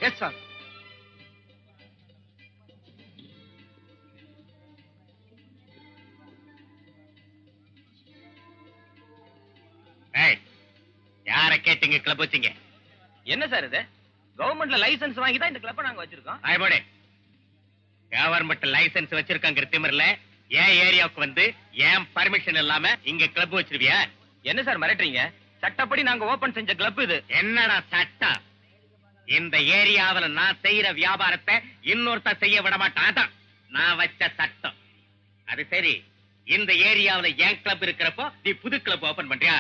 Yes sir. யார கேட்டீங்க club வச்சீங்க? என்ன சார் இது? கவர்மெண்ட்ல லைசன்ஸ் வாங்கி தான் இந்த கிளப்ப நாங்க வச்சிருக்கோம். ஆயபோடே, கவர்மெண்ட் லைசன்ஸ் வச்சிருக்காங்க திமிர்ல ஏன் ஏரியாவுக்கு வந்து ஏன் பர்மிஷன் இல்லாம இங்க கிளப் வச்சிருவியா? என்ன சார் மிரட்டுறீங்க? சட்டப்படி நாங்க ஓபன் செஞ்ச கிளப் இது. என்னடா சட்டம்? இந்த ஏரியாவுல நான் செய்யற வியாபாரத்தை இன்னொருத்த செய்ய விட மாட்டான். நான் வச்ச சட்டம். அது சரி, இந்த ஏரியாவுல ஏன் கிளப் இருக்கிறப்போ நீ புது கிளப் ஓபன் பண்றியா?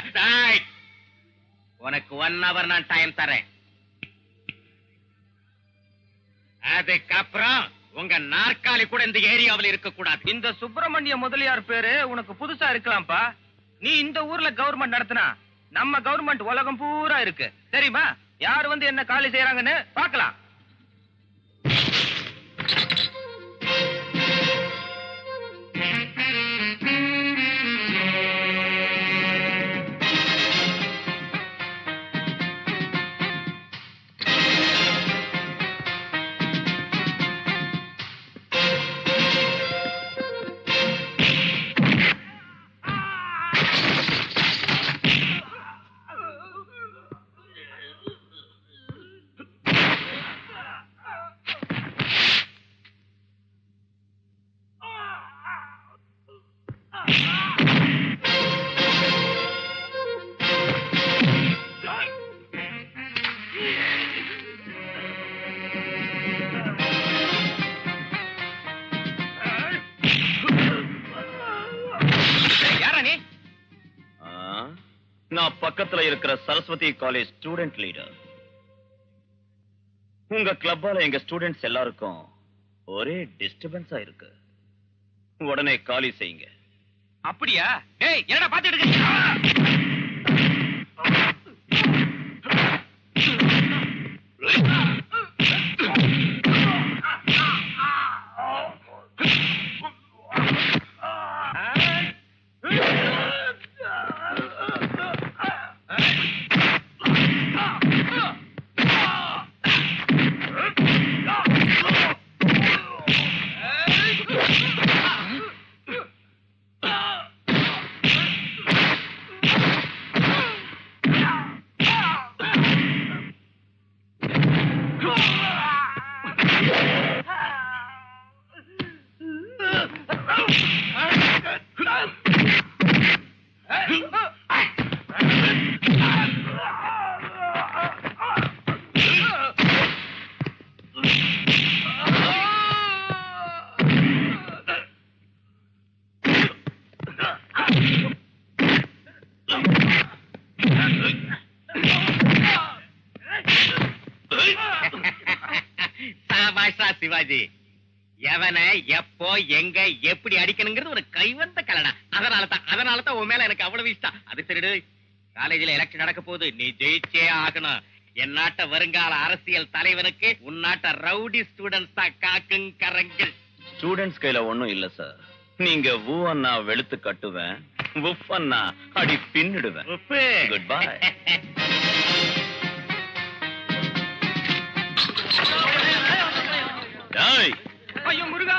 உனக்கு 1 hour நான் டைம் தரேன். அதுக்கப்புறம் உங்க நாற்காலி கூட இந்த ஏரியாவில் இருக்க கூடாது. இந்த சுப்பிரமணிய முதலியார் பேரு உனக்கு புதுசா இருக்கலாம்ப்பா. நீ இந்த ஊர்ல கவர்மெண்ட் நடத்தினா நம்ம கவர்மெண்ட் உலகம் பூரா இருக்கு தெரியுமா? யார் வந்து என்ன காலி செய்யறாங்கன்னு பாக்கலாம். நான் பக்கத்துல இருக்கிற சரஸ்வதி காலேஜ் ஸ்டூடெண்ட் லீடர். உங்க கிளப்பால எங்க ஸ்டூடெண்ட்ஸ் எல்லாருக்கும் ஒரே டிஸ்டர்பன்ஸா இருக்கு. உடனே காலி செய்யுங்க. அப்படியா? டேய், என்னடா பாத்துட்டு இருக்கீங்க? சிவாஜி, எவனை எப்போ எங்க எப்படி அடிக்கணுங்கிறது ஒரு கைவந்த கலடா. அதனாலதான் உன் மேல எனக்கு அவ்வளவு இஷ்டம். அது சரிடு, காலேஜில் எலெக்ஷன் நடக்க போகுது, நீ ஜெயிச்சே ஆகணும். என் நாட்ட வருங்கால அரசியல் தலைவனுக்கு உன் நாட்ட ரவுடி ஸ்டூடெண்ட்ஸ் தான் காக்குங் கரங்கள். ஸ்டூடெண்ட்ஸ் கையில ஒண்ணும் இல்ல சார். நீங்க ஊ அண்ணா வெளுத்து கட்டுவேன், உஃப் அண்ணா அடி பின்னிடுவேன். Good bye. ஐயோ முருகா!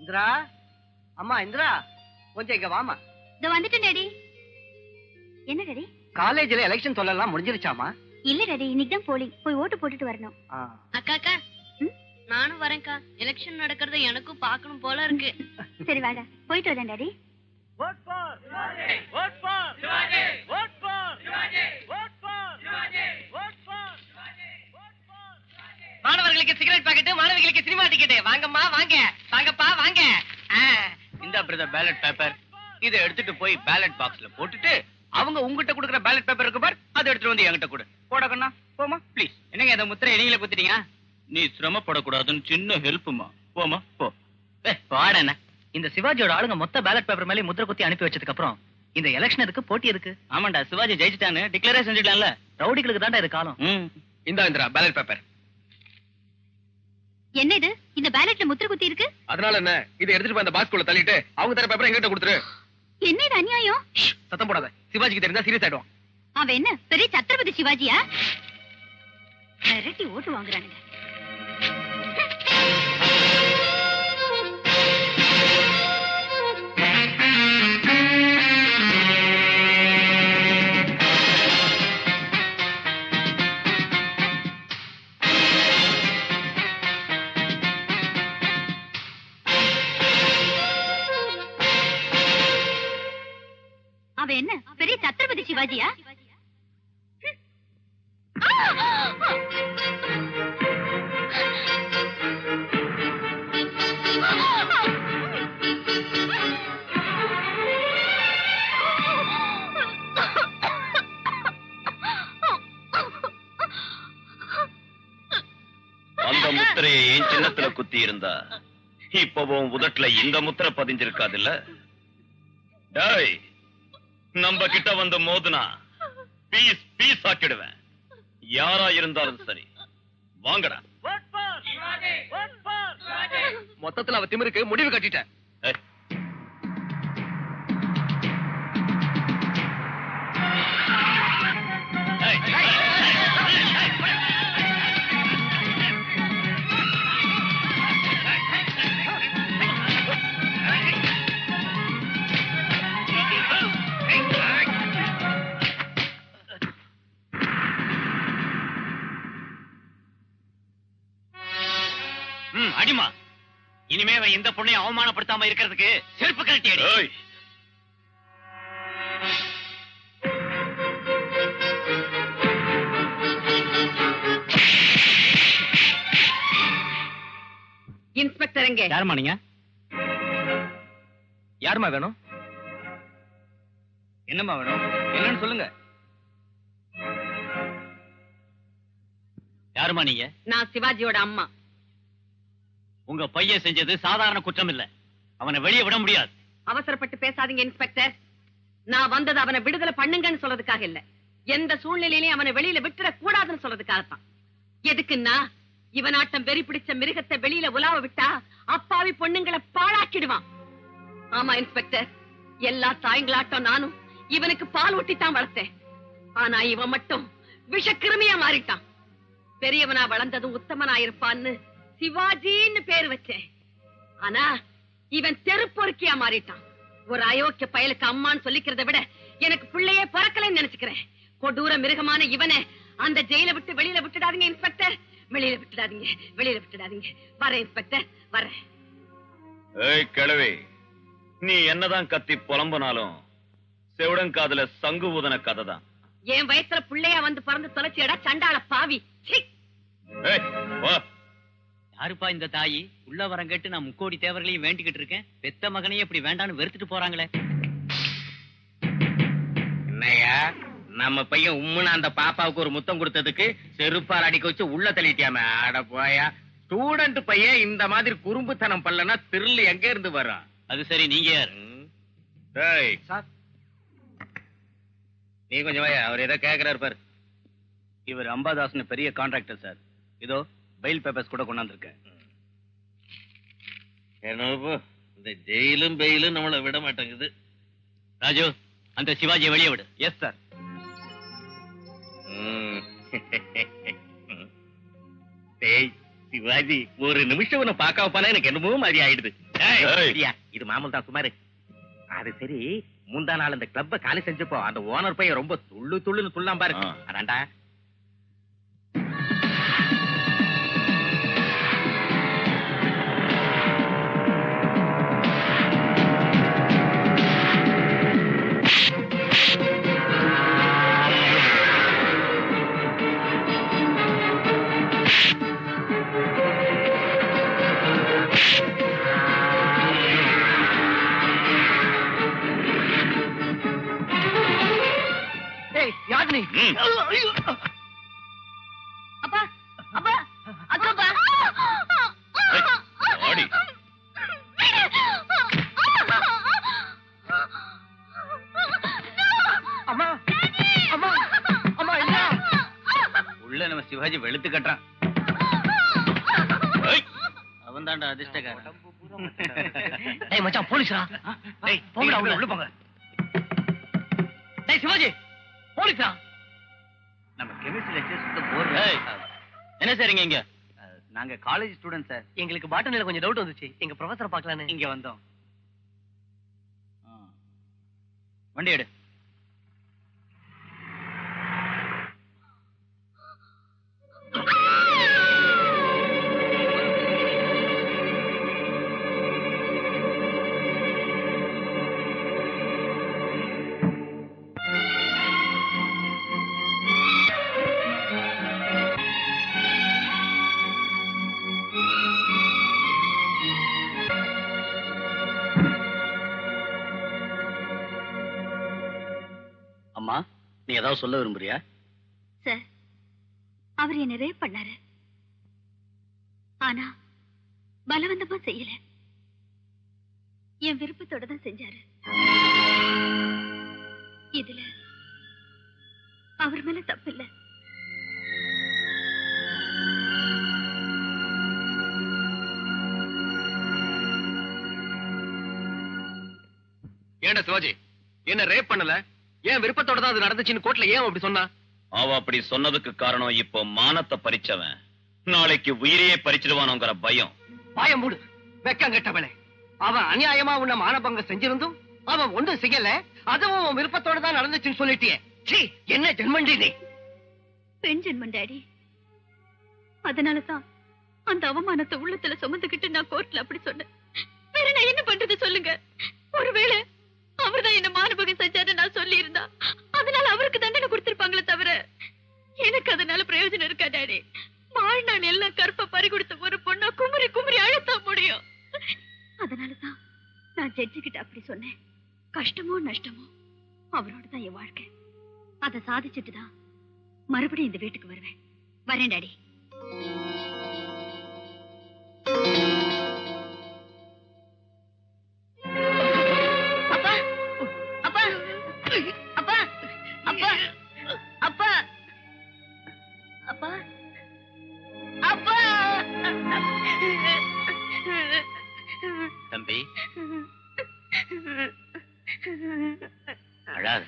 இந்திரா, அம்மா இந்திரா, கொஞ்சம் இங்க வாமா. இதோ வந்துட்டேன் டாடி. என்ன டாடி? காலேஜ்ல எலெக்ஷன் சொல்லலாம் முடிஞ்சிருச்சாமா? இல்ல டாடி, இன்னைக்கு தான் போலிங். போய் ஓட்டு போட்டுட்டு வரணும். அக்கா அக்கா, நானும் வரேன்க்கா. எலெக்ஷன் நடக்கிறத எனக்கும் பார்க்கணும் போல இருக்கு. சரி வாடா, போயிட்டு வரேன் டாடி. மாணவர்களுக்கு சிகரெட் பாக்கெட், மாணவிகளுக்கு சினிமா டிக்கெட். வாங்கம்மா வாங்க, வாங்கப்பா வாங்க. இந்த பிரதர் பேலட் பேப்பர், இதை எடுத்துட்டு போய் பேலட் பாக்ஸ்ல போட்டுட்டு அவங்க உங்ககிட்ட கொடுக்குற பேலட் பேப்பர் இருக்கு பார், அதை எடுத்துட்டு வந்து என்கிட்ட கொடு. போடக்கண்ணா போமா ப்ளீஸ். என்னங்க அந்த முத்திரை நீங்களே குத்திட்டீங்க? நீ சிரமப்படக்கூடாதுன்னு சின்ன ஹெல்ப்புமா. போமா போ. பாடண்ணா, இந்த சிவாஜியோட ஆளுங்க மொத்த பேலட் பேப்பர் மேலே முத்திரை குத்தி அனுப்பி வச்சதுக்கு அப்புறம் இந்த எலெக்ஷன் எதுக்கு, போட்டி எதுக்கு? ஆமாண்டா, சிவாஜி ஜெயிச்சிட்டான்னு டிக்ளரே செஞ்சுட்டான்ல. ரவுடிகளுக்கு தாண்டா இது காலம். இந்தா இந்திரா பேலட் பேப்பர். என்ன இது? இந்த பேலட்ல முத்திரை குத்தி இருக்கு. அதனால என்ன? இதை எடுத்துட்டு போய் அந்த பாஸ்குள்ள தள்ளிட்டு அவங்க தர பேப்பரை எங்கிட்ட கொடுத்துரு. என்ன இது அநியாயம்? சத்தம் போடாத, சிவாஜிக்கு தெரிஞ்சா சீரியஸ் ஆயிடுவான். அவன் என்ன பெரிய சத்திரபதி சிவாஜியா? மிரட்டி ஓட்டு வாங்குறானுங்க. அவன் என்ன பெரிய சத்திரபதி சிவாஜியா? அந்த முத்திரையை என் சின்னத்துல குத்தி இருந்தா இப்பவும் உதட்டுல இந்த முத்திரை பதிஞ்சிருக்காதுல்ல. டேய், நம்ம கிட்ட வந்து மோதுனா பீஸ் பீஸ் ஆக்கிடுவேன். யாரா இருந்தாலும் சரி, வாங்கடா. மொத்தத்துல அவ திமிருக்கு முடிவு கட்டிட்டேன். அடிமா, இனிமே அவன் இந்த பொண்ணை அவமானப்படுத்தாம இருக்கிறதுக்கு செருப்பு கழட்டி அடி. ஏய், இன்ஸ்பெக்டர் எங்க? யாருமா நீங்க? யாருமா வேணும்? என்னம்மா வேணும்? என்னன்னு சொல்லுங்க. யாருமா நீங்க? நான் சிவாஜியோட அம்மா. உங்க பையன் செஞ்சது சாதாரண குற்றம் இல்ல. அவனை வெளியே விட முடியாது. அவசரப்பட்டு பேசாதீங்க இன்ஸ்பெக்டர். நான் வந்தது அவனை விடுதலை பண்ணுங்கன்னு சொல்றதுக்காக இல்ல, எந்த சூழ்நிலையிலையும் அவனை வெளியில விட்டுற கூடாதுன்னு சொல்றதுக்காகத்தான். எதுக்குன்னா, இவனாட்டம் வெறி பிடிச்ச மிருகத்தை வெளியில உலாவ விட்டா அப்பாவி பொண்ணுங்களை பாழாக்கிடுவான். ஆமா இன்ஸ்பெக்டர், எல்லா தாய்ங்களாட்டம் நானும் இவனுக்கு பால் ஊட்டித்தான் வளர்த்தேன். ஆனா இவன் மட்டும் விஷக்கிருமியா மாறிட்டான். பெரியவனா வளர்ந்ததும் உத்தமனா இருப்பான்னு சிவாஜின்னு பேர் வச்சேன். ஆனா இவன் தெருப்பொறுக்கியா மாறிட்டான். ஒரு அயோக்கிய பயலுக்கு அம்மான்னு சொல்லிக்கிறத விட எனக்கு பிள்ளையே பிறக்கலைன்னு நினைச்சுக்கிறேன். கொடூர மிருகமான இவனை அந்த ஜெயில விட்டு வெளியில விட்டுடாதீங்க இன்ஸ்பெக்டர். வெளியில விட்டுடாதீங்க, வெளியில விட்டுடாதீங்க. வரேன் இன்ஸ்பெக்டர், வரேன். ஏய் கிழவி, நீ என்னதான் கத்தி புலம்புனாலும் செவிடங்காதுல சங்கு ஊதன கதை தான். என் வயசுல பிள்ளையா வந்து பிறந்து தொலைச்சியடா சண்டாள பாவி. சீ! ஏய், வா. யாருப்பா இந்த தாயி? உள்ள வரம் கேட்டு நான் முக்கோடி தேவர்களையும் வேண்டிக்கிட்டு இருக்கேன். பெத்த மகனையும் இப்படி வேண்டான்னு வெறுத்துட்டு போறாங்களே. என்னையா, நம்ம பையன் உம்முன்னு அந்த பாப்பாவுக்கு ஒரு முத்தம் கொடுத்ததுக்கு செருப்பால் அடிக்க வச்சு உள்ள தள்ளிட்டியாம. அட போயா, ஸ்டூடெண்ட் பையன் இந்த மாதிரி குறும்புத்தனம் பண்ணலன்னா திரில் எங்க இருந்து வரும்? அது சரி, நீங்க யாரு? ஏய் சார், நீ கொஞ்சம் வாயா, அவர் ஏதோ கேக்குறாரு பாரு. இவர் அம்பாதாஸ்னு பெரிய கான்ட்ராக்டர் சார். இதோ பைல் பேப்பர்ஸ் கூட கொண்டாந்துருக்கேன். என்னப்போ இந்த ஜெயிலும் பெயிலும் நம்மள விட மாட்டேங்குது. ராஜு, அந்த சிவாஜியை வெளியே விடு. Yes sir. சிவாஜி ஒரு நிமிஷம் உன்னை பார்க்க போனா எனக்கு என்னமோ மாதிரி ஆயிடுது. இது மாமூல் தான் சுமாரு. அது சரி, முந்தா நாள் இந்த கிளப்ப காலி செஞ்சப்போ அந்த ஓனர் பையன் ரொம்ப துள்ளுன்னு துள்ளாம் பாரு. அதான்டா. அப்பா, அப்பா, அக்காப்பா. ஆடி. அம்மா, அம்மா, அம்மா, என்ன? உள்ள நம்ம சிவாஜி வெளுத்து கட்டுறான். ஏய், அவன் தான்டா அதிர்ஷ்டக்காரன். டேய் மச்சான், போலீஸ்ரா. டேய் போங்கடா, உள்ள போங்க. டேய் சிவாஜி, போலீஸா? நம்ம கெமிஸ்ட்ரி லெக்சர் போர். என்ன செய்றீங்க இங்க? நாங்க காலேஜ் ஸ்டூடெண்ட் சார். எங்களுக்கு பாட்டனில கொஞ்சம் டவுட் வந்துச்சு. எங்க ப்ரொஃபசரை பார்க்கலான்னு இங்க வந்தோம். வண்டி எடு. அம்மா, நீ ஏதாவது சொல்ல விரும்புறியா? சார், அவர் என்ன ரேப் பண்ணாரு. ஆனா பலவந்தமா செய்யல. என் விருப்பத்தோட தான் செஞ்சாரு. இதுல அவர் மேல தப்பு இல்ல. ஏன்டா சிவாஜி, என்ன ரேப் பண்ணல, ஏன் விருப்பத்தோட தான் அது நடந்துச்சுன்னு கோர்ட்ல ஏன் அப்படி சொன்னா? அவ அப்படி சொன்னதுக்கு காரணம் இப்போ மானத்தை பறிச்சவன் நாளைக்கு உயிரையே பறிச்சிடுவானோங்கிற பயம். பாயம் மூடு, வெக்கம் கெட்டவளே. அவன் அநியாயமா உன்ன மானபங்கம் செஞ்சிருந்தும் அவன் ஒன்றும் செய்யல, அதுவும் உன் விருப்பத்தோட தான் நடந்துச்சுன்னு சொல்லிட்டியே. சீ, என்ன ஜென்மண்டி நீ? பெண் ஜென்மன் டாடி. அதனாலதான் அந்த அவமானத்தை உள்ளத்துல சுமந்துக்கிட்டு நான் கோர்ட்ல அப்படி சொன்னேன். வேற நான் என்ன பண்றது சொல்லுங்க? ஒருவேளை அவர்தான் என்ன மானபகம் செஞ்சாரு நான் சொல்லி இருந்தா அதனால அவருக்கு தண்டனை கொடுத்திருப்பாங்களே தவிர எனக்கு அதனால பிரயோஜனம் இருக்கா டாடி? வாழ்நாள் எல்லாம் கற்ப பறி கொடுத்த ஒரு பொண்ணா குமரி குமரி அழத்தான் முடியும். அதனாலதான் நான் ஜட்ஜி கிட்ட அப்படி சொன்னேன். கஷ்டமோ நஷ்டமோ அவரோட தான் என் வாழ்க்கை. அதை சாதிச்சுட்டு தான் மறுபடியும் இந்த வீட்டுக்கு வருவேன். வரேன் டாடி. தம்பி, அழாத.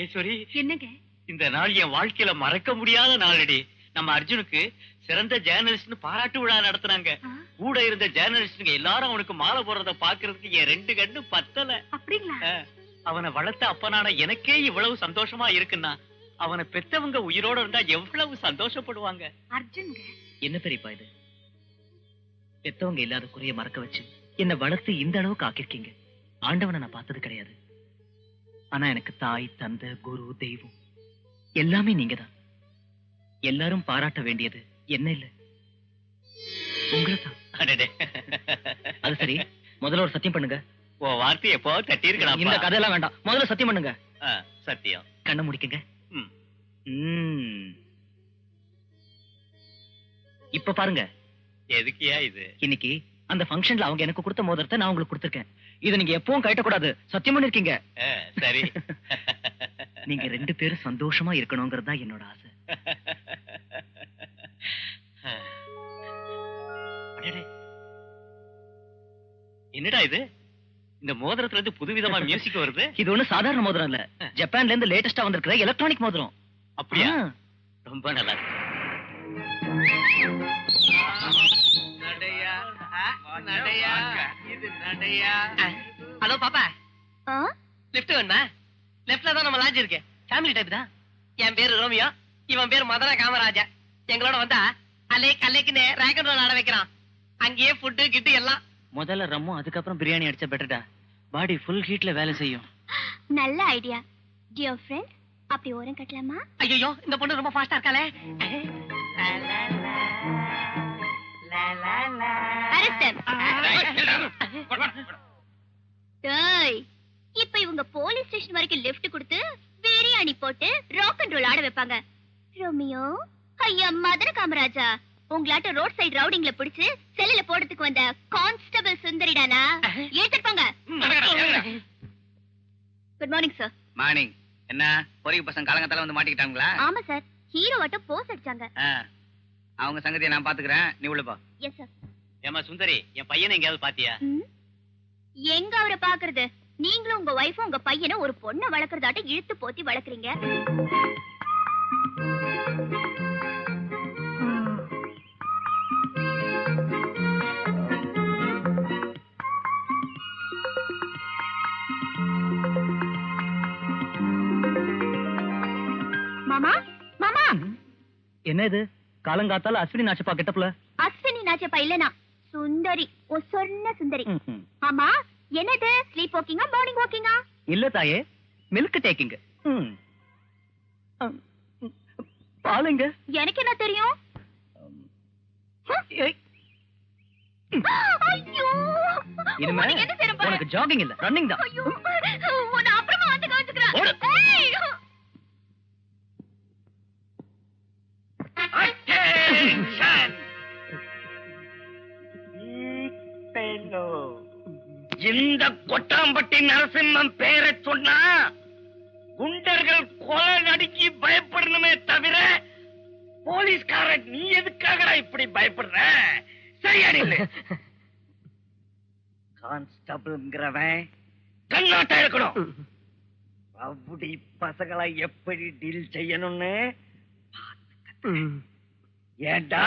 ஈஸ்வரி, என்னங்க? இந்த நாள் என் வாழ்க்கையில மறக்க முடியாத நாளடி. நம்ம அர்ஜுனுக்கு சிறந்த ஜேர்னலிஸ்ட்னு பாராட்டு விழா நடத்துனாங்க. கூட இருந்த ஜேர்னலிஸ்டுங்க எல்லாரும் அவனுக்கு மாலை போடுறத பாக்குறதுக்கு என் 2 கண்ணு பத்தல. அப்படிங்களா? அவனை வளர்த்த அப்பனான எனக்கே இவ்வளவு சந்தோஷமா இருக்குன்னா அவனை பெத்தவங்க உயிரோட இருந்தா எவ்வளவு சந்தோஷப்படுவாங்க. அர்ஜுன்ங்க என்ன பெரியப்பா இது? பெத்தவங்க இல்லாத குறைய மறக்க வச்சு என்ன வளர்த்து இந்த அளவுக்கு ஆக்கிருக்கீங்க. ஆண்டவனை நான் பார்த்தது கிடையாது. ஆனா எனக்கு தாய், தந்தை, குரு, தெய்வம் எல்லாமே நீங்க தான். எல்லாரும் பாராட்ட வேண்டியது என்ன இல்ல, உங்களை தான். அது சரி, முதல்ல ஒரு சத்தியம் பண்ணுங்க. ஓ வார்த்தை எப்போ தட்டி இருக்கலாம். இந்த கதையெல்லாம் வேண்டாம், முதல்ல சத்தியம் பண்ணுங்க. சத்தியம். கண்ணை முடிக்குங்க. இப்ப பாருங்க. எதுக்கியா இது? இன்னைக்கு அந்த ஃபங்க்ஷன்ல அவங்க எனக்கு கொடுத்த மோதிரத்தை நான் உங்களுக்கு கொடுத்திருக்கேன். இதை நீங்க எப்பவும் கட்டக்கூடாது. சத்தியம் பண்ணிருக்கீங்க. சரி. நீங்க 2 பேரும் சந்தோஷமா இருக்கணுங்கிறது தான் என்னோட ஆசை. என்னடா இது? இந்த மோதிரத்துல இருந்து புதுவிதமா மியூசிக் வருது. இது ஒண்ணு சாதாரண மோதிரம் இல்ல. ஜப்பான்ல இருந்து லேட்டஸ்டா வந்திருக்கிற எலக்ட்ரானிக் மோதிரம். அப்படியா? ரொம்ப நல்லா இருக்கு. ஹலோ பாப்பா, லிஃப்ட் வேணுமா? லெஃப்ட்ல தான் நம்ம லாட்ஜ் இருக்கு. ஃபேமிலி டைப் தான். என் பேரு ரோமியோ, இவன் பேரு மதன காமராஜா. எங்களோட வந்தா அல்லேக்குன்னு ரேக் அண்ட் ரோல் ஆட வைக்கிறான். அங்கேயே ஃபுட்டு கிட்டு எல்லாம். முதல்ல ரம்மும் அதுக்கப்புறம் பிரியாணி அடிச்சா பெட்டர்டா. பாடி ஃபுல் ஹீட்ல வேலை செய்யும். நல்ல ஐடியா டியர் ஃப்ரெண்ட். அப்படி ஓரம் கட்டலாமா? ஐயோ, இந்த பொண்ணு ரொம்ப ஃபாஸ்டா இருக்காளே. இப்ப இவங்க போலீஸ் ஸ்டேஷன் வரைக்கும் லிஃப்ட் கொடுத்து பிரியாணி போட்டு ராக் அண்ட் ரோல் ஆட வைப்பாங்க. ரோமியோ, ஐயா மதன காமராஜா, உங்களாட்ட ரோட் சைடு ரவுடிங்ல பிடிச்சு செல்லுல போடுறதுக்கு வந்த கான்ஸ்டபிள் சுந்தரிடானா ஏத்துப்பாங்க. Good morning sir. மார்னிங். என்ன பொறிக்கு பசங்க காலங்கத்தால வந்து மாட்டிக்கிட்டாங்களா? ஆமா சார், ஹீரோ வட்ட போஸ் அடிச்சாங்க. அவங்க சங்கதியை நான் பாத்துக்கிறேன், நீ உள்ள போ. Yes sir. ஏமா சுந்தரி, என் பையனை எங்கயாவது பாத்தியா? எங்க அவரை பாக்குறது? நீங்களும் உங்க வைஃபும் உங்க பையனை ஒரு பொண்ணை வளர்க்கறதாட்ட இழுத்து போத்தி வளர்க்குறீங்க. மாமா, மாமா. என்ன இது? காலங்காத்தால அஸ்வினி நாச்சப்பா கிட்டப்புல. அஸ்வினி நாச்சப்பா இல்லனா சுந்தரி, ஓ சொன்ன சுந்தரி. ஆமா, என்னது ஸ்லீப் வாக்கிங்கா மார்னிங் வாக்கிங்கா? இல்ல தாயே, மில்க் டேக்கிங். பாலுங்க. எனக்கு என்ன தெரியும்? ஐயோ, இனிமே உனக்கு ஜாகிங் இல்ல, ரன்னிங் தான். ஐயோ, உன்னை அப்புறமா வந்து கவனிச்சுக்கிறேன். இந்த கொட்டாம்பட்டி நரசிம்மன் பேரை சொன்னா குண்டர்கள் கொலை நடுக்கி பயப்படணுமே தவிர போலீஸ்காரன் நீ எதுக்காக இப்படி பயப்படுற? சரியா இல்ல? கான்ஸ்டபிள்ங்கிறவன் கண்ணாட்டா இருக்கணும். அப்படி பசங்களை எப்படி டீல் செய்யணும்னு ஏண்டா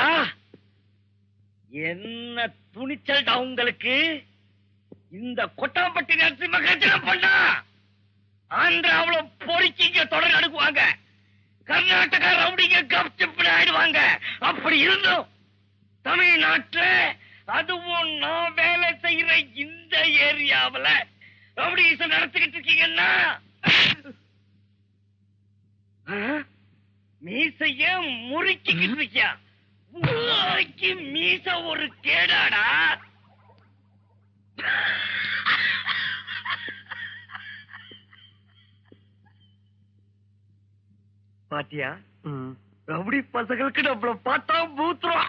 என்ன துணிச்சல்டா உங்களுக்கு? இந்த கொட்டாம்பட்டி நரசிம்ம கர்ஜனை பண்ணா ஆந்திராவுல பொறுக்கிங்க தொடர் அனுப்புவாங்க, கர்நாடகா ரவுடிங்க கப்சிப்பு ஆயிடுவாங்க. அப்படி இருந்தும் தமிழ்நாட்டுல, அதுவும் நான் வேலை செய்யற இந்த ஏரியாவுல ரவுடிசம் நடத்திக்கிட்டு இருக்கீங்கன்னா மீசைய முறுக்கிக்கிட்டு இருக்கியா? மீச ஒரு கேடாடா. பாத்தியா, ரவுடி பசங்களுக்கு நம்மள பார்த்தா மூத்திரம்.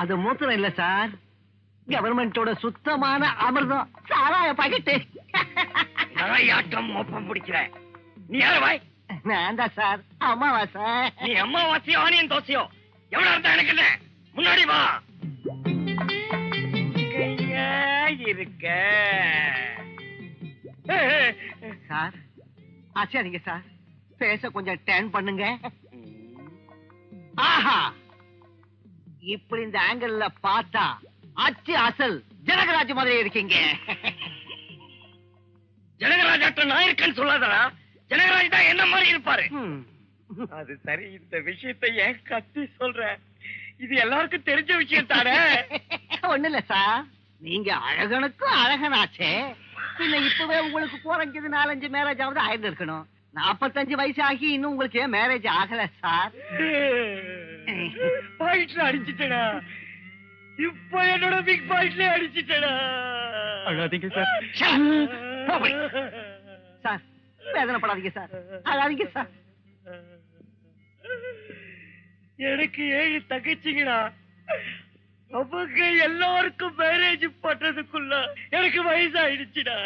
அது மூத்திரம் இல்ல சார், கவர்மெண்டோட சுத்தமான அமிர்தம், சாராய பாக்கெட்டு. நாயாட்டம் மொப்பம் பிடிக்கிற நீ யாரு வாய்? நான் தான் சார், அமாவாசை. நீ அம்மாவாசையோ ஆனியன் தோசையோ எவ்வளவு இருந்தா எனக்கு என்ன? முன்னாடி வா. இருக்க சார், ஆச்சாரிங்க சார், பேச கொஞ்சம் டேர்ன் பண்ணுங்க. ஆஹா, இப்படி இந்த ஆங்கிள் பார்த்தா அச்சு அசல் ஜனகராஜ் மாதிரி இருக்கீங்க. ஜனகராஜாட்டம் நான் இருக்கேன்னு சொல்லாதடா. ஜனகராஜ் தான் என்ன மாதிரி இருப்பாரு. அது சரி, இந்த விஷயத்தை ஏன் கத்தி சொல்ற? இது எல்லாருக்கும் தெரிஞ்ச விஷயம் தானே. ஒண்ணு இல்ல சார், நீங்க அழகனுக்கும் அழகனாச்சே. இல்ல இப்பவே உங்களுக்கு குறைஞ்சது 4-5 மேரேஜ் ஆகுது ஆயிரம் இருக்கணும். 45 வயசு ஆகி இன்னும் உங்களுக்கு ஏன் மேரேஜ் ஆகல சார்? பாயிண்ட்ல அடிச்சுட்டா. இப்ப என்னோட பிக் பாயிண்ட்ல அடிச்சுட்டா. அழாதீங்க சார். சார், வேதனைப்படாதீங்க சார், அழாதீங்க சார். எனக்கு 7 தங்கச்சிங்கடா. அவங்க எல்லாருக்கும் மேரேஜ் பண்றதுக்குள்ள எனக்கு வயசாயிடுச்சுடா.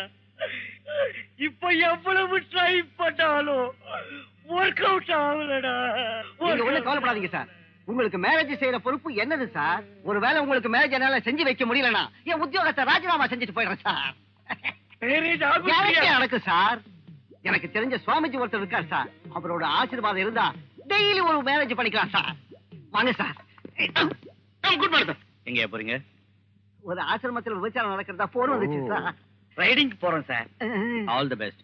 இப்ப எவ்வளவு ட்ரை பண்ணாலும் ஒர்க் அவுட் ஆகலடா. நீங்க ஒண்ணும் கவலைப்படாதீங்க சார். உங்களுக்கு மேரேஜ் செய்யற பொறுப்பு என்னது சார்? ஒருவேளை உங்களுக்கு மேரேஜ் என்னால செஞ்சு வைக்க முடியலனா என் உத்தியோகத்தை ராஜினாமா செஞ்சுட்டு போயிடுறேன் சார். நடக்கு சார். எனக்கு தெரிஞ்ச சுவாமிஜி ஒருத்தர் இருக்கார் சார். அவரோட ஆசீர்வாதம் இருந்தா டெய்லி ஒரு மேரேஜ் பண்ணிக்கலாம் சார். வாங்க சார். Good morning sir. எங்க போறீங்க? ஒரு ஆசிரமத்தில் விபச்சாரம் நடக்கிறதா போன் வந்துச்சு சார். ரைடிங் போறோம் சார். All the best.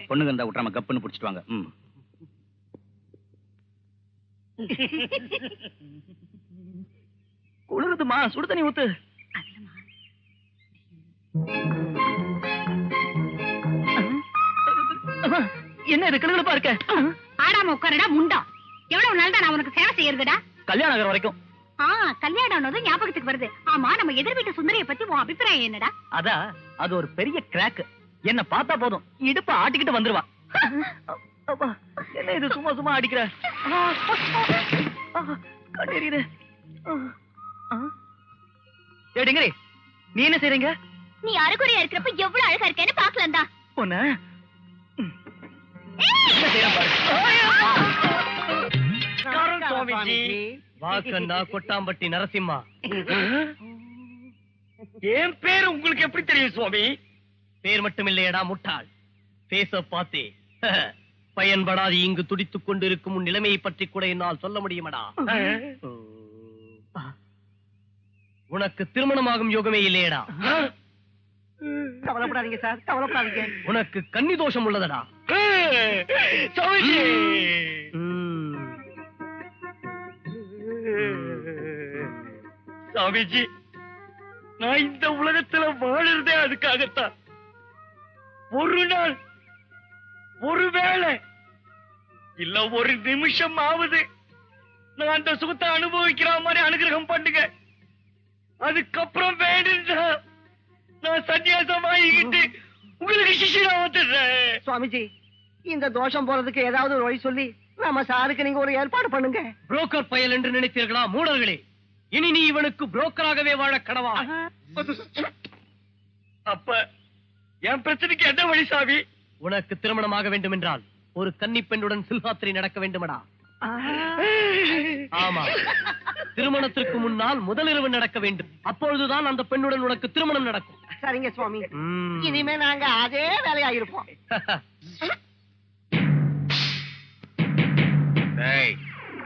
பொண்ணுங்க இருந்தா விட்டுறாம கப்புன்னு புடிச்சிட்டு வாங்க. குளிருதுமா, சுடு தண்ணி ஊத்து. என்ன இது கிளுகிளுப்பா இருக்க? ஆடாம உட்காருடா முண்டா. எவ்வளவு நாள் தான் நான் உனக்கு சேவை செய்யறதுடா? கல்யாணம் ஆகிற வரைக்கும். கல்யாணம் ஞாபகத்துக்கு வருது. ஆமா, நம்ம எதிர் வீட்டு சுந்தரிய பத்தி உன் அபிப்பிராயம் என்னடா? அதா அது ஒரு பெரிய கிராக். என்ன பார்த்தா போதும் இடுப்ப ஆட்டிக்கிட்டு வந்துருவா. என்ன இது சும்மா சும்மா அடிக்கிற? கண்ணீரிது. ஏடிங்கரி, நீ என்ன செய்றீங்க? நீ அரைகுறையா இருக்கிறப்ப எவ்வளவு அழகா இருக்கேன்னு பாக்கலாம்டா. பொண்ணு வாக்கண்ணா கொட்டாம்பட்டி நரசிம்மா. என் பேர் உங்களுக்கு எப்படி தெரியும் சுவாமி? பேர் மட்டும் இல்லையடா முட்டாள். பேச பார்த்தே பயன்படாது இங்கு துடித்துக் கொண்டிருக்கும் உன் நிலைமையை பற்றி கூட என்னால் சொல்ல முடியுமடா. உனக்கு திருமணமாகும் யோகமே இல்லையடா. கவலைப்படாதீங்க சார், கவலைப்படாதீங்க. உனக்கு கன்னி தோஷம் உள்ளதடா. சாமிஜி, நான் இந்த உலகத்துல வாழறதே அதுக்காகத்தான். ஒரு நாள், ஒரு வேளை இல்ல ஒரு நிமிஷம் ஆகுது நான் அந்த சுகத்தை அனுபவிக்கிற மாதிரி அனுகிரகம் பண்ணுங்க. அதுக்கப்புறம் வேணும்னா நான் சன்னியாசமாகிட்டு உங்களுக்கு சிஷ்யனா வந்துடுறேன். சுவாமிஜி, இந்த தோஷம் போறதுக்கு ஏதாவது ஒரு வழி சொல்லி நம்ம சாருக்கு நீங்க ஒரு ஏற்பாடு பண்ணுங்க. புரோக்கர் பயல் என்று நினைத்தீர்களா மூடர்களே? இனி நீ இவனுக்கு புரோக்கராகவே வாழ கடவா. அப்ப என் பிரச்சனைக்கு என்ன வழி சாமி? உனக்கு திருமணமாக வேண்டும் என்றால் ஒரு கன்னி பெண்ணுடன் சில்வாத்திரை நடக்க வேண்டுமடா. ஆமா, திருமணத்திற்கு முன்னால் முதலிரவு நடக்க வேண்டும். அப்பொழுதுதான் அந்த பெண்ணுடன் உனக்கு திருமணம் நடக்கும். சரிங்க சுவாமி, இனிமே நாங்க அதே வேலையா இருப்போம்.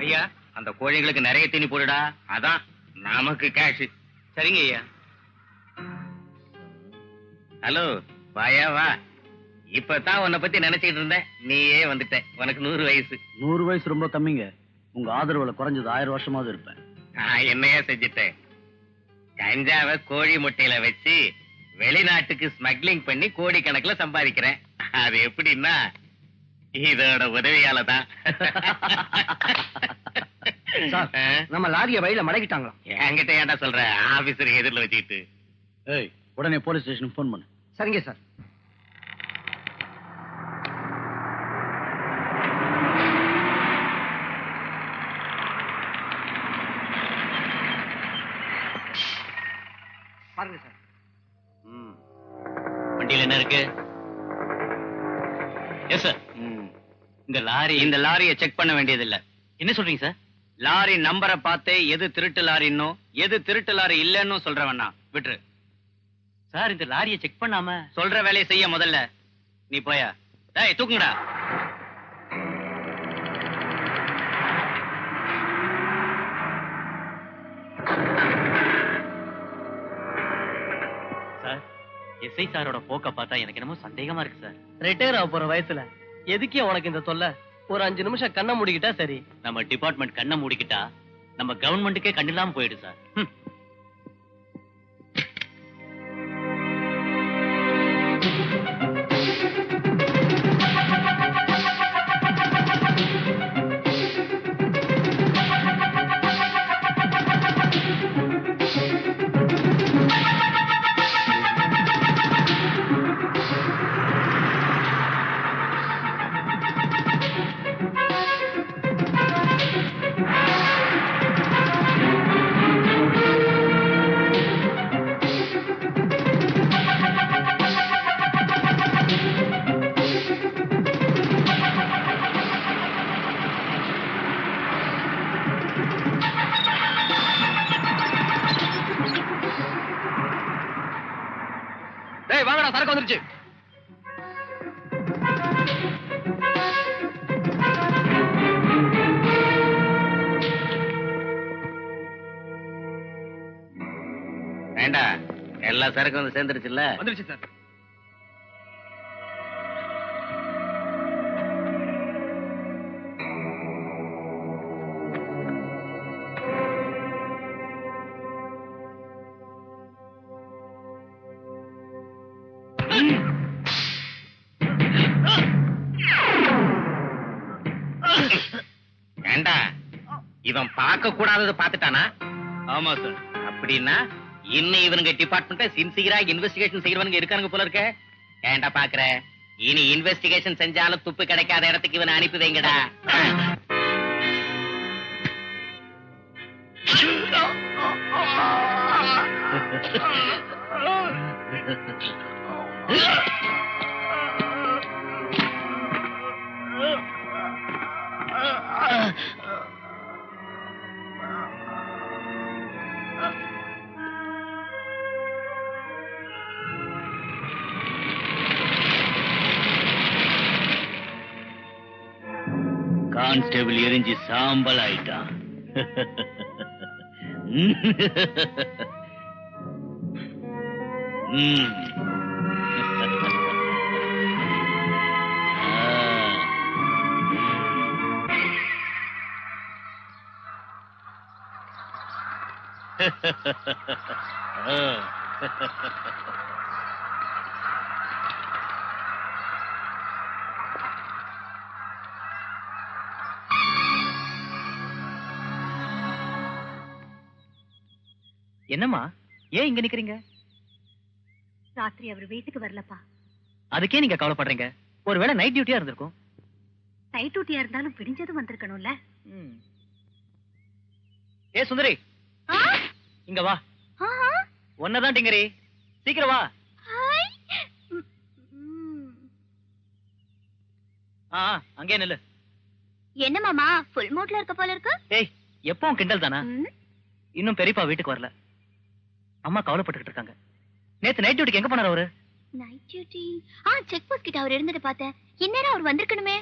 ஐயா, அந்த கோழிகளுக்கு நிறைய தீனி போடுடா, அதான் நமக்கு கேஷ். சரிங்க ஐயா. ஹலோ, வாயா வா. இப்பதான் உன்னை பத்தி நினைச்சிட்டு இருந்தேன், நீயே வந்துட்ட. உனக்கு 100 வயசு. 100 வயசு ரொம்ப கம்மிங்க. உங்க ஆதரவுல குறைஞ்சது 1000 வருஷமாவது இருப்பேன். நான் என்னையா செஞ்சுட்டேன்? கஞ்சாவை கோழி முட்டையில வச்சு வெளிநாட்டுக்கு ஸ்மக்லிங் பண்ணி கோடிக்கணக்கில் சம்பாதிக்கிறேன். அது எப்படின்னா இதோட உதவியால தான். நம்ம லாரிய வழியில மடக்கிட்டாங்களா? என்கிட்ட ஏன்டா சொல்ற? ஆபீசருக்கு எதிரில் வச்சுக்கிட்டு. ஏய், உடனே போலீஸ் ஸ்டேஷனுக்கு போன் பண்ணு. சரிங்க சார். பாருங்க சார். வண்டியில என்ன இருக்கு? Yes sir. இந்த லாரியை செக் பண்ண வேண்டியது இல்ல. என்ன சொல்றீங்க சார்? லாரி நம்பரை பார்த்தே எது திருட்டு லாரின்னோ எது திருட்டு லாரி இல்லன்னு சொல்றவனா விட்டுரு சார். இந்த லாரியை செக் பண்ணாம சொல்ற வேலையை செய்ய முதல்ல. நீ போயா. டேய், தூக்குங்கடா. சார், எஸ்ஐ சாரோட போக்க பார்த்தா எனக்கு என்னமோ சந்தேகமா இருக்கு சார். ரிட்டையர் ஆக போற வயசுல எதுக்கே உனக்கு இந்த தொல்லை? ஒரு 5 நிமிஷம் கண்ணை மூடிக்கிட்டா சரி. நம்ம டிபார்ட்மெண்ட் கண்ணை மூடிக்கிட்டா நம்ம கவர்மெண்ட்டுக்கே கண்ணில்லாம போயிடு சார். டேய் வாங்கடா, சரக்கு வந்துருச்சு. வேண்டா, எல்லா சரக்கும் வந்து சேர்ந்துருச்சுல்ல? வந்துருச்சு சார். வேண்டா, இவன் பார்க்க கூடாதது பார்த்துட்டானா? ஆமா சார். அப்படின்னா இன்னும் இவனுங்க டிபார்ட்மெண்ட்ட சின்சியரா இன்வெஸ்டிகேஷன் செய்யறவனுங்க இருக்கானுங்க போல இருக்க. ஏன்டா பாக்குற? இனி இன்வெஸ்டிகேஷன் செஞ்சாலும் துப்பு கிடைக்காத இடத்துக்கு இவனை அனுப்பி வைங்கடா. கான்ஸ்டபிள் எரிஞ்சு சாம்பல் ஆயிட்டான். என்னம்மா, ஏன் இங்க நிக்கிறீங்க? ராத்திரி அவர் வீட்டுக்கு வரலப்பா. அதுக்கே நீங்க கவலைப்படுறீங்க? ஒருவேளை நைட் டியூட்டியா இருந்திருக்கும். நைட் டியூட்டியா இருந்தாலும் பிடிஞ்சதும் வந்திருக்கணும்ல. ஏ சுந்தரி, இங்க வா. ஒன்னதான் டிங்கரி, சீக்கிரம் வா. அங்கே நில்லு. என்ன மாமா, ஃபுல் மூட்ல இருக்க போல இருக்கு. ஏய், எப்பவும் கிண்டல் தானா? இன்னும் பெரியப்பா வீட்டுக்கு வரல. அம்மா கவலைப்பட்டுக்கிட்டு இருக்காங்க. நேத்து நைட் டியூட்டிக்கு எங்க போனாரு அவரு? நைட் டியூட்டி செக் போஸ்ட் கிட்ட அவர் இருந்தது பார்த்தேன். இந்நேரம் அவர் வந்திருக்கணுமே.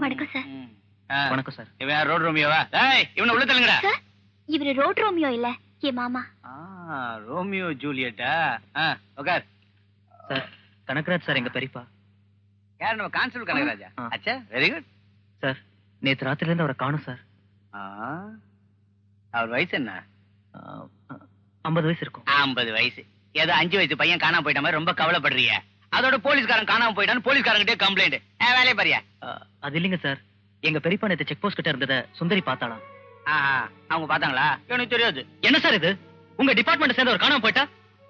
வணக்கம் சார். வணக்கம் சார். இவன் ரோட் ரோமியோவா? ஏய், இவனை உள்ள தள்ளுங்கடா. சார், இவரு ரோட் ரோமியோ இல்ல, என் மாமா. ரோமியோ ஜூலியட்டா? உட்கார். சார், கனகராஜ் சார் எங்க பெரியப்பா. யார்? நம்ம கான்ஸ்டபிள் கனகராஜா? அச்சா, வெரி குட். சார், நேத்து ராத்திரில இருந்து அவரை காணும் சார். அவர் வயசு என்ன? 50 வயசு இருக்கும். 50 வயசு. ஏதோ 5 வயசு பையன் காணாம போயிட்ட மாதிரி ரொம்ப கவலைப்படுறிய. அதோட போலீஸ்காரன் காணாம போயிட்டான்னு போலீஸ்காரங்கிட்டே கம்ப்ளைண்ட். வேலையை பாரியா? அது இல்லைங்க சார், எங்க பெரியப்பா நேத்து செக் போஸ்ட் கிட்ட இருந்தத சுந்தரி பார்த்தாளாம். அவங்க பார்த்தாங்களா? எனக்கு தெரியாது. என்ன சார் இது? உங்க டிபார்ட்மெண்ட் சேர்ந்து ஒரு காணாம போயிட்டா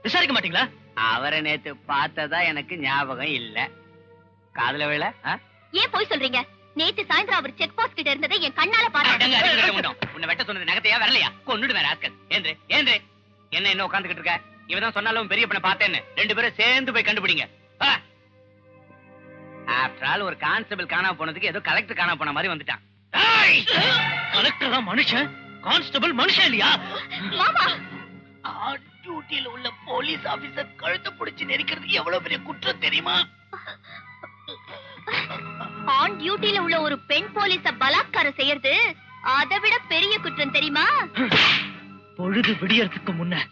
விசாரிக்க மாட்டீங்களா? அவரை நேத்து பார்த்ததா எனக்கு ஞாபகம் இல்ல. காதுல வேலை? ஏன் போய் சொல்றீங்க? நேத்து சாயந்தரம் அவர் செக் போஸ்ட் கிட்ட இருந்ததை என் கண்ணால பார்த்தேன். உன்னை வெட்ட சொன்னது நகத்தையா வரலையா? கொன்னுடு வேற ஆஸ்கல். ஏந்திரு ஏந்திரு. என்ன இன்னும் உட்காந்துக்கிட்டு இருக்க? இவதான் சொன்னாலும் பெரிய பண்ண பார்த்தேன்னு. 2 பேரும் சேர்ந்து போய் கண்டுபிடிங்க. ஆஃப்டர் ஆல் ஒரு கான்ஸ்டபிள் காணாம போனதுக்கு ஏதோ கலெக்டர் காணாம போன மாதிரி வந்துட்டான். கலெக்டர் தான் மனுஷன், கான்ஸ்டபிள் மனுஷன் இல்லையா? மாமா, டியூட்டியில உள்ள போலீஸ் ஆபீசர் கழுத்தை பிடிச்சு நெரிக்கிறது எவ்வளவு பெரிய குற்றம் தெரியுமா? ஆன் டியூட்டில உள்ள ஒரு பெண் போலீஸ பலாத்காரம் செய்யறது அதை விட பெரிய குற்றம் தெரியுமா? பொழுது விடியறதுக்கு முன்ன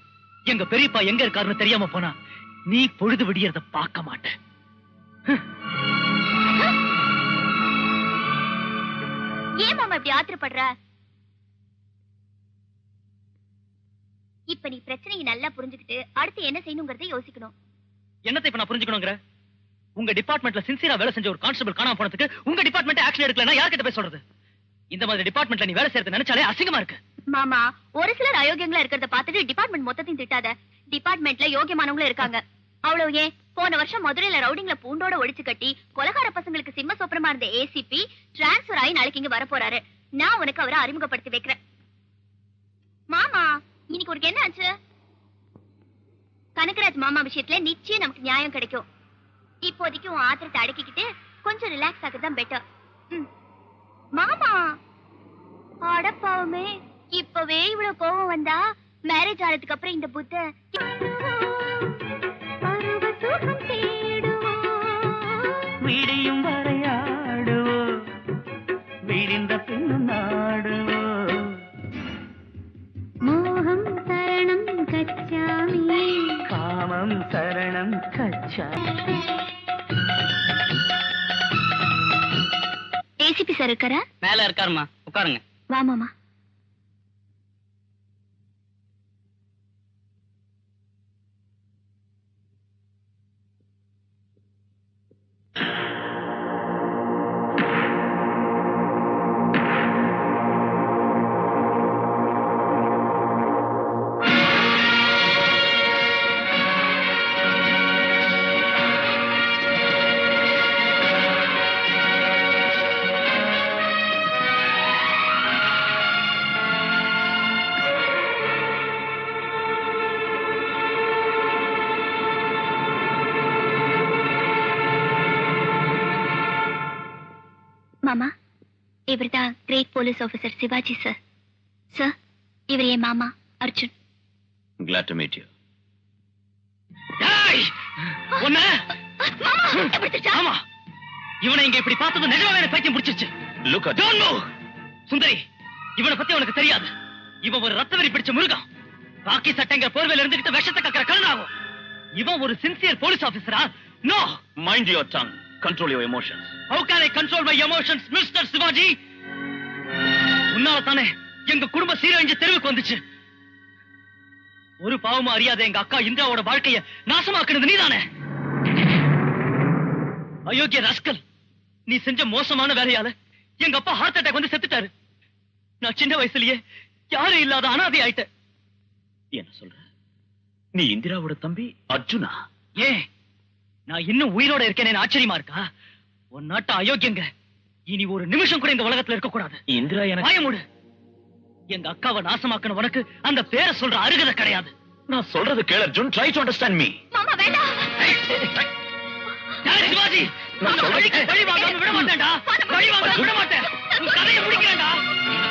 எங்க பெரியப்பா எங்க இருக்காருன்னு தெரியாம போனா நீ பொழுது விடியறத பார்க்க மாட்ட. ஏன் மாமா இப்படி ஆத்திரப்படுற? இப்ப நீ பிரச்சனையை நல்லா புரிஞ்சுக்கிட்டு அடுத்து என்ன செய்யணுங்கிறத யோசிக்கணும். என்னத்தை இப்ப நான் புரிஞ்சுக்கணுங்கிற? உங்க டிபார்ட்மெண்ட்ல சின்சியரா வேலை செஞ்ச ஒரு கான்ஸ்டபிள் காணாம போனதுக்கு உங்க டிபார்ட்மெண்ட் ஆக்ஷன் எடுக்கலன்னா யார்கிட்ட போய் சொல்றது? இந்த மாதிரி டிபார்ட்மெண்ட்ல நீ வேலை செய்யறது நினைச்சாலே அசிங்கமா இருக்கு. மாமா, ஒரு சிலர் அயோக்கியங்களா இருக்கிறத பார்த்துட்டு டிபார்ட்மெண்ட் மொத்தத்தையும் திட்டாத. டிபார்ட்மெண்ட்ல யோகியமானவங்களும் இருக்காங்க. அவ்வளவு ஏன், போன வருஷம் மதுரையில ரவுடிங்ல பூண்டோட ஒழிச்சு கட்டி கொலகார பசங்களுக்கு சிம்ம சொப்பனமா இருந்த ஏசிபி டிரான்ஸ்பர் ஆகி நாளைக்கு இங்க வர போறாரு. நான் உனக்கு அவரை அறிமுகப்படுத்தி வைக்கிறேன். மாமா, இன்னைக்கு உனக்கு என்ன ஆச்சு? கனகராஜ் மாமா விஷயத்துல நிச்சயம் நமக்கு நியாயம் கிடைக்கும். இப்போதைக்கு உன் ஆத்திரத்தை அடக்கிக்கிட்டு கொஞ்சம் ரிலாக்ஸ் ஆகுறதுதான் பெட்டர். மாமா, பாவமே. இப்பவே இவ்வளவு கோவம் வந்தா மேரேஜ் ஆனதுக்கு அப்புறம் இந்த புத்த விடியும் வரையாடுவோ, விடிந்த பின்னும் நாடுவோ. மோகம் சரணம் கச்சாமி, காமம் சரணம் கச்சாமி. ஏசிபி சார் இருக்காரா? மேல இருக்காருமா, உட்காருங்க. வா மாமா. மாமா, இவர்தான் great police officer Sivaji sir. Sir, இவர் என் மாமா Arjun. Glad to meet you. ஆமா, இவனை இங்க இப்படி பார்த்தது நிஜமாவே பைத்தியம் பிடிச்சிருச்சு. Look at Don't move. சுந்தரி, இவனை பத்தி உனக்கு தெரியாது. இவன் ஒரு ரத்தவெறி பிடிச்ச மிருகம். பாக்கி சட்டங்க போர்வையில இருந்துகிட்டு விஷத்தை கக்கற கருணாகும். இவன் ஒரு சின்சியர் போலீஸ் ஆபீசரா? நோ. Mind your tongue. Control your emotions. How can I control my emotions, Mr. Shivaji? உன்னால தானே எங்க குடும்ப சீரழிஞ்சு தெருவுக்கு வந்துச்சு. ஒரு பாவமும் அறியாத எங்க அக்கா இந்திராவோட வாழ்க்கைய நாசமாக்குனது நீதானே. அயோக்கிய ராஸ்கல், நீ செஞ்ச மோசமான வேலையால எங்க அப்பா ஹார்ட் அட்டாக் வந்து செத்துட்டாரு. நான் சின்ன வயசுலயே யாரும் இல்லாத அனாதை ஆயிட்டேன். என்ன சொல்ற? நீ இந்திராவோட தம்பி அர்ஜுனா? ஏன் நான் இன்னும் உயிரோட இருக்கேன்னு ஆச்சரியமா இருக்கா? உன் நாட்டு அயோக்கியங்க இனி ஒரு நிமிஷம் கூட இந்த உலகத்துல இருக்க கூடாது. இந்திரா எனக்கு பயமுடு. எங்க அக்காவை நாசமாக்கன உனக்கு அந்த பேரை சொல்ற அருகதை கிடையாது. நான் சொல்றது கேளு Arjun. Try to understand me. மாமா வேண்டாம். சிவாஜி, நான் சொல்றேன். பழி வாங்காம விட மாட்டேன்டா. பழி வாங்காம விட மாட்டேன். உன் கதையை முடிக்கிறேன்டா.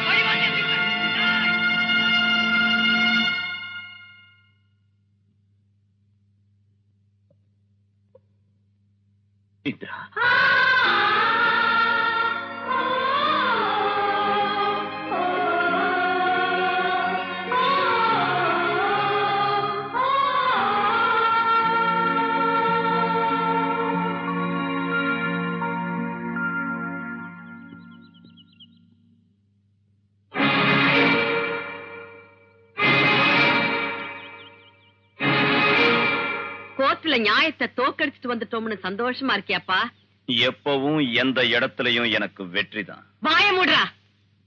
பழி வாங்க. இந்திரா, கோர்ட்ல நியாயத்தை தோக்கடிச்சிட்டு வந்துட்டோம்னு சந்தோஷமா இருக்கியாப்பா? எப்பவும் எந்த இடத்துலயும் எனக்கு வெற்றிதான். வாய மூடுறா.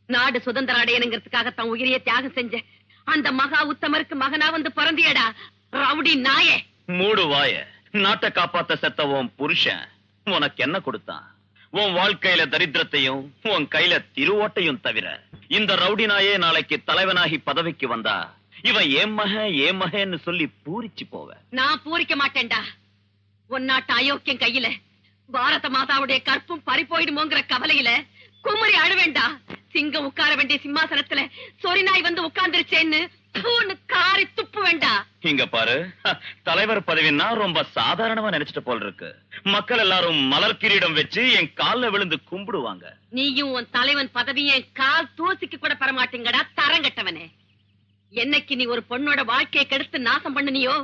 நாடு சுதந்திரம் அடையணுங்கிறதுக்காக தன் உயிரையே தியாகம் செஞ்ச அந்த மகா உத்தமருக்கு மகனா வந்து பிறந்தியடா ரவுடி நாயே. மூடு வாய. நாட்டை காப்பாத்த செத்தவன் புருஷன் உனக்கு என்ன கொடுத்தான்? உன் வாழ்க்கையில தரித்திரத்தையும் உன் கையில திருவோட்டையும் தவிர. இந்த ரவுடி நாயே நாளைக்கு தலைவனாகி பதவிக்கு வந்தா இவன் ஏன் மகன்னு சொல்லி பூரிச்சு போவ. நான் பூரிக்க மாட்டேன்டா. உன் நாட்டு அயோக்கியம் கையில பாரத மாதாவுடைய கற்பும் பறி போயிடுமோங்கிற கவலையில குமரி அழுவேண்டா. சிங்கம் உட்கார வேண்டிய சிம்மாசனத்துல சொரிநாய் வந்து உட்கார்ந்துருச்சேன்னு காரி துப்பு வேண்டா. இங்க பாரு, தலைவர் பதவின்னா ரொம்ப சாதாரணமா நினைச்சிட்டு போல் இருக்கு. மக்கள் எல்லாரும் மலர் கிரீடம் வச்சு என் கால்ல விழுந்து கும்பிடுவாங்க. நீயும் உன் தலைவன் பதவியை கால் தூசிக்கு கூட பெற மாட்டீங்கடா தரங்கட்டவனே. என்னைக்கு நீ ஒரு பொண்ணோட வாழ்க்கையை கெடுத்து நாசம் பண்ணினியோ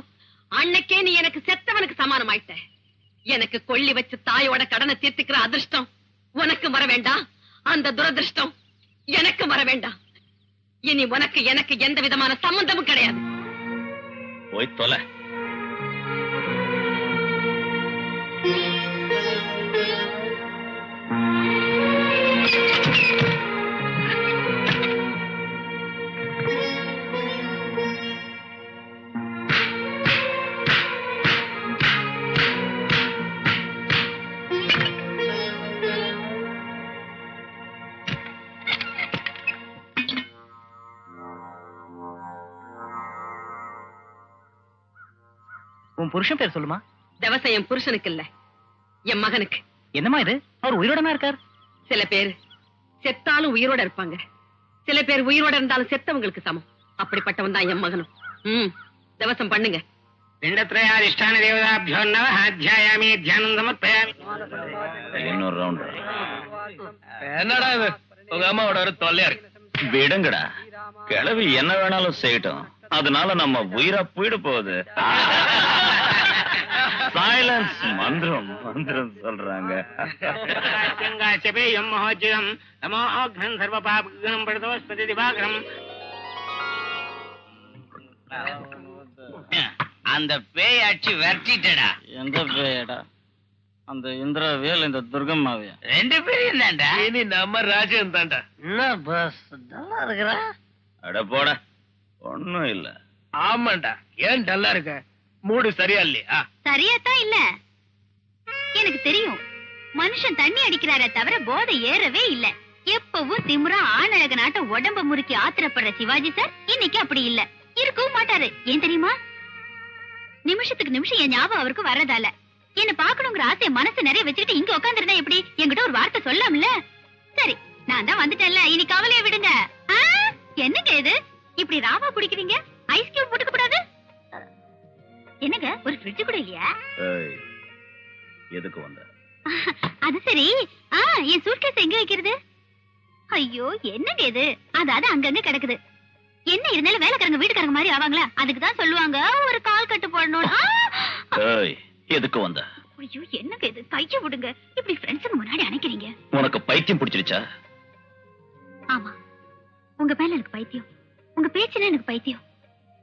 அன்னைக்கே நீ எனக்கு செத்தவனுக்கு சமானம் ஆயிட்ட. எனக்கு கொள்ளி வச்சு தாயோட கடனை தீர்த்துக்கிற அதிர்ஷ்டம் உனக்கு வர வேண்டாம். அந்த துரதிருஷ்டம் எனக்கு வர வேண்டாம். இனி உனக்கு எனக்கு எந்த விதமான சம்பந்தமும் கிடையாது. போய் தொலை. உன் புருஷன் பேர் சொல்லுமா? தவசம் என் புருஷனுக்கு இல்ல, என் மகனுக்கு. என்னமா இது? அவர் உயிரோடனா இருக்கார்? சில பேர் செத்தாலும் உயிரோட இருப்பாங்க. சில பேர் உயிரோட இருந்தாலும் செத்தவங்களுக்கு சமம். அப்படிப்பட்டவன் தான் என் மகனும். தவசம் பண்ணுங்க. பிண்டத்ரயாதிஷ்டான தேவதாபியோ நமः அத்தியாயாமி தியானம் சமர்ப்பயாமி. இன்னொரு ரவுண்ட். என்னடா இது உங்க அம்மாவோட ஒரு தொல்லையா இருக்கு. விடுங்கடா, கிளவி என்ன வேணாலும் செய்யட்டும், அதனால நம்ம உயிரா போயிட போகுது. சைலன்ஸ். மந்திரம் மந்திரம் சொல்றாங்க. அந்த பேயாட்சி விரட்டிட்டடா. எந்த பேயடா? அந்த இந்திரவேல், இந்த துர்கம்மாவையா? 2 பேரையும் தான்டா. இனி நம்ம ராஜ்யம் தான்டா. என்ன பஸ் நல்லா இருக்கிறா? அட போட, ஒண்ணும் இல்ல. ஆமாண்டா, ஏன் டல்லா இருக்க? மூடு சரியா இல்லையா? சரியாத்தான் இல்ல. எனக்கு தெரியும், மனுஷன் தண்ணி அடிக்கிறாரே தவிர போதை ஏறவே இல்ல. எப்பவும் திமுறா ஆணழக நாட்ட உடம்ப முறுக்கி ஆத்திரப்படுற சிவாஜி சார் இன்னைக்கு அப்படி இல்ல, இருக்கவும் மாட்டாரு. ஏன் தெரியுமா? நிமிஷத்துக்கு நிமிஷம் என் ஞாபகம் அவருக்கு வர்றதால என்ன பாக்கணுங்கிற ஆசைய மனசு நிறைய வச்சுக்கிட்டு இங்க உட்காந்துருந்தா எப்படி? என்கிட்ட ஒரு வார்த்தை சொல்லாம்ல. சரி, நான் தான் வந்துட்டேன்ல, இனி கவலைய விடுங்க. என்னங்க இது இப்படி ராவா குடிக்கிறீங்க? ஐஸ் கியூப் போட்டுக்க கூடாது? என்னங்க, ஒரு ஃப்ரிட்ஜ் கூட இல்லையா? எதுக்கு வந்த? அது சரி, என் சூட்கேஸ் எங்க வைக்கிறது? ஐயோ, என்னங்க இது? அதாவது அங்கங்க கிடக்குது. என்ன இருந்தாலும் வேலைக்காரங்க வீட்டுக்காரங்க மாதிரி ஆவாங்களா? அதுக்கு தான் சொல்லுவாங்க ஒரு கால் கட்டு போடணும். எதுக்கு வந்த? ஐயோ, என்னங்க இது? கைய விடுங்க. இப்படி ஃப்ரெண்ட்ஸுக்கு முன்னாடி அணைக்கிறீங்க. உனக்கு பைத்தியம் பிடிச்சிருச்சா? ஆமா, உங்க மேல எனக்கு பைத்தியம், உங்க பேச்சுல எனக்கு பைத்தியம்.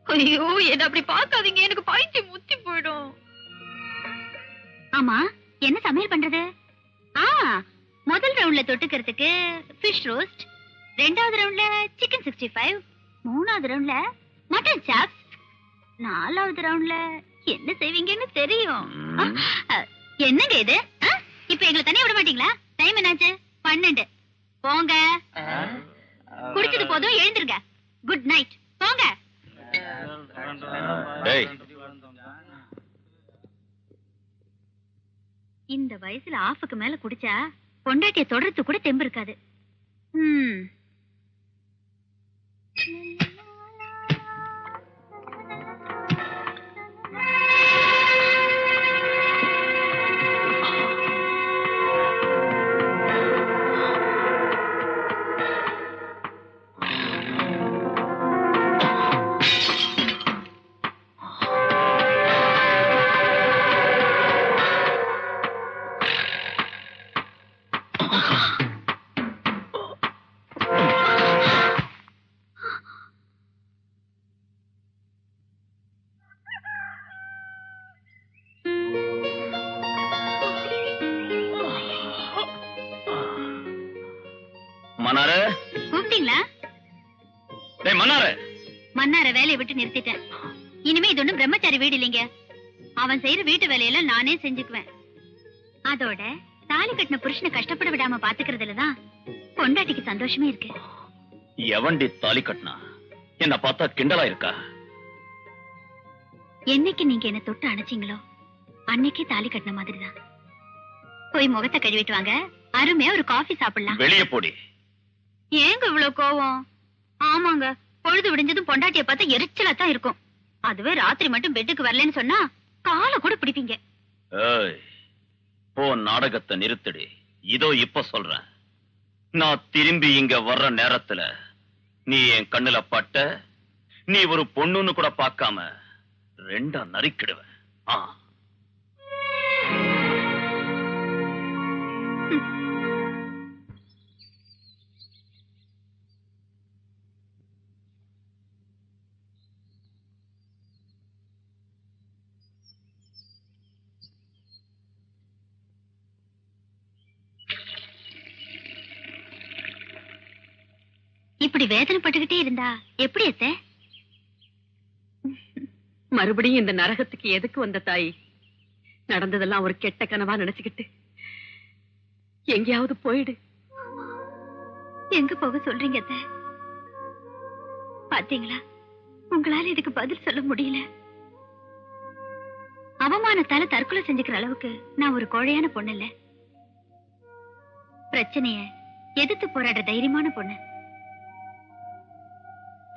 ஐயோ, என்ன அப்படி பார்க்காதீங்க, எனக்கு பைத்தியம் முத்தி போயிடும். ஆமா, என்ன சமையல் பண்றது? முதல் ரவுண்ட்ல தொட்டுக்கிறதுக்கு ஃபிஷ் ரோஸ்ட், 2வது ரவுண்ட்ல சிக்கன் 65, 3வது ரவுண்ட்ல மட்டன் சாப்ஸ், 4வது ரவுண்ட்ல என்ன செய்வீங்கன்னு தெரியும். என்னங்க இது? இப்ப எங்களை தனியா விட மாட்டீங்களா? டைம் என்னாச்சு? 12. போங்க, குடிச்சது போதும், எழுந்திருங்க. குட் நைட், போங்க. இந்த வயசுல ஆஃபுக்கு மேல குடிச்சா பொண்டாட்டிய தொடர்ந்து கூட தெம்பு இருக்காது. மன்னார வேலையை விட்டு நிறுத்திட்டேன். இனிமே இது ஒண்ணும் பிரம்மச்சாரி வீடு இல்லைங்க. அவன் செய்யற வீட்டு வேலையெல்லாம் நானே செஞ்சுக்குவேன். அதோட தாலி கட்டின புருஷனை கஷ்டப்பட விடாம பாத்துக்கிறதுலதான் பொண்டாட்டிக்கு சந்தோஷமே இருக்கு. எவண்டி தாலி கட்டினா? என்ன பார்த்தா கிண்டலா இருக்கா? என்னைக்கு நீங்க என்ன தொட்டு அணைச்சிங்களோ அன்னைக்கு தாலி கட்டின மாதிரிதான். போய் முகத்தை கழுவிட்டு வாங்க, அருமையா ஒரு காஃபி சாப்பிடலாம். வெளியே போடி. ஏங்க இவ்வளவு கோவம்? ஆமாங்க, பொழுது விடிஞ்சதும் பொண்டாட்டிய பார்த்தா எரிச்சலா தான் இருக்கும். அதுவே ராத்திரி மட்டும் பெட்டுக்கு வரலன்னு சொன்னா காலை கூட பிடிப்பீங்க. போ, நாடகத்தை நிறுத்தடி. இதோ இப்ப சொல்றேன், நான் திரும்பி இங்க வர்ற நேரத்துல நீ என் கண்ணுல பட்ட, நீ ஒரு பொண்ணுன்னு கூட பார்க்காம 2 நறுக்கிடுவேன். இப்படி வேதனைப்பட்டுக்கிட்டே இருந்தா எப்படி அத்தை? மறுபடியும் இந்த நரகத்துக்கு எதுக்கு வந்த தாய்? நடந்ததெல்லாம் ஒரு கெட்ட கனவா நினைச்சுக்கிட்டு எங்கேயாவது போயிடு. எங்க போக சொல்றீங்க அத்தை? பாத்தீங்களா, உங்களால இதுக்கு பதில் சொல்ல முடியல. அவமானத்தால தற்கொலை செஞ்சுக்கிற அளவுக்கு நான் ஒரு கோழையான பொண்ணு இல்ல. பிரச்சனைய எதிர்த்து போராடுற தைரியமான பொண்ணு.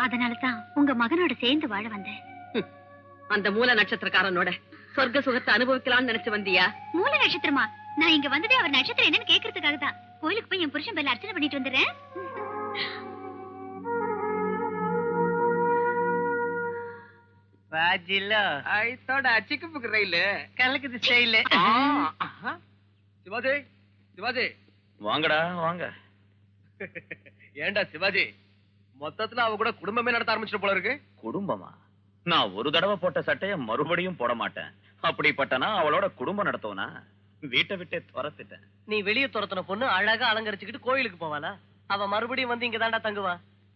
அதனாலதான் உங்க மகனோட சேர்ந்து வாழ வந்தேன். அந்த மூல நட்சத்திரக்காரனோட சொர்க்க சுகத்தை அனுபவிக்கலாம்னு நினைச்சு வந்தியா? மூல நட்சத்திரமா? நான் இங்க வந்ததே அவர் நட்சத்திரம் என்னன்னு கேக்குறதுக்காக தான். கோயிலுக்கு போய் என் புருஷன் பேர்ல அர்ச்சனை பண்ணிட்டு வந்துடுறேன். ராஜில ஐத்தோட சிக்குப்புக்கு ரயிலு கலக்குது ஸ்டைலு. சிவாஜி, சிவாஜி வாங்கடா வாங்க. ஏண்டா சிவாஜி, மொத்தத்துல அவ கூட குடும்பமே நடத்த ஆரம்பிச்சிட்டு போல இருக்கு. குடும்பமா? நான் ஒரு தடவை போட்ட சட்டைய மறுபடியும் போட மாட்டேன். அப்படிப்பட்டனா அவளோட குடும்பம் நடத்துவனா? வீட்டை விட்டே துரத்துட்டேன். நீ வெளிய துரத்துன பொண்ணு அழகா அலங்கரிச்சுக்கிட்டு கோயிலுக்கு போவாளா? அவ மறுபடியும் வந்து இங்க தாண்டா தங்குவா.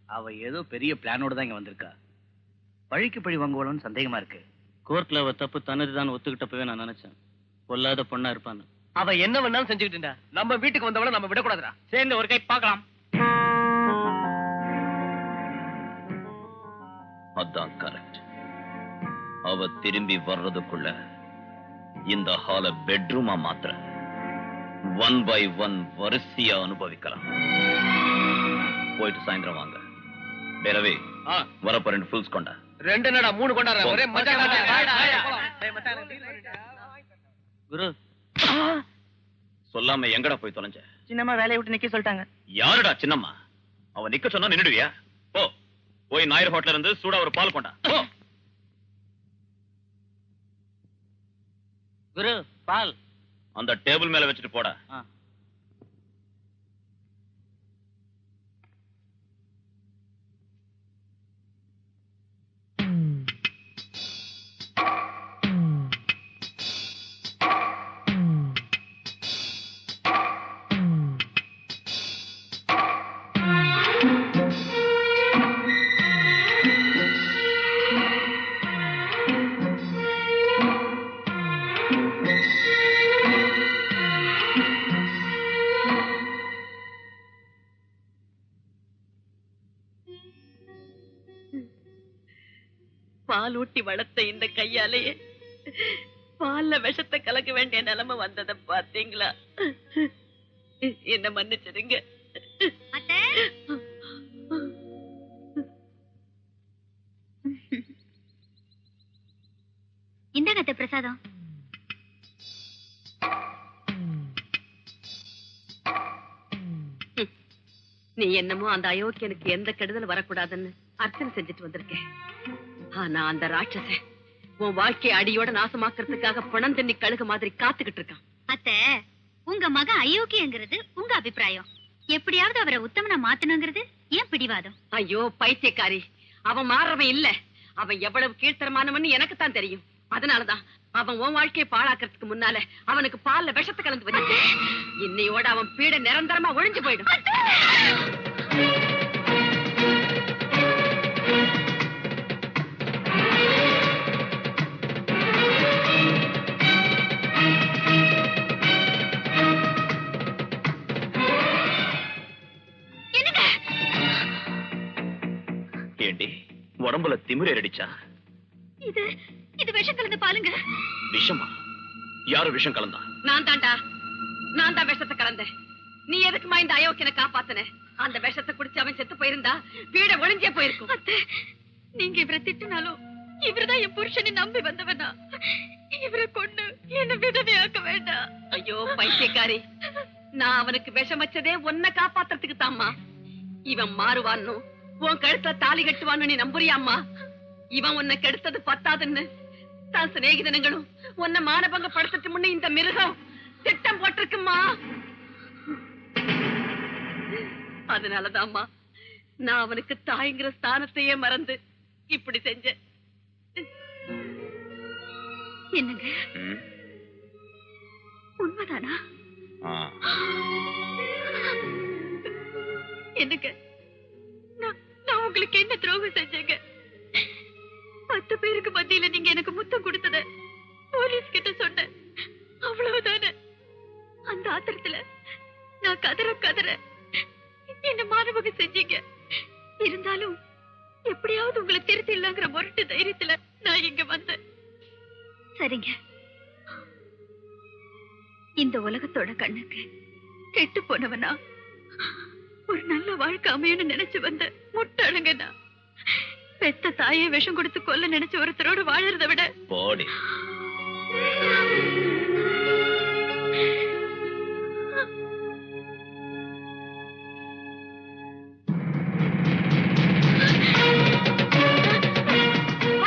அவ ஏதோ பெரிய பிளானோட தான் இங்க வந்திருக்கா. பழிக்கு பழி வாங்குவாளோன்னு சந்தேகமா இருக்கு. கோர்ட்ல அவ தப்பு தனதுதான் ஒத்துக்கிட்டப்பவே நான் நினைச்சேன் பொல்லாத பொண்ணா இருப்பான்னு. அவ என்ன வேணாலும் செஞ்சுக்கிட்டுண்டா. நம்ம வீட்டுக்கு வந்தவள நம்ம விடக்கூடாதுடா. சேர்ந்து ஒரு கை பார்க்கலாம். அதான் கரெக்ட். அவ திரும்பி வர்றதுக்குள்ள இந்த ஹால பெட்ரூமா மாத்திர 1 by 1 வரிசையா அனுபவிக்கலாம். போயிட்டு சாயந்தரம் வாங்க. ரவி, வரப்ப 2 ஃபுல்ஸ் கொண்டா. 2 என்னடா 3 கொண்டாடுற. ஒரே மஜா. குரு சொல்லாம எங்கடா போய் தொலைஞ்ச? சின்னம்மா வேலையை விட்டு நிக்க சொல்லிட்டாங்க. யாருடா சின்னம்மா? அவ நிக்க சொன்னா நின்னுடுவியா? போ, போய் நாயர் ஹோட்டல்ல இருந்து சூடா ஒரு பால் கொண்டா. போ. குரு பால் அந்த டேபிள் மேல வச்சுட்டு போடா. பால் ஊட்டி வளர்த்த இந்த கையாலேயே பால்ல விஷத்தை கலக்க வேண்டிய நிலைமை வந்ததை பாத்தீங்களா? என்ன மன்னிச்சிருங்க. இந்தாங்க பிரசாதம். நீ என்னமோ அந்த அயோக்கியனுக்கு எந்த கெடுதல் வரக்கூடாதுன்னு அர்ச்சனை செஞ்சுட்டு வந்திருக்கேன். ஆனா அந்த ராட்சசன் உன் வாழ்க்கையை அடியோட நாசமாக்குறதுக்காக பணம் தண்ணி கழுகு மாதிரி காத்துக்கிட்டு இருக்கான். அத்தை, உங்க மகன் அயோக்கியங்கிறது உங்க அபிப்பிராயம். எப்படியாவது அவரை உத்தமனா மாத்தணுங்கிறது ஏன் பிடிவாதம்? ஐயோ பைத்தியக்காரி, அவன் மாறவன் இல்ல. அவன் எவ்வளவு கீழ்த்தரமானவன்னு எனக்கு தான் தெரியும். அதனாலதான் அவன் உன் வாழ்க்கையை பாழாக்கிறதுக்கு முன்னால அவனுக்கு பால்ல விஷத்தை கலந்து வச்சு இன்னையோட அவன் பீட நிரந்தரமா ஒழிஞ்சு போயிடும். ஏண்டி உடம்புல திமிரடிச்சா? இது விஷம் கலந்து பாலுங்க. விஷமா? யாரு விஷம் கலந்தா? நான் தான்டா. நான் தான் விஷத்தை கலந்தேன். நீ எதுக்குமா இந்த அயோக்கியனை காப்பாத்துன? அந்த விஷத்தை குடிச்சு அவன் செத்து போயிருந்தா வீட ஒளிஞ்சே போயிருக்கும். நீங்க இவரை திட்டினாலும் இவர்தான் என் புருஷனை நம்பி வந்தவனா. இவரை கொண்டு என்ன விதவையாக்க வேண்டாம். ஐயோ பைத்தியக்காரி, நான் அவனுக்கு விஷம் வச்சதே உன்னை காப்பாத்துறதுக்கு தாம்மா. இவன் மாறுவான்னு உன் கழுத்துல தாலி கட்டுவான்னு நீ நம்புறியாம்மா? இவன் உன்னை கெடுத்தது பத்தாதுன்னு தான் சிநேகிதனங்களும் உன்னை மானபங்கப்படுத்திட்டு முன்ன இந்த மிருகம் திட்டம் போட்டிருக்குமா? அதனாலதாம்மா நான் அவனுக்கு தாய்ங்கிற ஸ்தானத்தையே மறந்து இப்படி செஞ்சேன். என்னங்க உண்மைதானா? என்னங்க நான் உங்களுக்கு என்ன துரோகம் செஞ்சேங்க? 10 பேருக்கு மத்தியில நீங்க எனக்கு முத்தம் கொடுத்தத போலீஸ் கிட்ட சொன்னேன், அவ்வளவுதானே. அந்த ஆத்திரத்துல நான் கதற என்ன மானவக செஞ்சீங்க. இருந்தாலும் எப்படியாவது உங்களை திருத்திடலாங்கிற முரட்டு தைரியத்துல நான் இங்க வந்தேன். சரிங்க, இந்த உலகத்தோட கண்ணுக்கு கெட்டு போனவனா ஒரு நல்ல வாழ்க்கை அமையன்னு நினைச்சு வந்த முட்டாளுங்க நான். பெத்த தாயை விஷம் கொடுத்து கொல்ல நினைச்ச ஒருத்தரோடு வாழறதை விட போடி.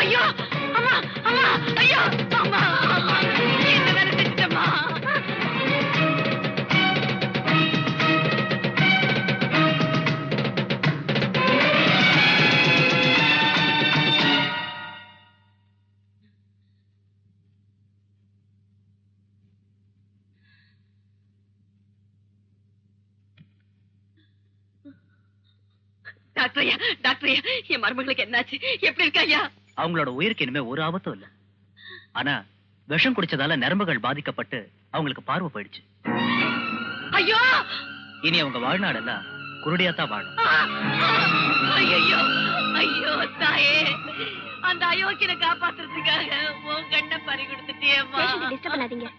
ஐயோ அம்மா அம்மா ஐயோ அம்மா அம்மா என்ன வேலை செஞ்சிட்டம்மா. டாக்டர் டாக்டர் என் மருமகளுக்கு என்னாச்சு? எப்படி இருக்கா ஐயா? அவங்களோட உயிருக்கு இனிமே ஒரு ஆபத்தும் இல்ல. ஆனா விஷம் குடிச்சதால நரம்புகள் பாதிக்கப்பட்டு அவங்களுக்கு பார்வை போயிடுச்சு. ஐயோ இனி அவங்க வாழ்நாடெல்லாம் குருடியாத்தான் வாழும். ஐயோ ஐயோ தாயே, அந்த அயோக்கியனை காப்பாத்துறதுக்காக உன் கண்ணை பறி கொடுத்துட்டியேம்மா. டிஸ்டர்ப் பண்ணாதீங்க.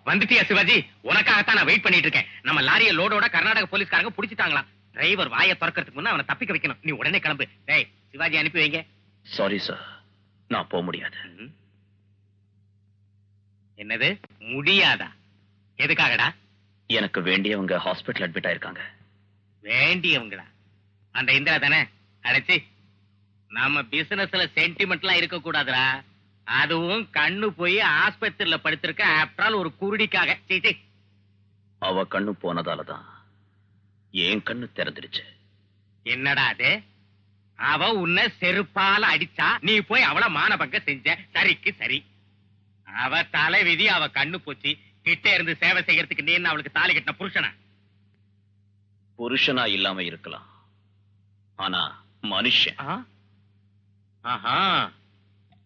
வந்துட்டியா சிவாஜி? உனக்காகத்தான் நான் வெயிட் பண்ணிட்டு இருக்கேன். நம்ம லாரியை லோடோட கர்நாடக போலீஸ்காரங்க புடிச்சிட்டாங்களா. டிரைவர் வாயை திறக்கிறதுக்கு முன்ன அவனை தப்பிக்க வைக்கணும். நீ உடனே கிளம்பு. டேய் சிவாஜி அனுப்பி வைங்க. சாரி சார், நான் போக முடியாது. என்னது முடியாதா? எதுக்காகடா? எனக்கு வேண்டியவங்க ஹாஸ்பிட்டல் அட்மிட் ஆயிருக்காங்க. வேண்டியவங்களா? அந்த இந்திரா தானே? அடைச்சி நம்ம பிசினஸ்ல சென்டிமெண்ட்லாம் இருக்க கூடாதுடா. அதுவும் கண்ணு போய் ஆஸ்பத்திரியில படுத்திருக்க ஆப்டால் ஒரு குருடிக்காக. சீச்சி, அவ கண்ணு போனதாலதான் என் கண்ணு திறந்துடுச்சு. என்னடா அது? அவ உன்னை செருப்பால அடிச்சா, நீ போய் அவள மானபங்க செஞ்ச. சரிக்கு சரி. அவ தலை விதி, அவ கண்ணு போச்சு. கிட்ட இருந்து சேவை செய்யறதுக்கு நீ என்ன அவளுக்கு தாலி கட்டின புருஷனா? புருஷனா இல்லாம இருக்கலாம், ஆனா மனுஷன். ஆஹா,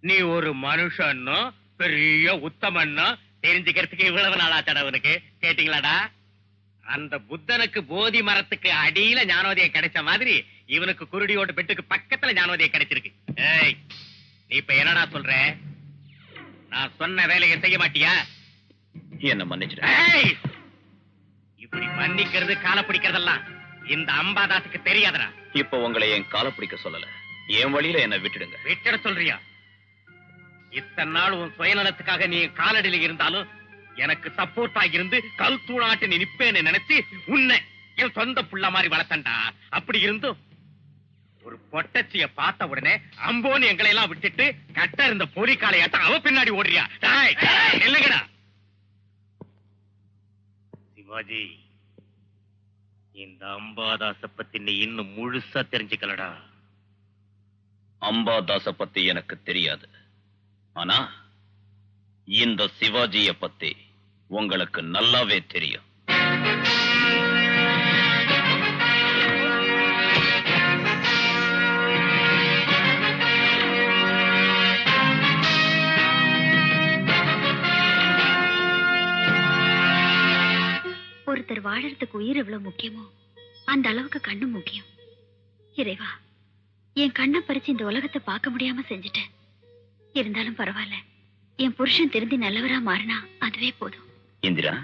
நீ ஒரு மனுஷன்னு பெரிய உத்தமன்னு தெரிஞ்சுக்கிறதுக்கு இவ்வளவு நாளா தடவனுக்கு கேட்டீங்களாடா? அந்த புத்தனுக்கு போதி மரத்துக்கு அடியில ஞானோதயம் கிடைச்ச மாதிரி இவனுக்கு குருடியோட பெட்டுக்கு பக்கத்துல ஞானோதயம் கிடைச்சிருக்கு. ஏய், நீ இப்ப என்னடா சொல்ற? நான் சொன்ன வேலையை செய்ய மாட்டியா? என்ன மன்னிச்சிட. இப்படி மன்னிக்கிறது கால பிடிக்கிறதெல்லாம் இந்த அம்பாதாசுக்கு தெரியாதடா. இப்ப உங்களை என் கால பிடிக்க சொல்லல, என் வழியில என்ன விட்டுடுங்க. விட்டுட சொல்றியா? இத்தனை நாள் உன் சுயநலத்துக்காக நீ காலடியில் இருந்தாலும் எனக்கு சப்போர்ட் ஆகியிருந்து கல் தூணாட்டு நீ நிப்பேன்னு நினைச்சு உன்னை என் சொந்த புள்ள மாதிரி வளர்த்தண்டா. அப்படி இருந்தும் ஒரு பொட்டச்சிய பார்த்த உடனே அம்போன்னு எங்களை எல்லாம் விட்டுட்டு கட்ட இருந்த பொறிக்காலையாட்டம் அவ பின்னாடி ஓடுறியா? இல்லைங்கடா சிவாஜி, இந்த அம்பாதாச பத்தி நீ இன்னும் முழுசா தெரிஞ்சுக்கலடா. அம்பாதாச பத்தி எனக்கு தெரியாது, ஆனா இந்த சிவாஜிய பத்தி உங்களுக்கு நல்லாவே தெரியும். ஒருத்தர் வாழறதுக்கு உயிர் எவ்வளவு முக்கியமோ அந்த அளவுக்கு கண்ணு முக்கியம். இறைவா, என் கண்ணை பறிச்சு இந்த உலகத்தை பார்க்க முடியாம செஞ்சுட்டேன். இருந்தாலும் பரவாயில்ல, என் புருஷன் திருந்தி நல்லவரா மாறினா அதுவே போதும். இந்திரா,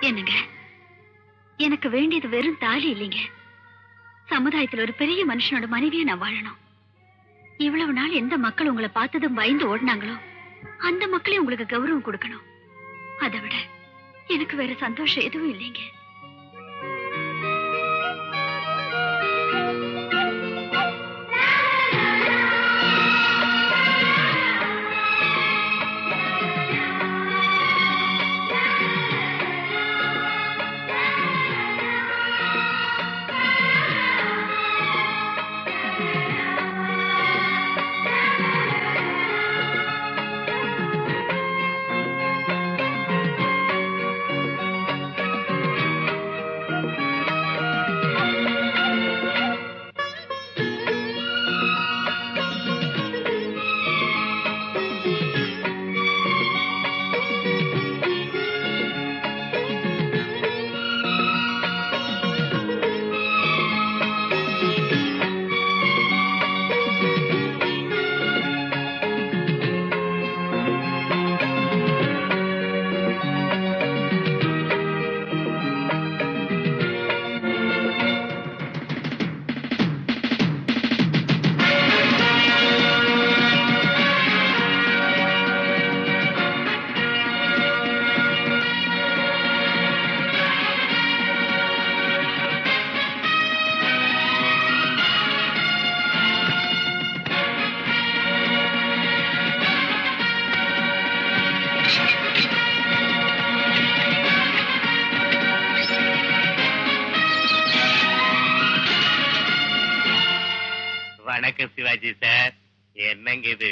என்னங்க, எனக்கு வேண்டியது வெறும் தாலி இல்லைங்க. சமுதாயத்துல ஒரு பெரிய மனுஷனோட மனைவியை நான் வாழணும். இவ்வளவு நாள் எந்த மக்கள் உங்களை பார்த்ததும் பயந்து ஓடினாங்களோ அந்த மக்களே உங்களுக்கு கௌரவம் கொடுக்கணும். அதை விட எனக்கு வேற சந்தோஷம் எதுவும் இல்லைங்க. வணக்கம் சிவாஜி சார். என்னங்க இது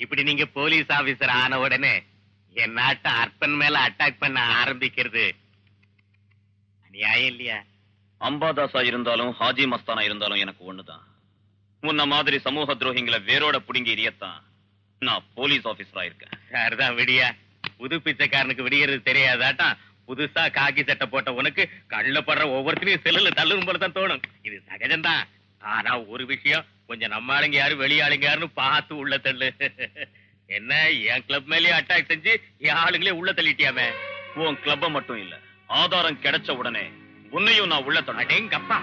இப்படி நீங்க போலீஸ் ஆபீசர் ஆன உடனே என் நாட்டு அர்ப்பன் மேல அட்டாக் பண்ண ஆரம்பிக்கிறது அநியாயம் இல்லையா? அம்பாதாசா இருந்தாலும் ஹாஜி மஸ்தானா இருந்தாலும் எனக்கு ஒண்ணுதான். முன்ன மாதிரி சமூக துரோகிங்களை வேரோட புடுங்கி எரியத்தான் நான் போலீஸ் ஆபீசரா இருக்கேன். சார்தான் விடியா. புது பிச்சைக்காரனுக்கு விடியறது தெரியாதாட்டான் புதுசா காக்கி சட்டை போட்ட உனக்கு கண்ணுல படுற ஒவ்வொருத்தரையும் செல்லுல தள்ளும் போலதான் தோணும். இது சகஜம்தான். ஆனா ஒரு விஷயம், கொஞ்சம் நம்ம ஆளுங்க யாரு வெளியாளுங்க யாருன்னு பார்த்து உள்ள தள்ளு. என்ன என் கிளப் மேலேயே அட்டாக் செஞ்சு என் ஆளுங்களே உள்ள தள்ளிட்டியாமே. உன் கிளப்ப மட்டும் இல்ல, ஆதாரம் கிடைச்ச உடனே உன்னையும் நான் உள்ள அடேங்கப்பா,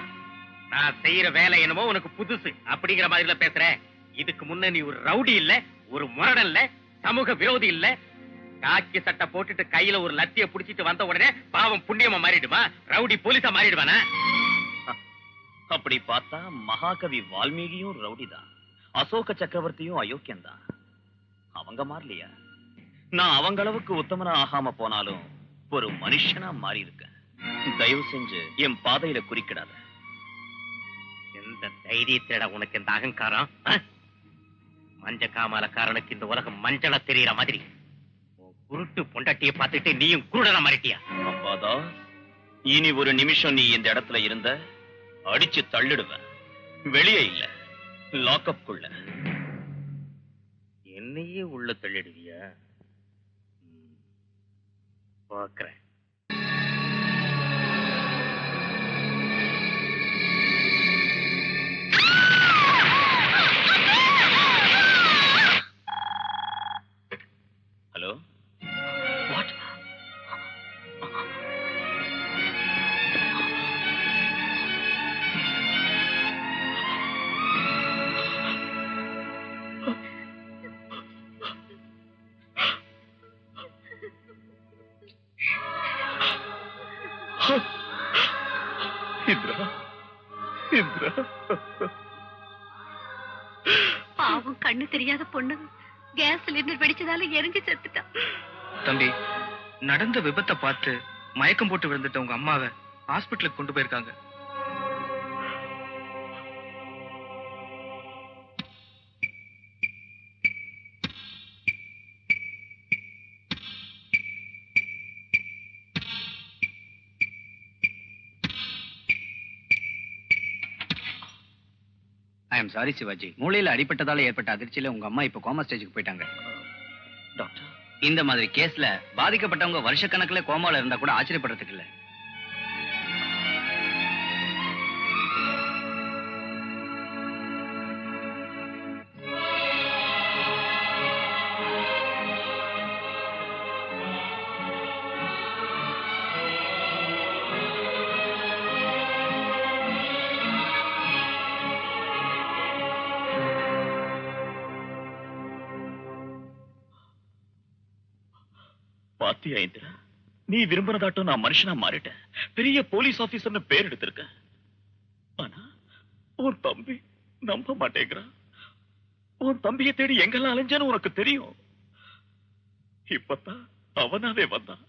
நான் செய்யற வேலை என்னமோ உனக்கு புதுசு அப்படிங்கிற மாதிரில பேசுற. இதுக்கு முன்ன நீ ஒரு ரவுடி இல்ல, ஒரு முரடன் இல்ல, சமூக விரோதி இல்ல. காக்கி சட்டை போட்டுட்டு கையில ஒரு லத்திய புடிச்சிட்டு வந்த உடனே பாவம் புண்ணியமா மாறிடுமா? ரவுடி போலீஸா மாறிடுவானா? அப்படி பார்த்தா மகாகவி வால்மீகியும் ரவுடிதான், அசோக சக்கரவர்த்தியும் அயோக்கியம்தான். அவங்க மாறலையா? நான் அவங்க அளவுக்கு உத்தமனா ஆகாம போனாலும் ஒரு மனுஷனா மாறி இருக்கேன். தயவு செஞ்சு என் பாதையில குறிக்கிடாத. எந்த தைரியத்திட உனக்கு இந்த அகங்காரம்? மஞ்ச காமாலக்காரனுக்கு இந்த உலகம் மஞ்சளா தெரியற மாதிரி குருட்டு பொண்டாட்டியை பார்த்துட்டு நீயும் குருடனா மாறிட்டியா? அப்பாதா, இனி ஒரு நிமிஷம் நீ இந்த இடத்துல இருந்த அடிச்சு தள்ளிடுவேன். வெளியே இல்ல, லாக்அப் குள்ள. என்னையே உள்ள தள்ளிடுவியா? பாக்குறேன். ஹலோ, இந்திரா, இந்திரா. பாவம், கண்ணு தெரியாத பொண்ணு கேஸ் சிலிண்டர் வெடிச்சதால எரிஞ்சு செத்துட்டா. தம்பி, நடந்த விபத்தை பார்த்து மயக்கம் போட்டு விழுந்துட்ட உங்க அம்மாவை ஹாஸ்பிட்டலுக்கு கொண்டு போயிருக்காங்க. ஐ எம் சாரி சிவாஜி, மூளையில அடிபட்டதால ஏற்பட்ட அதிர்ச்சியில உங்க அம்மா இப்ப கோமா ஸ்டேஜுக்கு போயிட்டாங்க. டாக்டர், இந்த மாதிரி கேஸ்ல பாதிக்கப்பட்டவங்க வருஷக்கணக்கில் கோமால இருந்தா கூட ஆச்சரியப்படுறதுக்கு இல்ல. பாத்தியா இந்திரா, நீ விரும்புறதாட்டும் நான் மனுஷனா மாறிட்டேன். பெரிய போலீஸ் ஆபீசர்னு பேர் எடுத்திருக்கேன். ஆனா உன் தம்பி நம்ப மாட்டேங்கிறான். உன் தம்பியை தேடி எங்கெல்லாம் அலைஞ்சான்னு உனக்கு தெரியும். இப்பதான் அவனாவே வந்தான்.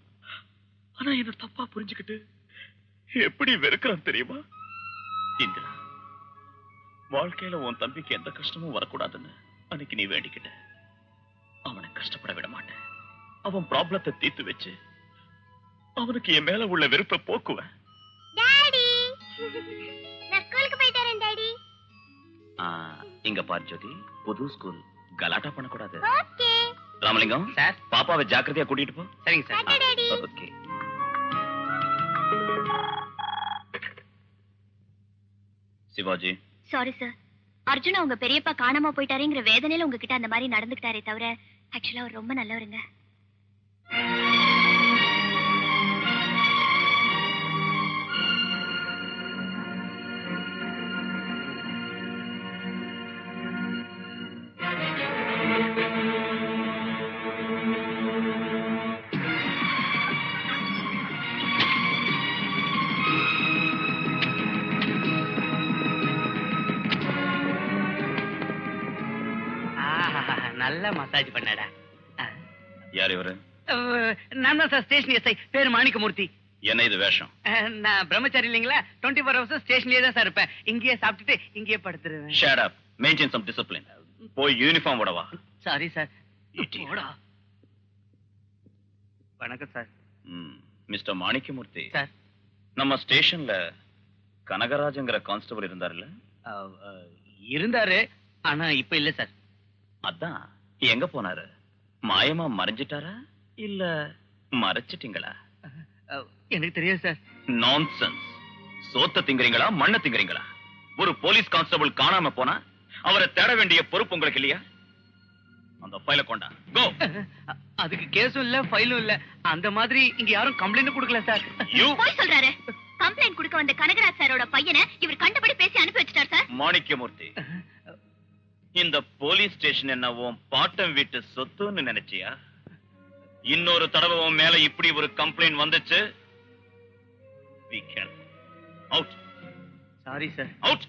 ஆனா என்ன தப்பா புரிஞ்சுக்கிட்டு எப்படி வெறுக்கிறான் தெரியுமா? இந்திரா, வாழ்க்கையில உன் தம்பிக்கு எந்த கஷ்டமும் வரக்கூடாதுன்னு அன்னைக்கு நீ வேண்டிக்கிட்ட. அவனை கஷ்டப்பட விட மாட்டேன். அவன் ப்ராப்ளத்தை தீர்த்து வச்சு அவனுக்கு என் மேல உள்ள வெறுப்பை போக்குவேன். டாடி, நான் ஸ்கூலுக்கு போயிட்டு வரேன் டாடி. இங்க பார் ஜோதி, புது ஸ்கூல், கலாட்டா பண்ணக்கூடாது. ஓகே ராமலிங்கம் சார், பாப்பாவை ஜாக்கிரதையா கூட்டிட்டு போ. சரிங்க sir. Tata daddy. Okay. Sivaji, sorry sir, Arjun உங்க பெரியப்பா காணாம போயிட்டாருங்கிற வேதனையில உங்ககிட்ட அந்த மாதிரி நடந்துக்கிட்டாரே தவிர ஆக்சுவலா அவர் ரொம்ப நல்லவருங்க. நல்ல மசாஜ் பண்ணடா. யார் இவரு? நான் தான் சார் ஸ்டேஷன் எஸ்ஐ, பேரு மாணிக்கமூர்த்தி. என்ன இது வேஷம்? நான் பிரம்மச்சாரி இல்லைங்களா, 24 hours ஸ்டேஷன்லயே தான் சார் இருப்பேன். இங்கேயே சாப்பிட்டுட்டு இங்கேயே படுத்துருவேன். Shut up. Maintain some discipline. போய் யூனிஃபார்ம் போடவா. Sorry sir. வணக்கம் சார். Mister Manikkamoorthy sir. நம்ம ஸ்டேஷன்ல கனகராஜங்கிற கான்ஸ்டபிள் இருந்தாருல்ல? இருந்தாரு, ஆனா இப்ப இல்ல சார். அதான் எங்க போனாரு? மாயமா மறைஞ்சிட்டாரா இல்ல மறைச்சிட்டீங்களா? எனக்கு தெரியாது சார். நான்சென்ஸ். சோத்த திங்கறீங்களா மண்ண திங்கறீங்களா? ஒரு போலீஸ் கான்ஸ்டபிள் காணாம போனா அவரை தேட வேண்டிய பொறுப்பு உங்களுக்கு இல்லையா? அந்த ஃபைல கொண்டா. கோ. அதுக்கு கேஸும் இல்ல, ஃபைலும் இல்ல. அந்த மாதிரி இங்க யாரும் கம்ப்ளைண்ட் கொடுக்கல சார். போய் சொல்றாரு. கம்ப்ளைண்ட் கொடுக்க வந்த கனகராஜ் சாரோட பையனை இவர் கண்டபடி பேசி அனுப்பி வச்சிட்டார் சார். மாணிக்கமூர்த்தி, இந்த போலீஸ் ஸ்டேஷன் என்ன உன் பாட்டம் வீட்டு சொத்துன்னு நினைச்சியா? இன்னொரு தடவை உன் மேல இப்படி ஒரு கம்ப்ளைண்ட் வந்துச்சு, be careful. Out. Sorry sir. Out.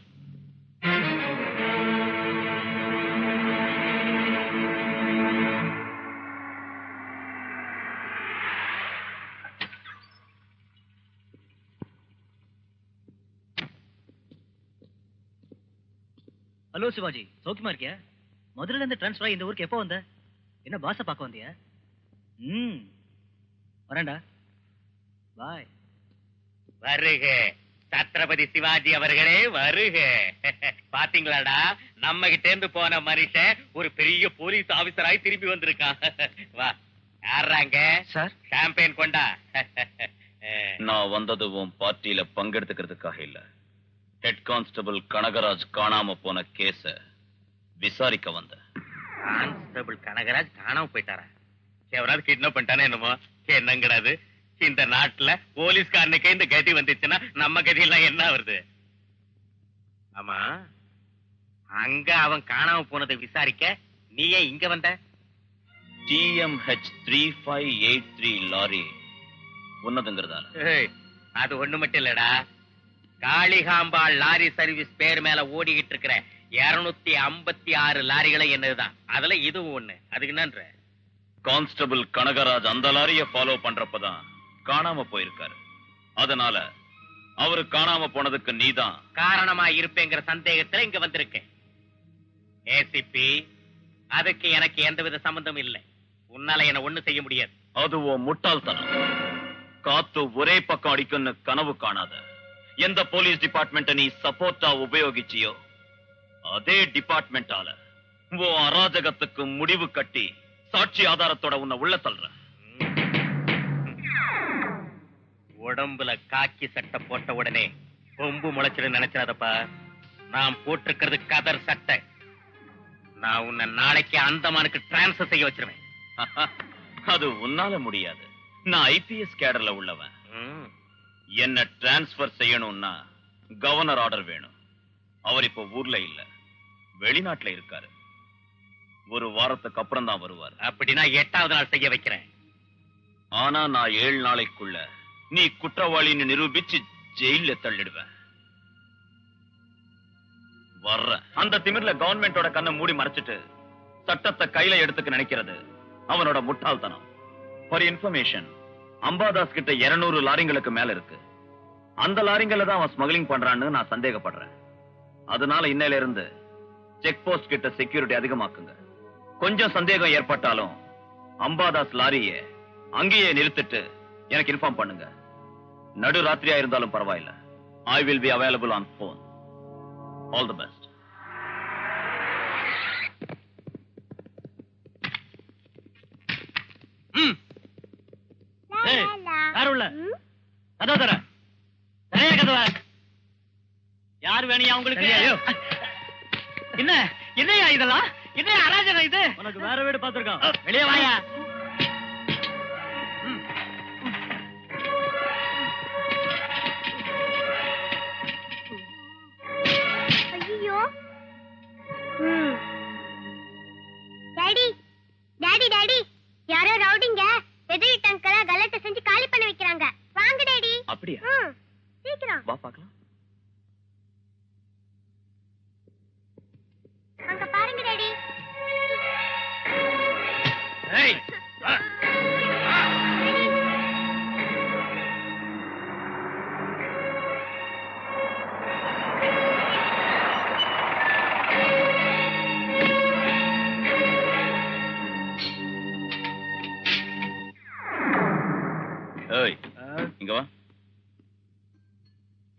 Hello Sivaji, சௌக்கியமா இருக்கியா? மதுரையில இருந்து டிரான்ஸ்ஃபர் ஆகி இந்த ஊருக்கு எப்போ வந்த? என்ன பாச பார்க்க வந்தியா? வரேன்டா. பாய். வருக சத்ரபதி சிவாஜி அவர்களே, வருக. பாத்தீங்களாடா, நம்ம கிட்ட இருந்து போன மனுஷன் ஒரு பெரிய போலீஸ் ஆபீசராய் திரும்பி வந்திருக்கான். வா. யாராங்க சார்? ஷாம்பெயின் கொண்டா. நான் வந்தது உன் பார்ட்டியில பங்கெடுத்துக்கிறதுக்காக இல்ல. ஹெட் கான்ஸ்டபிள் கனகராஜ் காணாம போன கேஸ விசாரிக்க வந்த. கான்ஸ்டபிள் கனகராஜ் காணாம போயிட்டாரா? எவராது கிட்னாப் பண்ணிட்டானே என்னமோ. என்னங்கிறாது இந்த நாட்டுல போலீஸ்காரனுக்கே இந்த கதி வந்துச்சுன்னா நம்ம கதி எல்லாம் என்ன வருது? ஆமா, அங்க அவன் காணாம போனதை விசாரிக்க நீ ஏன் இங்க வந்த? TMH 3583 லாரி உன்னதுங்கிறதால. அது ஒண்ணு மட்டும் இல்லடா, காளிகாம்பாள் லாரி சர்வீஸ் பேர் மேல ஓடிக்கிட்டு இருக்கிற 256 லாரிகளை என்னதுதான். அதுல இதுவும் ஒண்ணு. அதுக்கு என்னன்ற? கான்ஸ்டபிள் கனகராஜ் அந்த லாரிய ஃபாலோ பண்றப்பதான் காணாம போயிருக்காரு. அதனால அவரு காணாம போனதுக்கு நீதான் காரணமா இருப்பேங்கிற சந்தேகத்துல இங்க வந்திருக்கேன். ஏசிபி, அதுக்கு எனக்கு எந்தவித சம்பந்தம் இல்லை. உன்னால என்ன ஒண்ணு செய்ய முடியாது. அதுவோ முட்டாள்தனம். காத்து ஒரே பக்கம் அடிக்குன்னு கனவு காணாத. எந்த போலீஸ் டிபார்ட்மெண்ட் நீ சப்போர்ட்டா உபயோகிச்சியோ அதே டிபார்ட்மெண்டால உன் அராஜகத்துக்கு முடிவு கட்டி சாட்சி ஆதாரத்தோட உன்னை உள்ள தள்ளுற. உடம்புல காக்கி சட்டை போட்ட உடனே கொம்பு முளைச்சிடு நினைச்சாதப்பா. நான் போட்டிருக்கிறது கதர் சட்டை. நான் உன்னை நாளைக்கு அந்தமானுக்கு டிரான்ஸ்ஃபர் செய்ய வச்சிருவேன். அது உன்னால முடியாது. நான் IPS கேடர்ல உள்ளவன். என்ன டிரான்ஸ்பர் செய்யணும்னா கவர்னர் ஆர்டர் வேணும். அவர் இப்ப ஊர்ல இல்ல, வெளிநாட்டுல இருக்காரு. ஒரு வாரத்துக்கு அப்புறம் தான் வருவார். அப்படின்னா 8வது நாள் செய்ய வைக்கிறேன். ஆனா நான் 7 நாளைக்குள்ள நீ குற்றவாளின்னு நிரூபிச்சு ஜெயில தள்ளிடுவேன். வர்ற அந்த திமிர்ல கவர்மெண்டோட கண்ணை மூடி மறைச்சிட்டு சட்டத்தை கையில எடுத்துக்க நினைக்கிறது அவனோட முட்டாள்தனம். ஃபார் இன்ஃபர்மேஷன், அம்பாதாஸ் கிட்ட 200 லாரிங்களுக்கு மேல இருக்கு. அந்த லாரிங்களை தான் அவன் ஸ்மக்லிங் பண்றான்னு நான் சந்தேகப்படுறேன். அதனால இன்னையில இருந்து செக் போஸ்ட் கிட்ட செக்யூரிட்டி அதிகமாக்குங்க. கொஞ்சம் சந்தேகம் ஏற்பட்டாலும் அம்பாதாஸ் லாரிய அங்கேயே நிறுத்திட்டு எனக்கு இன்ஃபார்ம் பண்ணுங்க. நடு ராத்திரியா இருந்தாலும் பரவாயில்ல. I will be available on phone. All the best. யாருள்ள கதவை தர நிறைய கதவை யார் வேணியா உங்களுக்கு? என்ன என்னையா இதெல்லாம்? என்ன அராஜகம் இது? உனக்கு வேற வீடு பார்த்திருக்கோம். வெளியே வாயா. ஐயோ, டாடி டாடி டாடி, யாரோ ரவுடிங்க எதிரி டங்கல கலட்ட செஞ்சு காலி பண்ண வைக்கிறாங்க. வாங்க டாடி. அப்படியா? சீக்கிரம் வா பார்க்கலாம். அங்க பாருங்க டாடி. ஏய், வா.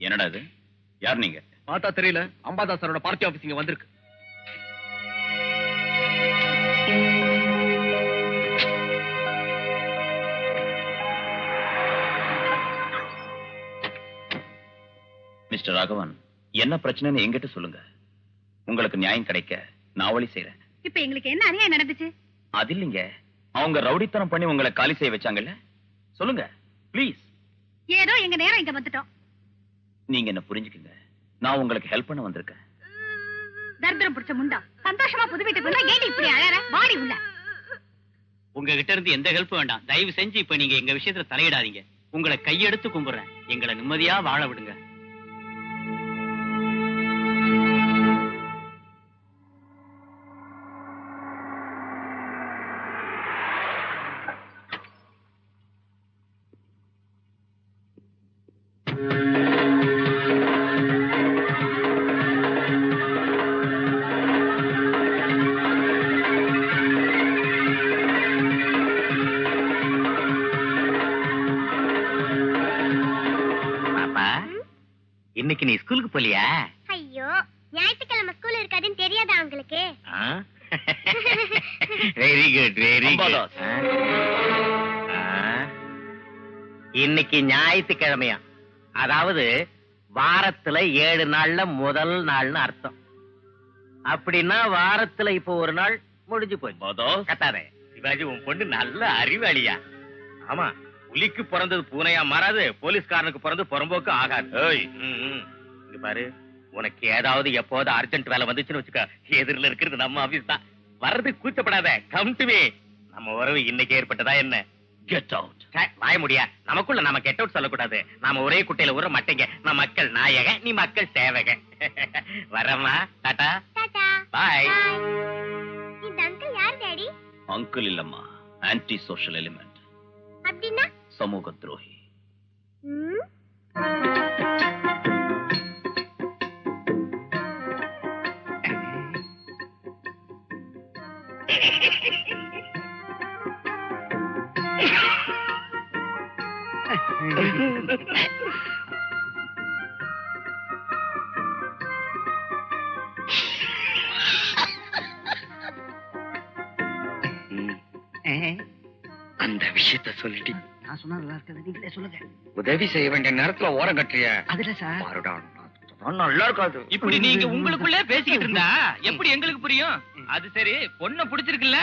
என்னடா இது? யார் நீங்க? பார்த்தா தெரியல, அம்பாதாசரோட பார்ட்டி ஆபீஸ் இங்க வந்திருக்கு. மிஸ்டர் ராகவன், என்ன பிரச்சனைன்னு என்கிட்ட சொல்லுங்க. உங்களுக்கு நியாயம் கிடைக்க நான் வழி செய்யறேன். இப்ப எங்களுக்கு என்ன அநியாயம் நடந்துச்சு? அது இல்லைங்க, அவங்க ரவுடித்தனம் பண்ணி உங்களை காலி செய்ய வச்சாங்கல்ல. சொல்லுங்க ப்ளீஸ். ஏதோ எங்க நேரம் இங்க வந்துட்டோம். நீங்க என்ன புரிஞ்சுக்குங்க, நான் உங்களுக்கு ஹெல்ப் பண்ண வந்திருக்கேன். தர்தரம் பிடிச்ச முண்டா, சந்தோஷமா புது வீட்டுக்கு வந்தா ஏன் இப்படி அழற? வாடி உள்ள. உங்ககிட்ட இருந்து எந்த ஹெல்ப் வேண்டாம். தயவு செஞ்சு இப்ப நீங்க எங்க விஷயத்துல தலையிடாதீங்க. உங்களை கையெடுத்து கும்பிடுறேன். எங்களை நிம்மதியா வாழ விடுங்க. இன்னைக்கு நீ ஸ்கூலுக்கு போலியா? ஐயோ, ஞாயிற்றுக்கிழமை ஸ்கூல் இருக்காதுன்னு தெரியாதா உங்களுக்கு? Very good, very good. இன்னைக்கு ஞாயிற்றுக்கிழமையா? அதாவது வாரத்துல 7 நாள்ல முதல் நாள்னு அர்த்தம். அப்படின்னா வாரத்துல இப்போ ஒரு நாள் முடிஞ்சு போச்சு. கத்தாதே சிவாஜி, உன் பொண்ணு நல்ல அறிவாளியா. ஆமா, புலிக்கு பிறந்தது பூனையா மாறாது, போலீஸ்காரனுக்கு பிறந்து புறம்போக்கு ஆகாது. இங்க பாரு, உனக்கு ஏதாவது எப்போது அர்ஜென்ட் வேலை வந்துச்சுன்னு வச்சுக்க, எதிரில இருக்கிறது நம்ம ஆபீஸ் தான். வர்றது கூச்சப்படாத, கம் டு மீ. நம்ம உறவு இன்னைக்கு ஏற்பட்டதா என்ன? Get out. வாய முடியா, நமக்குள்ள நம்ம கெட் அவுட் சொல்லக்கூடாது. நாம ஒரே குட்டையில ஊற மாட்டேங்க. நான் மக்கள் நாயக, நீ மக்கள் சேவக. வரமா, டாடா டாடா பாய். இந்த அங்கிள் யார் டாடி? அங்கிள் இல்லம்மா, ஆன்டி சோஷியல் எலிமெண்ட். அப்படின்னா சமூக துரோகி. அந்த விஷயத்த சொல்லிட்டு நான் சொன்னா நல்லா இருக்குது, நீங்களே சொல்லுங்க. உதவி செய்ய வேண்டிய நேரத்துல ஓரம் கட்டுறிய. அதுல சார் நல்லா இருக்காது. இப்படி நீங்க உங்களுக்குள்ளே பேசிக்கிட்டு இருந்தா எப்படி எங்களுக்கு புரியும்? அது சரி, பொண்ணை பிடிச்சிருக்குல்ல?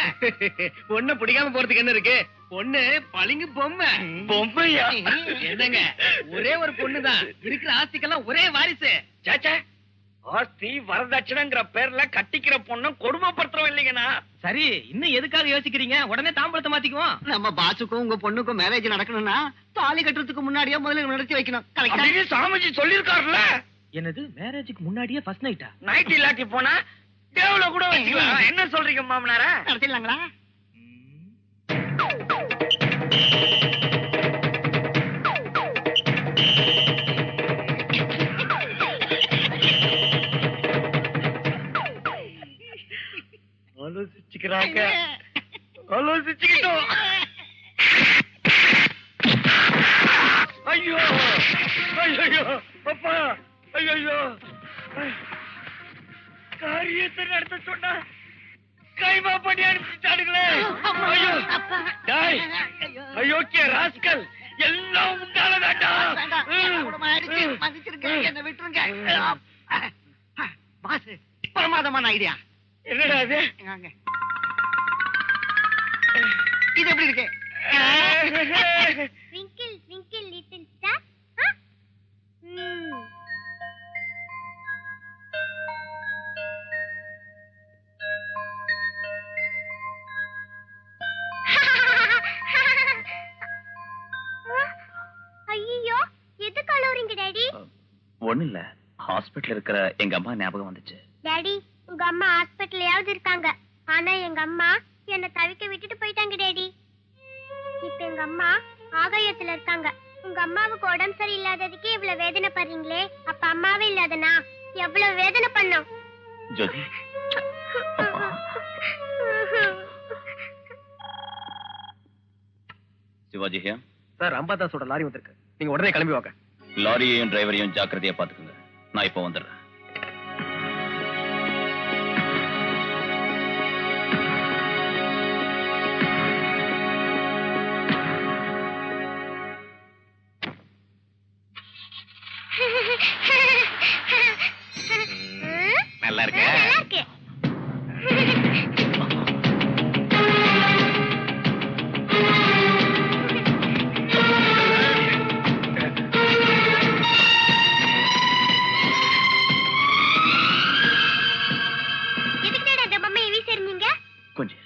பொண்ணை பிடிக்காம போறதுக்கு என்ன இருக்கு? பொண்ணு பளிங்கு பொம்மை. பொம்மையா? என்னங்க, ஒரே ஒரு பொண்ணுதான், இருக்கிற ஆஸ்திக்கெல்லாம் ஒரே வாரிசு. சாச்சா, ஆஸ்தி வரதட்சணைங்கிற பேர்ல கட்டிக்கிற பொண்ணு கொடுமைப்படுத்துறோம் இல்லைங்கண்ணா. சரி, இன்னும் எதுக்காக யோசிக்கிறீங்க? உடனே தாம்பளத்தை மாத்திக்குவோம். நம்ம பாசுக்கும் உங்க பொண்ணுக்கும் மேரேஜ் நடக்கணும்னா தாலி கட்டுறதுக்கு முன்னாடியே முதல்ல நடத்தி வைக்கணும். அப்படின்னு சாமிஜி சொல்லிருக்காருல்ல. என்னது, மேரேஜுக்கு முன்னாடியே ஃபர்ஸ்ட் நைட்டா? நைட் இல்லாட்டி போனா தேவல கூட வச்சுக்கலாம். என்ன சொல்றீங்க மாமனார? நடத்திடலாங்களா? ஆலோசிச்சுக்கிறாங்க, ஆலோசிச்சுக்கிட்டோம். ஐயோ ஐயோ அப்பா, ஐயோ காரியத்தை நடத்த சொன்னா கைமா பண்ணி அனுப்பிச்சுட்டானுங்களே. ஐயோ டாய், அயோக்கிய ராஸ்கல், எல்லாம் உண்டாலதாண்டா. என்ன விட்டுருங்க பாஸ். பிரமாதமான ஐடியா. என்னடா இது? இது எப்படி இருக்கு? Twinkle twinkle little star. ஐயோ, எதுக்கு அழுவுறீங்க டாடி? ஒண்ணு இல்ல, ஹாஸ்பிடல்ல இருக்கிற எங்க அம்மா ஞாபகம் வந்துச்சு. டாடி, உங்க அம்மா ஹாஸ்பிடல்லையாவது இருக்காங்க, ஆனா எங்க அம்மா என்ன தவிக்க விட்டுட்டு போயிட்டாங்க டாடி. இப்ப எங்க அம்மா ஆகாயத்துல இருக்காங்க. உங்க அம்மாவுக்கு உடம்பு சரியில்லாததுக்கு இவ்வளவு வேதனை பண்றீங்களே, அப்ப அம்மாவே இல்லாதனா எவ்வளவு வேதனை பண்ணோம். ஜோதி, சிவாஜி சார், அம்பாதாஸோட லாரி வந்திருக்கு, நீங்க உடனே கிளம்பி வாங்க. லாரியையும் டிரைவரையும் ஜாக்கிரதையா பாத்துக்குங்க. நான் இப்ப வந்துடுறேன். நல்லா இருக்க. கொஞ்சம்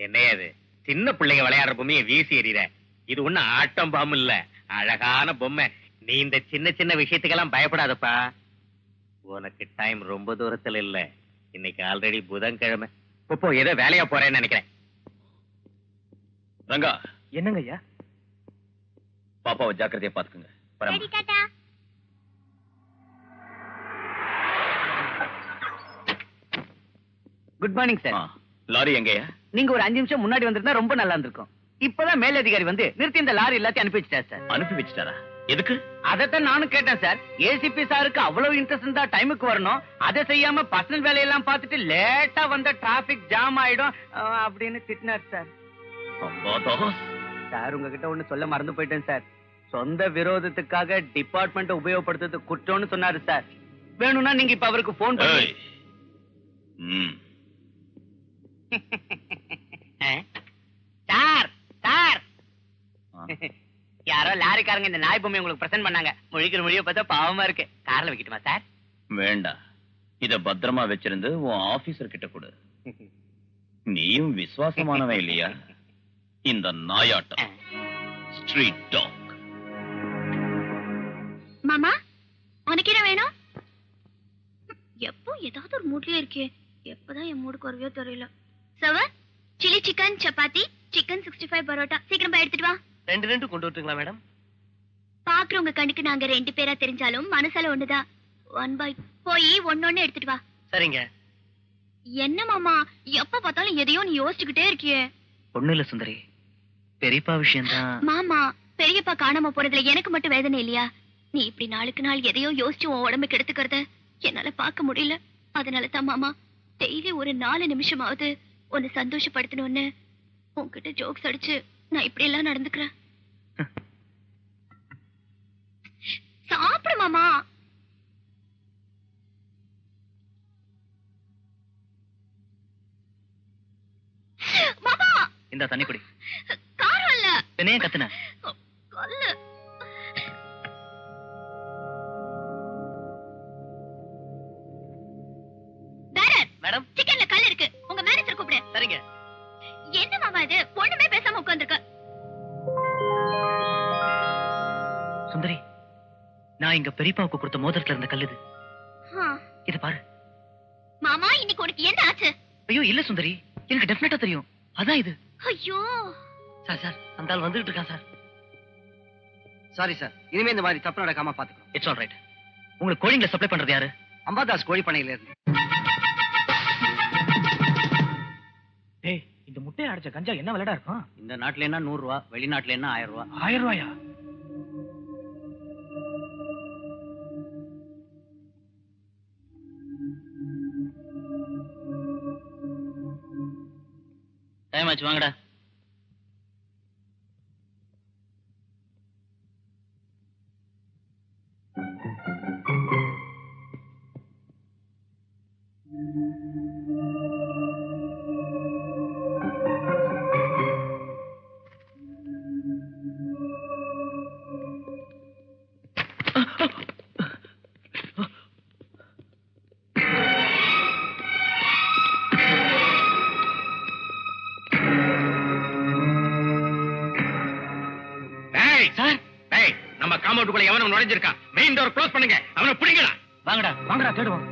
என்னையா இது? சின்ன பிள்ளைங்க விளையாடுற பொம்மையை வீசி எறிற. இது ஒண்ணு ஆட்டம் பாம்பு இல்ல, அழகான பொம்மை. நீ இந்த சின்ன சின்ன விஷயத்துக்கெல்லாம் பயப்படாதப்பா. உனக்கு டைம் ரொம்ப தூரத்துல இல்ல. இன்னைக்கு ஆல்ரெடி புதன்கிழமை. இப்போ ஏதோ வேலையா போறேன்னு நினைக்கிறேன். ரங்கா, என்னங்க ஐயா? பாப்பாவை ஜாக்கிரதையா பாத்துக்குங்க. வரேன். Good morning sir. லாரி எங்கயா? நீங்க ஒரு 5 நிமிஷம் முன்னாடி வந்திருந்தா ரொம்ப நல்லா இருந்திருக்கும். இப்பதான் மேலதிகாரி வந்து நிறுத்தி இந்த லாரி எல்லாத்தையும் அனுப்பி வச்சிட்டார் சார். அனுப்பி வச்சிட்டாரா? எதுக்கு? அதைத்தான் நானும் கேட்டேன் சார். ஏசிபி சாருக்கு அவ்வளவு இன்ட்ரெஸ்ட் இருந்தா டைமுக்கு வரணும், அதை செய்யாம பர்சனல் வேலையெல்லாம் பார்த்துட்டு லேட்டா வந்த டிராபிக் ஜாம் ஆயிடும் அப்படின்னு திட்டினார் சார். சார் உங்ககிட்ட ஒண்ணு சொல்ல மறந்து போயிட்டேன் சார். சொந்த விரோதத்துக்காக டிபார்ட்மெண்ட் உபயோகப்படுத்துறது குற்றம்னு சொன்னாரு சார். வேணும்னா நீங்க இப்ப அவருக்கு போன் பண்ணி சார் சார் யாரோ லாரிக்காரங்க இந்த நாய் பொம்மை உங்களுக்கு பிரசன்ட் பண்ணாங்க. முழிக்கிற மொழியை பார்த்தா பாவமா இருக்கு. கார்ல வைக்கட்டுமா சார்? வேண்டாம், இத பத்திரமா வச்சிருந்து உன் ஆபீசர் கிட்ட கொடு. நீயும் விசுவாசமானவன் இல்லையா? இந்த நாயாட்டம் ஸ்ட்ரீட் டாக். மாமா உனக்கு என்ன வேணும்? எப்போ ஏதாவது ஒரு மூட்லயே இருக்கே. எப்பதான் என் மூடுக்கு வரவையோ தெரியல. சவர் chilli chicken chapati chicken 65 parotta சீக்கிரம் போய் எடுத்துட்டு வா. 2 கொண்டு வரட்டுங்களா மேடம்? பாக்குறவங்க கண்ணுக்கு நாங்க 2 பேரா தெரிஞ்சாலும் மனசால ஒண்ணுதான். 1 by போய் ஒன்னொன்னு எடுத்துட்டு வா. சரிங்க. என்ன மாமா எப்ப பார்த்தாலும் எதையோ நீ யோசிச்சுக்கிட்டே இருக்கியே. ஒண்ணு இல்ல சுந்தரி, பெரியப்பா விஷயம்தான். மாமா பெரியப்பா காணாம போறதுல எனக்கு மட்டும் வேதனை இல்லையா? நீ இப்படி நாளுக்கு நாள் எதையோ யோசிச்சு உன் உடம்புக்கு எடுத்துக்கிறத என்னால பார்க்க முடியல. அதனால தான் மாமா டெய்லி ஒரு 4 நிமிஷமாவது உன்னை சந்தோஷப்படுத்தணும்னு உன்கிட்ட ஜோக்ஸ் அடிச்சு நான் இப்படி எல்லாம் நடந்துக்கிறேன். சாப்பிடு மாமா. மாமா இந்த தண்ணி குடி. காரம் இல்ல. என்னைய கத்துன? கல்லு. மேடம் சிக்கன்ல கல் இருக்கு. உங்க மேனேஜர் கூப்பிடு. சரிங்க. என்ன மாமா இது ஒண்ணுமே பேசாம உட்கார்ந்திருக்க? சுந்தரி, நான் இங்க பெரியப்பாவுக்கு கொடுத்த மோதிரத்துல இருந்த கல் இது. இது பாரு. மாமா இன்னைக்கு உனக்கு என்ன ஆச்சு? ஐயோ இல்ல சுந்தரி, எனக்கு டெஃபினட்டா தெரியும். அதான் இது. ஐயோ சார் சார் அந்த ஆள் வந்துட்டு இருக்கான் சார். சாரி சார், இனிமே இந்த மாதிரி தப்பு நடக்காம பாத்துக்கணும். It's all right. உங்களுக்கு கோழிங்களை சப்ளை பண்றது யாரு? அம்பாதாஸ் கோழி பண்ணையில இருந்து. டேய், இந்த முட்டையை அடைச்ச கஞ்சா என்ன விலைடா இருக்கும்? இந்த நாட்டுல என்ன 100 ரூபா, வெளிநாட்டுல என்ன 1000 ரூபா. 1000 ரூபாயா? டைம் ஆச்சு, வாங்கடா. நம்ம காம்பவுண்டுக்குள்ள எவனும் நுழைஞ்சிருக்கான். மெயின் டோர் க்ளோஸ் பண்ணுங்க. அவனை பிடிங்கடா. வாங்கடா வாங்கடா தேடுவோம்.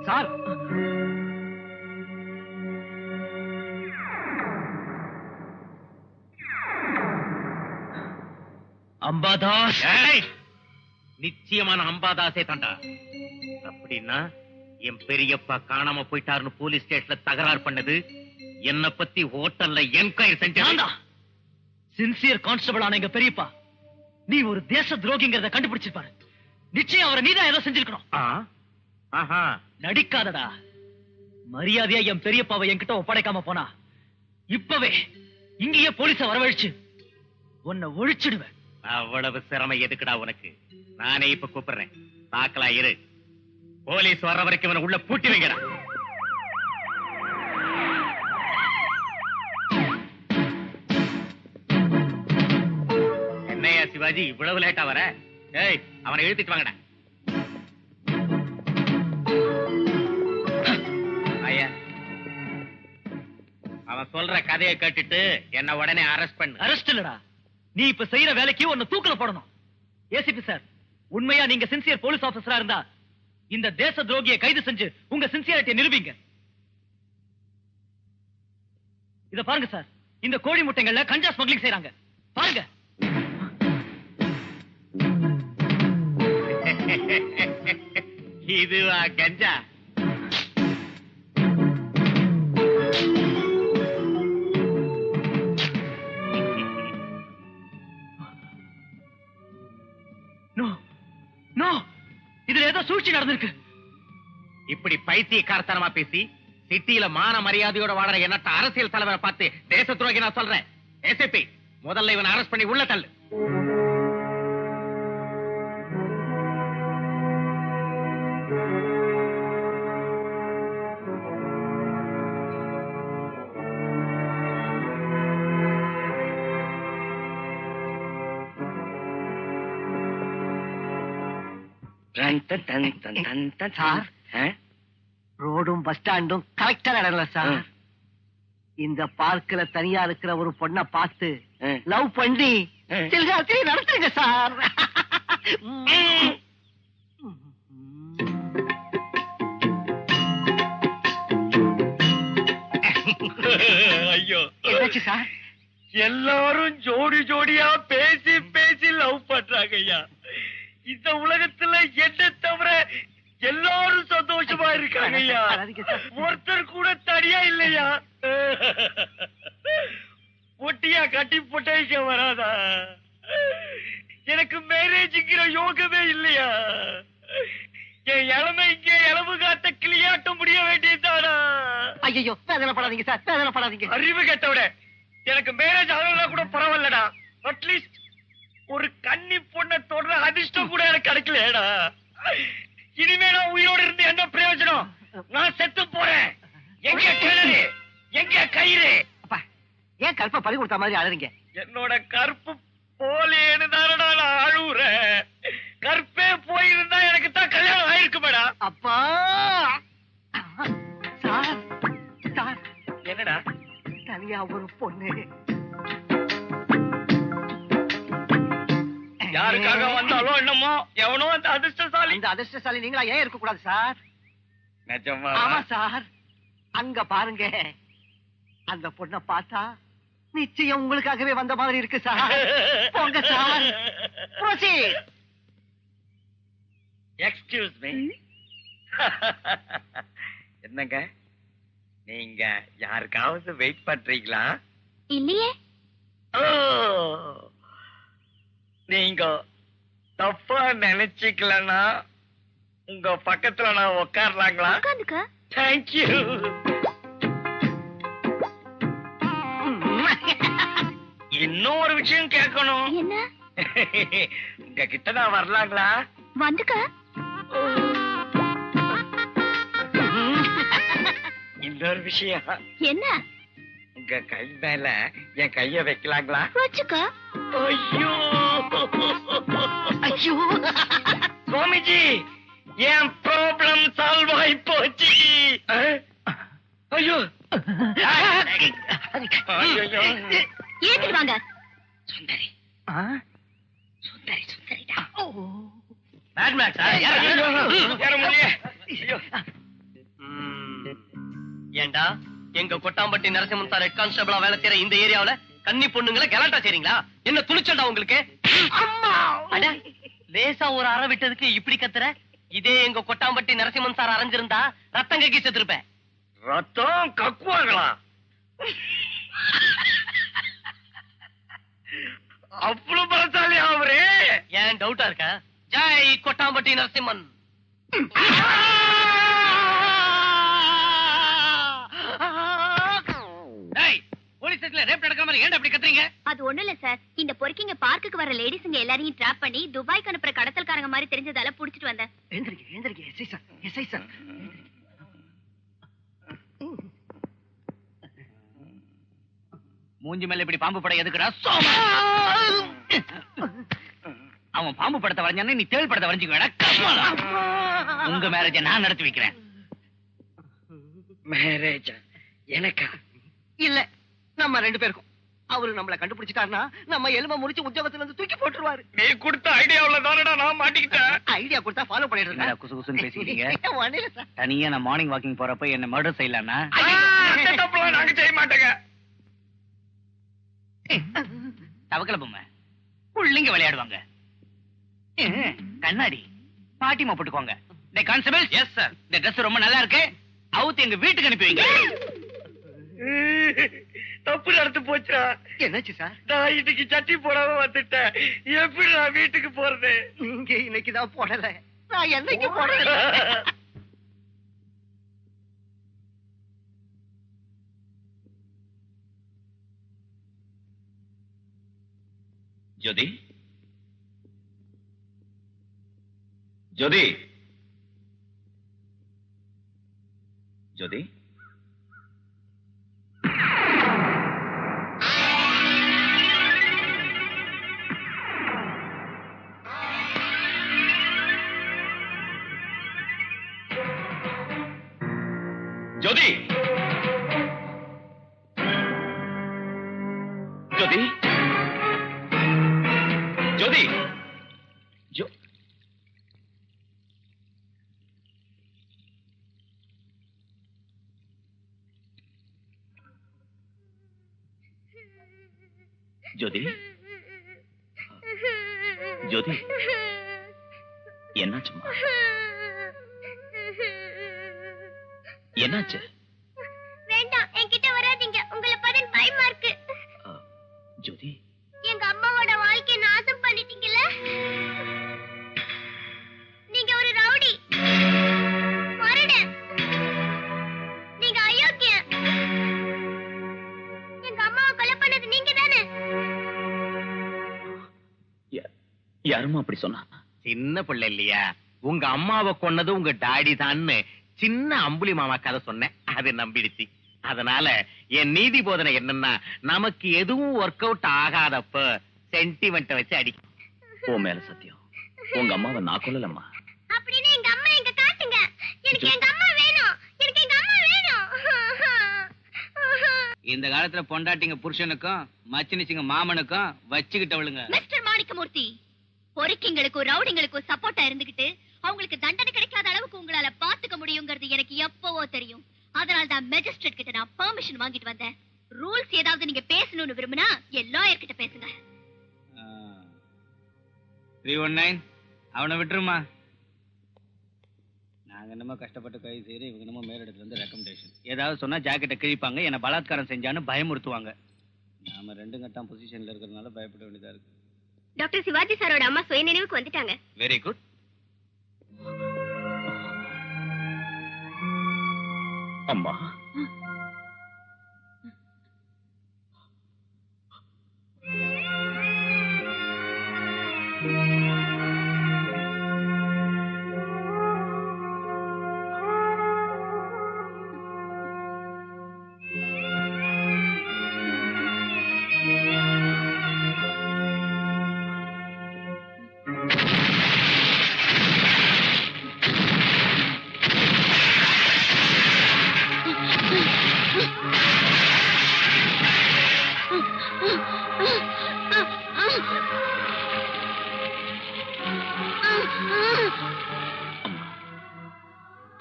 சார் அம்பாதாஸ். நிச்சயமான அம்பாதாஸே தாண்டா. அப்படின்னா என் பெரியப்பா காணாம போயிட்டாருன்னு போலீஸ் ஸ்டேஷன்ல தகராறு பண்ணது, என்ன பத்தி ஹோட்டல்ல என்கொயரி செஞ்சா சின்சியர் கான்ஸ்டபிள் ஆன எங்க பெரியப்பா நீ ஒரு தேச துரோகிங்கிறத கண்டுபிடிச்சிருப்பாரு. நிச்சயம் அவரை நீதான் ஏதோ செஞ்சிருக்கணும். நடிக்காதடா. மரியாதையா என் பெரியப்பாவை என்கிட்ட ஒப்படைக்காம போனா இப்பவே இங்கேயே போலீஸ வரவழைச்சு உன்னை ஒழிச்சிடுவேன். அவ்வளவு சிரமம் எதுக்குடா உனக்கு? நானே இப்ப கூப்பிடுறேன், பாக்கலாம் இரு. போலீஸ் வர்ற வரைக்கும் இவனை உள்ள பூட்டி வைங்கடா. என்னையா சிவாஜி இவ்வளவு லேட்டா வர? ஏய், அவனை இழுத்துட்டு வாங்கடா. ஐயா, அவன் சொல்ற கதையை கேட்டுட்டு என்ன உடனே அரெஸ்ட் பண்ணு. அரெஸ்ட் இல்லடா, நீ இப்ப செய்யற வேலைக்கு உன்னை தூக்கல போடணும். ஏசிபி சார், உண்மையா நீங்க சின்சியர் போலீஸ் ஆபீசரா இருந்தா இந்த தேச துரோகியை கைது செஞ்சு உங்க சின்சியாரிட்டியை நிரூபிங்க. இத பாருங்க சார், இந்த கோழி முட்டைகள்ல கஞ்சா ஸ்மக்லிங் செய்றாங்க பாருங்க. இதுவா கஞ்சா? இதுல ஏதோ சூழ்ச்சி நடந்திருக்கு. இப்படி பைத்தியக்காரத்தனமா பேசி சிட்டியில மான மரியாதையோட வாழற எண்ணற்ற அரசியல் தலைவரை பார்த்து தேச துரோகி நான் சொல்றேன். ஏசிபி, முதல்ல இவனை அரெஸ்ட் பண்ணி உள்ள தள்ளு. சார், ரோடும் பஸ் ஸ்டாண்டும் கரெக்டா நடக்கல சார். இந்த பார்க்ல தனியா இருக்கிற ஒரு பொண்ணை பார்த்து லவ் பண்ணி சில்காத்திரி நடத்துங்க சார். ஐயோ, என்னாச்சு சார்? எல்லாரும் ஜோடி ஜோடியா பேசி பேசி லவ் பண்றாங்க ஐயா. இந்த உலகத்துல என்ன தவிர எல்லாரும் சந்தோஷமா இருக்காங்க ஐயா. ஒருத்தர் கூட தனியா இல்லையா? ஒட்டியா கட்டி போட்ட வராதா? எனக்கு மேரேஜ்ங்கிற யோகமே இல்லையா? என் இளமை இங்கே இளவு காத்த கிளியாட்ட முடிய வேண்டியதானா? ஐயோ, வேதனைப்படாதீங்க சார், வேதனைப்படாதீங்க. அறிவு கேட்டவிட எனக்கு மேரேஜ் ஆகலன்னா கூட பரவாயில்லடா. அட்லீஸ்ட் ஒரு கன்னி பொண்ணை தொடர அதிர்ஷ்டம் கூட எனக்கு கிடைக்கலடா. இனிமே நான் உயிரோடு இருந்து என்ன பிரயோஜனம்? நான் செத்து போறேன். எங்க கிணறு, எங்க கயிறு? ஏன் கற்பை பறி கொடுத்த மாதிரி அழுறீங்க? என்னோட கற்பு போலேன்னு தானடா நான் அழுவுறேன். கற்பே போயிருந்தா எனக்கு தான் கல்யாணம் ஆயிருக்கு மேடா. அப்பா சார், சார் என்னடா தனியா ஒரு பொண்ணு யாருக்காக வந்தாலும் என்னமோ எவனோ அந்த அதிர்ஷ்டசாலி. இந்த அதிர்ஷ்டசாலி நீங்களா ஏன் இருக்க கூடாது சார்? நிஜமா? ஆமா சார். அங்க பாருங்க, அந்த பொண்ணை பார்த்தா நிச்சயம் உங்களுக்காகவே வந்த மாதிரி இருக்கு சார். போங்க சார். Excuse me. என்னங்க, நீங்க யாருக்காவது வெயிட் பண்றீங்களா? இல்லையே. நீங்க தப்பா நினைச்சுக்கலன்னா உங்க பக்கத்துல நான் உட்காரலாங்களா? தேங்க்யூ. இன்னும் ஒரு விஷயம் கேட்கணும். என்ன? உங்க கிட்ட நான் வரலாங்களா? வந்துக்க. இன்னொரு விஷயம். என்ன? உங்க கை மேல என் கைய வைக்கலாங்களா? வச்சுக்க. ஐயோ ஐயோ, சுவாமிஜி, என் ப்ராப்ளம் சால்வ் ஆகி போச்சு. ஐயோ ஐயோ, ஏத்துட்டு வாங்க. சுந்தரி சுந்தரி சுந்தரிடா. ஏண்டா எங்க கொட்டாம்பட்டி நரசிம்மன் சார் ஹெட் கான்ஸ்டபிளா வேலை செய்யற இந்த ஏரியாவுல கன்னி பொண்ணுங்களை கலாட்டா செய்றீங்களா? என்ன துணிச்சல்டா உங்களுக்கு? லேசா ஒரு அற விட்டதுக்கு இப்படி கத்துற? இதே எங்க கொட்டாம்பட்டி நரசிம்மன் சார் அரைஞ்சிருந்தா ரத்தம் கக்கி செத்துருப்பேன். ரத்தம் கக்குவாங்களா? அவ்வளவு பலசாலியா அவரே? ஏன் டவுட்டா இருக்கா? ஜெய் கொட்டாம்பட்டி நரசிம்மன். போலீஸ் ஸ்டேஷன்ல ரேப் நடக்கிற மாதிரி ஏன் அப்படி கத்துறீங்க? அது ஒண்ணு இல்ல சார், இந்த பொறுக்கிங்க பார்க்குக்கு வர லேடிஸ்ங்க எல்லாரையும் டிராப் பண்ணி துபாய்க்கு அனுப்புற கடத்தல்காரங்க மாதிரி தெரிஞ்சதால புடிச்சிட்டு வந்தேன். எழுந்திருக்க எஸ்ஐ சார். மூஞ்சி மேல இப்படி பாம்பு படம் எதுக்குடா? அவன் பாம்பு படத்தை வரைஞ்சானே நீ தேள் படத்தை வரைஞ்சுக்க. உங்க மேரேஜ நான் நடத்தி வைக்கிறேன். மேரேஜ் எனக்கா? இல்ல, நம்ம 2 பேருக்கும். அவரு நம்மள கண்டுபிடிச்சிட்டாருன்னா நம்ம எலும்ப முடிச்சு உத்தியோகத்துல இருந்து தூக்கி போட்டுருவாரு. நீ கொடுத்த ஐடியாவுல தானடா நான் மாட்டிக்கிட்டேன். ஐடியா கொடுத்தா ஃபாலோ பண்ணிட்டு என்னடா இருக்கேன். குசு குசுன்னு பேசிக்கிறீங்க? ஒண்ணும் இல்ல சார். தனியா நான் மார்னிங் வாக்கிங் போறப்ப என்ன மர்டர் செய்யலாம்னா நாங்க செய்ய மாட்டேங்க. தவக்கல பொம்மை புள்ளிங்க விளையாடுவாங்க. கண்ணாடி பாட்டிமா போட்டுக்கோங்க. டேய் கான்ஸ்டபிள். Yes sir. இந்த Dress ரொம்ப நல்லா இருக்கு. அவுத்து எங்க வீட்டுக்கு அனுப்பி வைங்க. தப்பு நடந்து போச்சா? என்னாச்சு சார்? நான் இன்னைக்கு சட்டி போடாம வந்துட்டேன். எப்படி நான் வீட்டுக்கு போறது? நீங்க இன்னைக்குதான் போடல, நான் என்னைக்கு போடல. ஜோதி, ஜோதி, ஜோதி. ஜோதி, ஜோதி, ஜோதி, ஜோதி, ஜோதி, என்னாச்சுமா? என்னாச்சு? வேண்டாம், என்கிட்ட வராதீங்க. உங்களை பார்த்தா பயமா இருக்கு. ஜோதி, எங்க அம்மாவோட வாழ்க்கையை நாசம் பண்ணிட்டீங்கல்ல. நீங்க ஒரு ரவுடி, மருடன், நீங்க அயோக்கியன். எங்க அம்மாவை கொலை பண்ணது நீங்க தானே? யாருமா அப்படி சொன்னா? சின்ன பிள்ளை இல்லையா, உங்க அம்மாவை கொன்னது உங்க டாடி தான்னு சின்ன அம்புலி மாமா கதை சொன்னேன், அது நம்பிடுச்சு. அதனால என் நீதி போதனை என்னன்னா, நமக்கு எதுவும் ஒர்க் அவுட் ஆகாதப்ப சென்டிமெண்ட் வச்சு அடிக்கும். ஓ மேல சத்தியம், உங்க அம்மாவை நான் கொல்லலம்மா. அப்படின்னு எங்க அம்மா எங்க காட்டுங்க. எனக்கு எங்க அம்மா வேணும். எனக்கு எங்க அம்மா வேணும். இந்த காலத்துல பொண்டாட்டிங்க புருஷனுக்கும் மச்சினிச்சிங்க மாமனுக்கும் வச்சுக்கிட்டவளுங்க. மிஸ்டர் மாணிக்கமூர்த்தி, பொறுக்கிங்களுக்கும் ரவுடிங்களுக்கும் சப்போர்ட்டா இருந்துகிட்டு அவங்களுக்கு தண்டனை கிடைக்காத அளவுக்கு உங்களால பாத்துக்க முடியுங்கிறது எனக்கு எப்பவோ தெரியும். அதனாலதான் மேஜிஸ்ட்ரேட் கிட்ட நான் பெர்மிஷன் வாங்கிட்டு வந்தேன். ரூல்ஸ் ஏதாவது நீங்க பேசணும்னு விரும்பினா என் லாயர் கிட்ட பேசுங்க. 319 அவனை விட்டுருமா. நாங்க என்னமோ கஷ்டப்பட்டு கை செய்யற, இவங்க என்னமோ மேலிடத்துல இருந்து ரெக்கமெண்டேஷன். ஏதாவது சொன்னா ஜாக்கெட்டை கிழிப்பாங்க, என்ன பலாத்காரம் செஞ்சான்னு பயமுறுத்துவாங்க. நாம 2 கட்டம் பொசிஷன்ல இருக்கிறதுனால பயப்பட வேண்டியதா இருக்கு. டாக்டர் சிவாஜி சாரோட அம்மா சுய நினைவுக்கு வந்துட்டாங்க. Very good. அம்மா,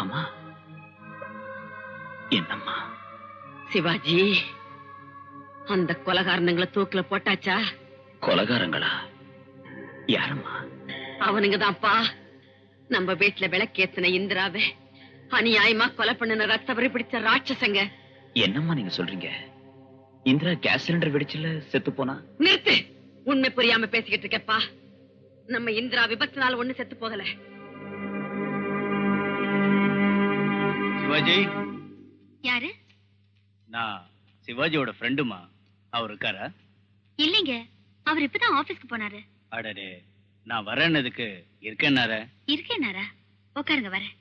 அம்மா, என்னம்மா? சிவாஜி, அந்த கொலகாரனுங்களை தூக்குல போட்டாச்சா? கொலகாரங்களா? யாரம்மா? அவனுங்க தான்ப்பா. நம்ம வீட்டுல விளக்கேத்தின இந்திராவை அநியாயமா கொலை பண்ணின ரத்தவரை பிடிச்ச ராட்சசங்க. என்னம்மா நீங்க சொல்றீங்க? இந்திரா கேஸ் சிலிண்டர் வெடிச்சுல செத்து போனா? நிறுத்து, உண்மை புரியாம பேசிக்கிட்டு இருக்கப்பா. நம்ம இந்திரா விபத்துனால ஒண்ணு செத்து போகல. சிவாஜி, யாரு? நான் சிவாஜியோட ஃப்ரெண்டுமா. அவர் இருக்காரா? இல்லைங்க, அவர் இப்பதான் ஆபீஸ்க்கு போனாரு. அடடே, நான் வரேன்னதுக்கு இருக்கேன்னார. இருக்கேனாரா? உட்காருங்க, வரேன்.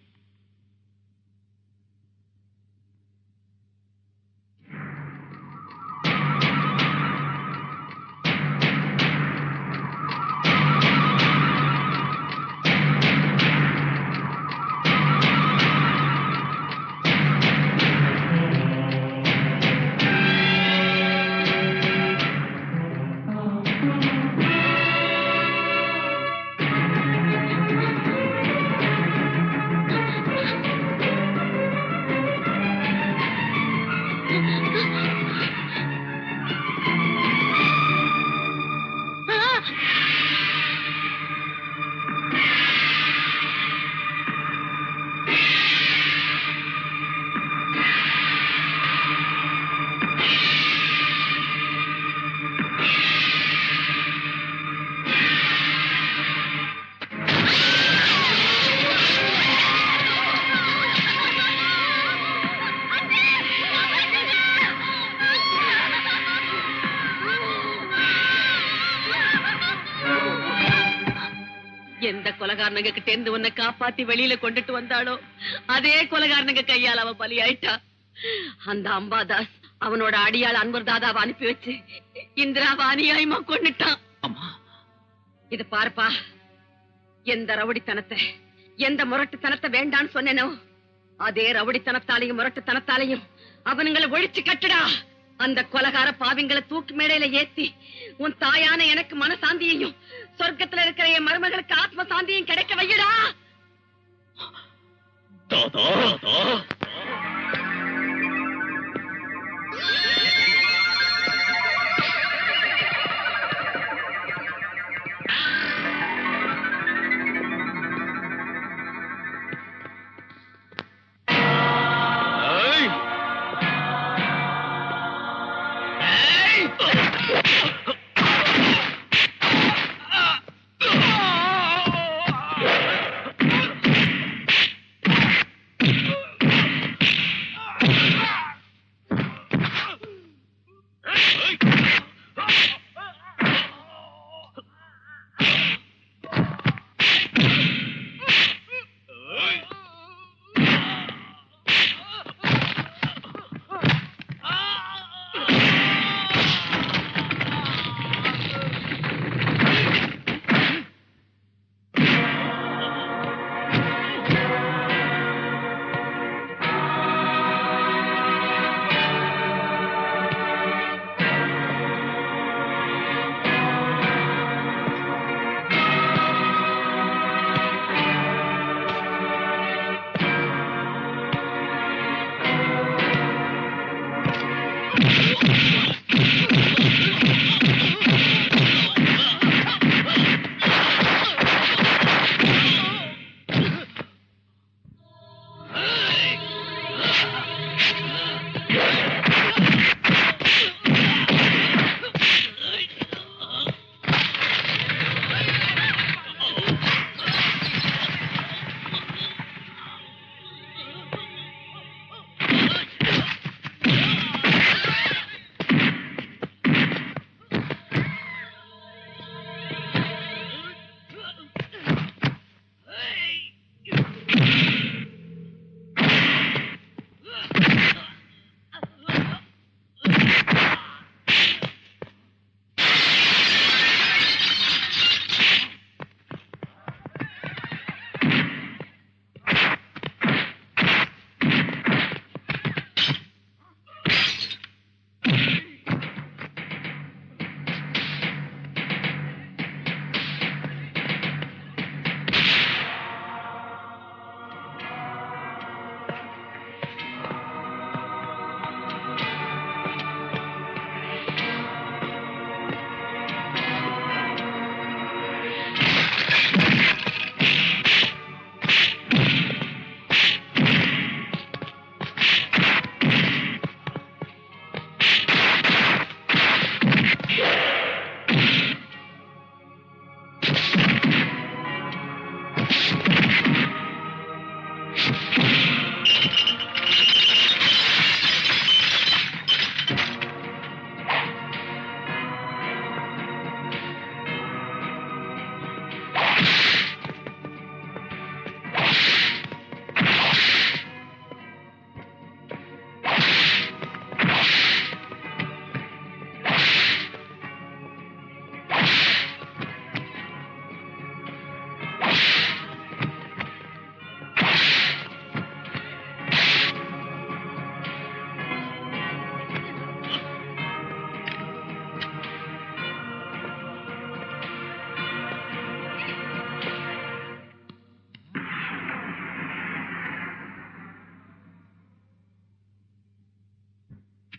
எந்த கொலகாரனுங்க கிட்ட இருந்து உன்னை காப்பாத்தி வெளியில கொண்டுட்டு வந்தாளோ அதே கொலகாரனுங்க கையால் அவ பலியாயிட்டா. அந்த அம்பாதாஸ் அவனோட அடியாள் அன்பர் தாதாவை அனுப்பி வச்சு இந்திராவை அநியாயமா கொண்டுட்டான். இது பாருப்பா, எந்த ரவுடித்தனத்தை, எந்த முரட்டுத்தனத்தை வேண்டான்னு சொன்னேனோ அதே ரவுடித்தனத்தாலையும் முரட்டுத்தனத்தாலையும் அவனுங்களை ஒழிச்சு கட்டுடா. அந்த கொலகார பாவிங்களை தூக்கி மேடையில ஏத்தி உன் தாயான எனக்கு மனசாந்தியையும் சொர்க்கத்துல இருக்கிற என் மருமகளுக்கு ஆத்ம சாந்தியும் கிடைக்க வையடா.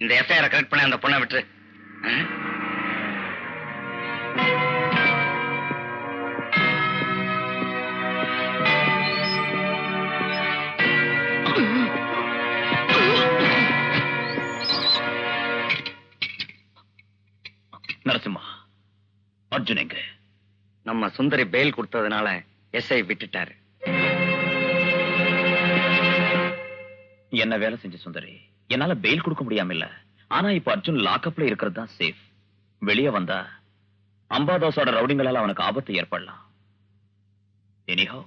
இந்த எஃப்ஐஆர் கரெக்ட் பண்ண அந்த பொண்ணை விட்டு. நரசிம்மா, அர்ஜுன் எங்க? நம்ம சுந்தரி பெயில் கொடுத்ததுனால எஸ்ஐ விட்டுட்டாரு. என்ன வேலை செஞ்ச சுந்தரி? என்னால பெயில் கொடுக்க முடியாம இல்ல. ஆனா இப்ப அர்ஜுன் லாக்அப்ல இருக்கிறது தான் சேஃப். வெளியே வந்தா அம்பாதாஸோட ரவுடிங்களால அவனுக்கு ஆபத்து ஏற்படலாம். எனிஹோ,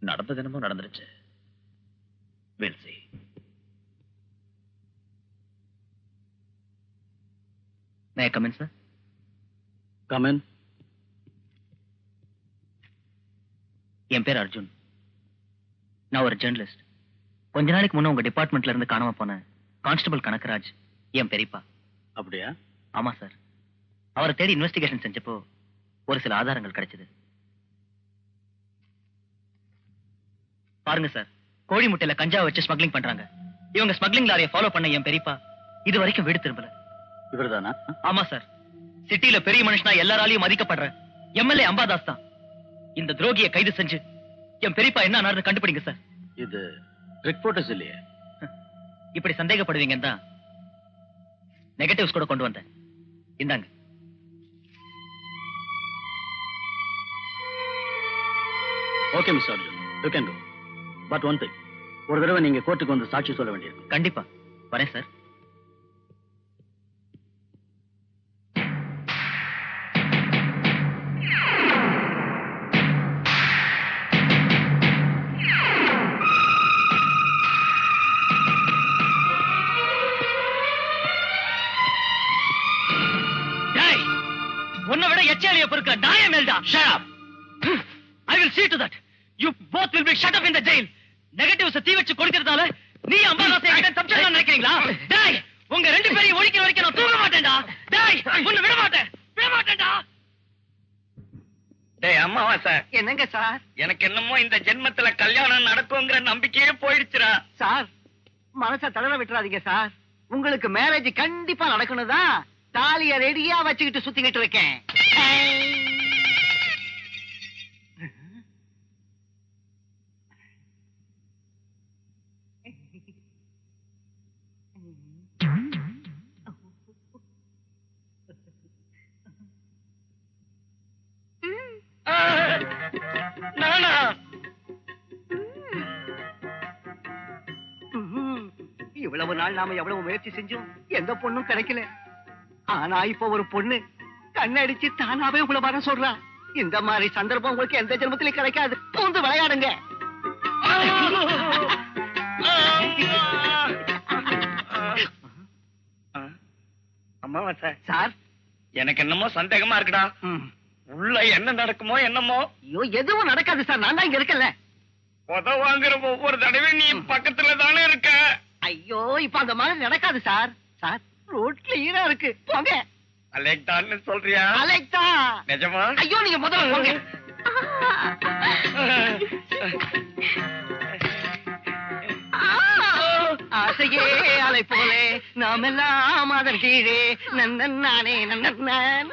நடந்தது என்னமோ நடந்துருச்சு. We'll see. May I come in, sir? Come in. என் பேர் அர்ஜுன். நான் ஒரு ஜெர்னலிஸ்ட். கொஞ்ச நாளைக்கு முன்ன உங்க டிபார்ட்மெண்ட்ல இருந்து காணாம போன கான்ஸ்டபிள் கனகராஜ் என் பெரியப்பா. அப்படியா? ஆமா சார். அவரை தேடி இன்வெஸ்டிகேஷன் செஞ்சப்போ ஒரு சில ஆதாரங்கள் கிடைச்சது. பாருங்க சார், கோழி முட்டையில கஞ்சா வச்சு ஸ்மக்லிங் பண்றாங்க. இவங்க ஸ்மக்லிங் லாரியை ஃபாலோ பண்ண என் பெரியப்பா இது வரைக்கும் வீடு திரும்பல. இவர்தானா? ஆமா சார். சிட்டில பெரிய மனுஷனா எல்லாராலையும் மதிக்கப்படுற எம்எல்ஏ அம்பாதாஸ் தான். இந்த துரோகியை கைது செஞ்சு என் பெரியப்பா என்ன ஆனார்னு கண்டுபிடிங்க சார். இது ரிப்போர்ட்டர்ஸ் இல்லையே. இப்படி சந்தேகப்படுவீங்கன்னு தான் நெகட்டிவ்ஸ் கூட கொண்டு வந்தேன். இந்தாங்க. Okay miss Arjun, you can go. But one thing, ஒரு தடவை நீங்க கோர்ட்டுக்கு வந்து சாட்சி சொல்ல வேண்டியிருக்கும். கண்டிப்பா வரேன் சார். உன்னை விட எச்சாலியை பொறுக்கிற நாய மேல்டா. Shut up. I will see to that. You both will be shut up in the jail. Negatives தீ வச்சு கொடுக்கிறதால நீ அம்பாதாசை கிட்ட தப்பிச்சலாம் நினைக்கிறீங்களா? டேய், உங்க ரெண்டு பேரையும் ஒழிக்கிற வரைக்கும் நான் தூங்க மாட்டேன்டா. டேய், உன்னை விட மாட்டேன்டா. டேய் அம்மாவாசை, என்னங்க சார்? எனக்கு என்னமோ இந்த ஜென்மத்துல கல்யாணம் நடக்குங்கிற நம்பிக்கையே போயிடுச்சுடா. சார், மனச தளர விட்டுறாதீங்க சார். உங்களுக்கு மேரேஜ் கண்டிப்பா நடக்கணும்தான் தாலிய ரெடியா வச்சுக்கிட்டு சுத்திக்கிட்டு இருக்கேன். நானா? இவ்வளவு நாள் நாம எவ்வளவு முயற்சி செஞ்சோம், எந்த பொண்ணும் கிடைக்கல. ஆனா இப்ப ஒரு பொண்ணு கண்ணடிச்சு தானாவே உங்களை வர சொல்றா. இந்த மாதிரி சந்தர்ப்பம் உங்களுக்கு எந்த ஜென்மத்திலும் கிடைக்காது. பூந்து விளையாடுங்க. அம்மாவாசை சார், எனக்கு என்னமோ சந்தேகமா இருக்குடா. உள்ள என்ன நடக்குமோ என்னமோ. ஐயோ, எதுவும் நடக்காது சார். நான் தான் இங்க இருக்கல. உத வாங்குற ஒவ்வொரு தடவையும் நீ பக்கத்துல தானே இருக்க. ஐயோ, இப்ப அந்த மாதிரி நடக்காது சார். சார், ரோட் கிளியரா இருக்கு, போங்க. அலெக்டான்னு சொல்றியா? அலெக்டா? நிஜமா? ஐயோ, நீங்க முதல்ல போங்க. ஆசையே அலை போலே நாம் எல்லாம் அதன் கீழே நன்னன் நானே நன்னன்.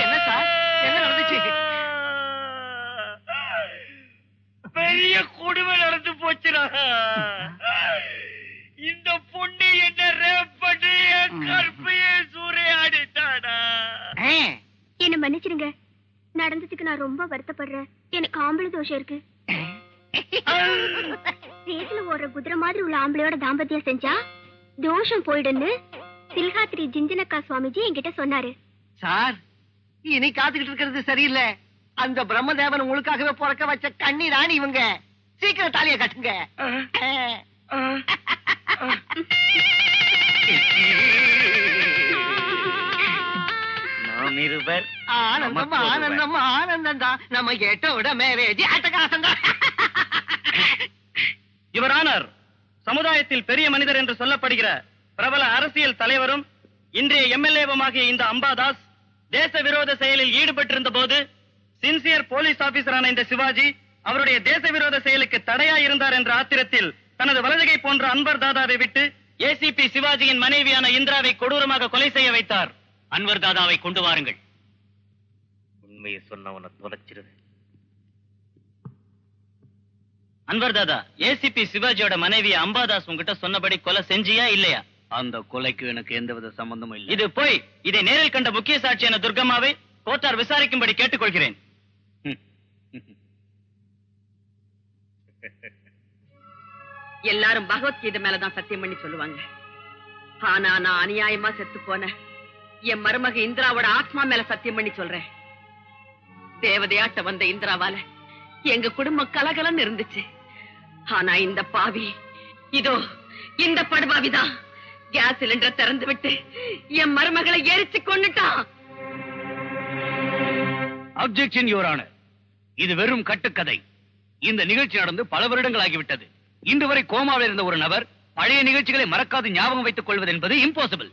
என்ன சார், என்ன நடந்துச்சு? பெரிய கொடுமை நடந்து போச்சுடா. இந்த பொண்ணு என்ன ரேப் பண்ணி என் கற்பையே சூறையாடிட்டாடா. என்ன மன்னிச்சிடுங்க, நடந்ததுக்கு நான் ரொம்ப வருத்தப்படுறேன். எனக்கு ஆம்பளை தோஷம் இருக்கு. ரேஸ்ல ஓடுற குதிரை மாதிரி உள்ள ஆம்பளையோட தாம்பத்தியம் செஞ்சா தோஷம் போயிடுன்னு சில்ஹாத்திரி ஜிஞ்சனக்கா சுவாமிஜி என்கிட்ட சொன்னாரு. சார், இனி காத்துக்கிட்டு இருக்கிறது சரியில்லை. அந்த பிரம்மதேவன் உங்களுக்காகவே பிறக்க வச்ச கண்ணி ராணி இவங்க. சீக்கிரம் தாலியை கட்டுங்க. நாம் இருவர் ஆனந்தம் ஆனந்தம் ஆனந்தம் தான் நம்ம கேட்டோட மேரேஜ் அட்டகாசம் தான். யுவர் ஆனர், சமுதாயத்தில் பெரிய மனிதர் என்று சொல்லப்படுகிற பிரபல அரசியல் தலைவரும் இன்றைய எம்எல்ஏவுமாகிய இந்த அம்பாதாஸ் தேச விரோத செயலில் ஈடுபட்டிருந்த போது சின்சியர் போலீஸ் ஆபீசரான இந்த சிவாஜி அவருடைய தேச விரோத செயலுக்கு தடையா இருந்தார் என்ற ஆத்திரத்தில் தனது வலதுகை போன்ற அன்வர் தாதாவை விட்டு ஏசிபி சிவாஜியின் மனைவியான இந்திராவை கொடூரமாக கொலை செய்ய வைத்தார். அன்வர் தாதாவை கொண்டு வாருங்கள். உண்மையை சொன்னவனை தொலைச்சிருது. அன்வர் தாதா, ஏசிபி சிவாஜியோட மனைவி அம்பாதாஸ் உங்ககிட்ட சொன்னபடி கொலை செஞ்சியா இல்லையா? அந்த கொலைக்கு எனக்கு எந்தவித சம்பந்தமும் இல்லை. இது போய் இதை நேரில் கண்ட முக்கிய சாட்சியான துர்கம்மாவை கோர்ட்டார் விசாரிக்கும்படி கேட்டுக்கொள்கிறேன். எல்லாரும் பகவத்கீதை மேலதான் சத்தியம் பண்ணி சொல்லுவாங்க. ஆனா நான் அநியாயமா செத்து போன என் மருமக இந்திராவோட ஆத்மா மேல சத்தியம் பண்ணி சொல்றேன். தேவதையாட்ட வந்த இந்திராவால எங்க குடும்பம் கலகலன்னு இருந்துச்சு. ஆனா இந்த பாவி, இதோ இந்த படுபாவிதான் கேஸ் சிலிண்டர் திறந்து விட்டு என் மருமகளை எரிச்சு கொன்னுட்டான். அப்ஜெக்ஷன் யுவர் ஆனர், இது வெறும் கட்டுக்கதை. இந்த நிகழ்ச்சி நடந்து பல வருடங்கள் ஆகிவிட்டது. இன்று வரை கோமாவில் இருந்த ஒரு நபர் பழைய நிகழ்ச்சிகளை மறக்காது ஞாபகம் வைத்துக் கொள்வது என்பது இம்பாசிபிள்.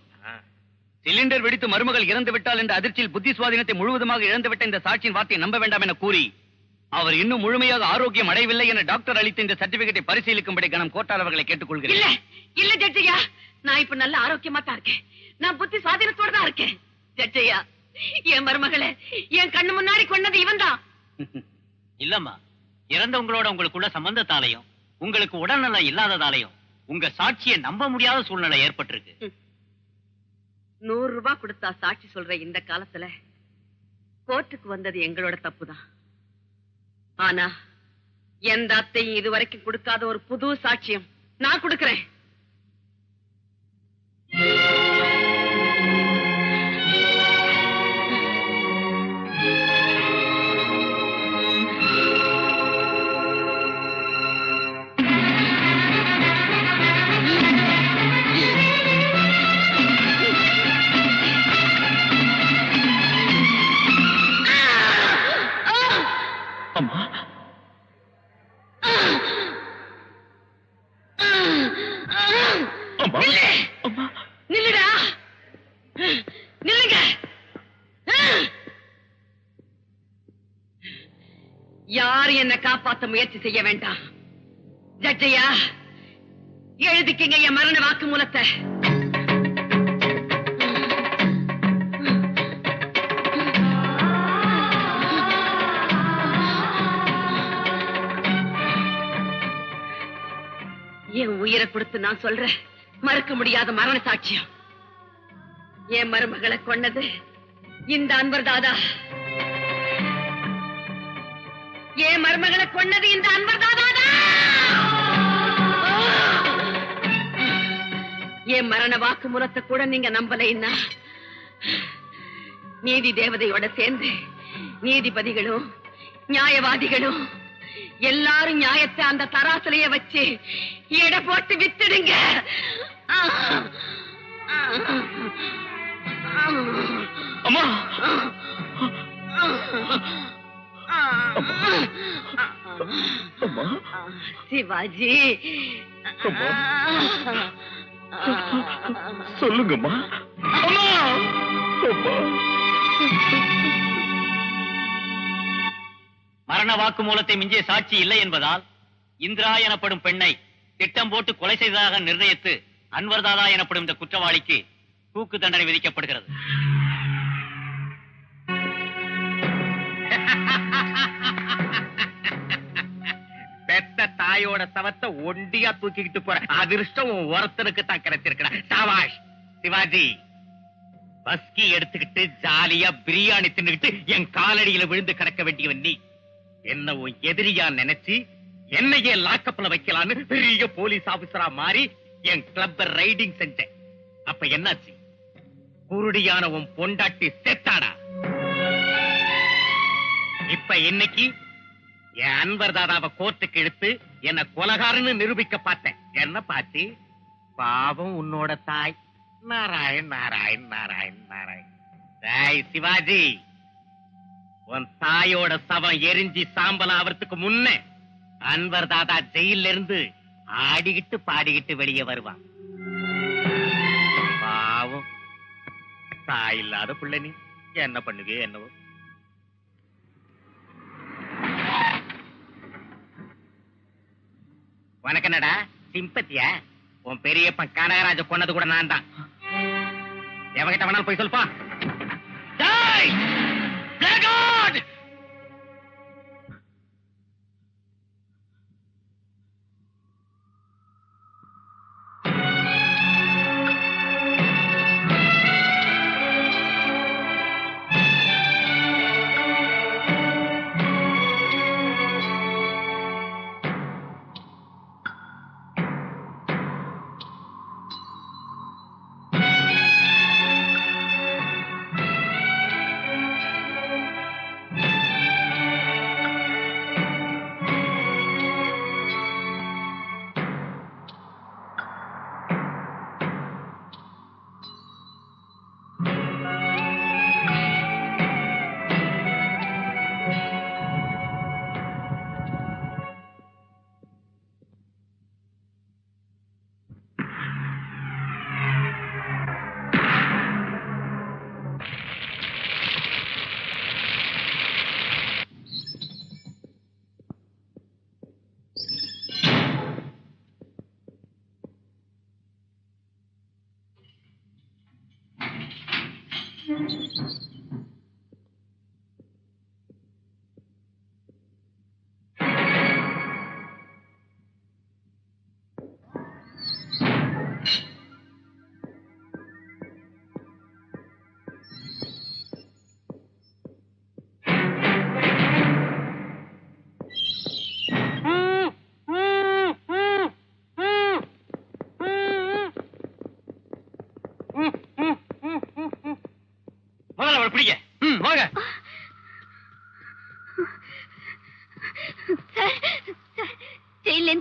சிலிண்டர் வெடித்து மருமகள் இறந்து விட்டால் என்ற அதிர்ச்சியில் புத்தி சுவாதீனத்தை முழுவதுமாக இழந்துவிட்ட இந்த சாட்சியின் வார்த்தையை நம்ப வேண்டாம் என கூறி அவர் இன்னும் முழுமையாக ஆரோக்கியம் அடையவில்லை என டாக்டர் அளித்த இந்த சர்டிபிகேட்டை பரிசீலிக்கும்படி கணம் கோட்டார் அவர்களை கேட்டுக்கொள்கிறேன். இல்ல இல்ல ஜட்ஜையா, நான் இப்ப நல்ல ஆரோக்கியமா தான் இருக்கேன். நான் புத்தி சுவாதீனத்தோட தான் இருக்கேன். ஜட்ஜையா, என் மருமகளை என் கண்ணு முன்னாடி கொண்டது இவன் தான். இல்லம்மா, இறந்தவங்களோட உங்களுக்குள்ள சம்பந்தத்தாலையும் உங்களுக்கு உடல்நலம் இல்லாததாலையும் உங்க சாட்சியை நம்ப முடியாத சூழ்நிலை ஏற்பட்டிருக்கு. 100 ரூபாய் கொடுத்தா சாட்சி சொல்ற இந்த காலத்துல கோர்ட்டுக்கு வந்தது எங்களோட தப்புதான். ஆனா எந்த அத்தையும் இதுவரைக்கும் கொடுக்காத ஒரு புது சாட்சியம் நான் கொடுக்கிறேன். நில்லுடா, நில்லுங்க. யாரும் என்ன காப்பாத்த முயற்சி செய்ய வேண்டாம். ஜட்ஜையா, எழுதிக்கங்க என் மரண வாக்கு மூலத்தை. என் உயிரை கொடுத்து நான் சொல்றேன், மறுக்க முடியாத மரண சாட்சியம். என் மருமகளை கொன்னது இந்த அன்வர் தாதா. என் மருமகளை கொன்னது இந்த அன்வர் தாதா. என் மரண வாக்கு மூலத்தை கூட நீங்க நம்பலைன்னா நீதி தேவதையோட சேர்ந்து நீதிபதிகளும் நியாயவாதிகளும் எல்லாரும் நியாயத்தை அந்த தராசிலைய வச்சு எடை போட்டு வித்துடுங்க. அம்மா, சிவாஜி, சொல்லுங்கம்மா. மரண வாக்கு மூலத்தை மிஞ்சிய சாட்சி இல்லை என்பதால் இந்திரா எனப்படும் பெண்ணை திட்டம் போட்டு கொலை செய்ததாக நிர்ணயித்து அன்வர் தாதா எனப்படும் இந்த குற்றவாளிக்கு தூக்கு தண்டனை விதிக்கப்படுகிறது. பெத்த தாயோட சவத்தை ஒண்டியா தூக்கிக்கிட்டு போற அதிர்ஷ்டம் ஒருத்தனுக்கு தான் கிடைச்சிருக்கா. சாபாஷ் சிவாஜி. பஸ்கி எடுத்துக்கிட்டு ஜாலியா பிரியாணி தின்னுக்கிட்டு என் காலடியில விழுந்து கிடக்க வேண்டியவன் நீ. என்ன உன் எதிரியா நினைச்சு என்னையே லாக்கப்ல வைக்கலான்னு பெரிய போலீஸ் ஆபீசரா மாறி என் கிளப்ப ரைடிங் செஞ்சேன். அப்ப என்னாச்சு? குருடியான உன் பொண்டாட்டி செத்தாடா. இப்ப இன்னைக்கு என் அன்வர் தாதாவை கோர்ட்டுக்கு இழுத்து என்ன கொலகாரன்னு நிரூபிக்க பார்த்தேன். என்ன பாத்தி? பாவம் உன்னோட தாய். நாராயண் நாராயண் நாராயண் நாராயண். டேய் சிவாஜி, உன் தாயோட சவம் எரிஞ்சி சாம்பல் ஆவறதுக்கு முன்ன அன்வர் தாதா ஜெயில இருந்து ஆடிக்கிட்டு பாடிக்கிட்டு வெளியே வருவான். பாவம் தாய் இல்லாத பிள்ளை, நீ என்ன பண்ணுவே என்னவோ. உனக்கு என்னடா சிம்பத்தியா? உன் பெரியப்பன் கனகராஜ கொன்னது கூட நான் தான். எவகிட்ட வேணாலும் போய் சொல்லுப்பா.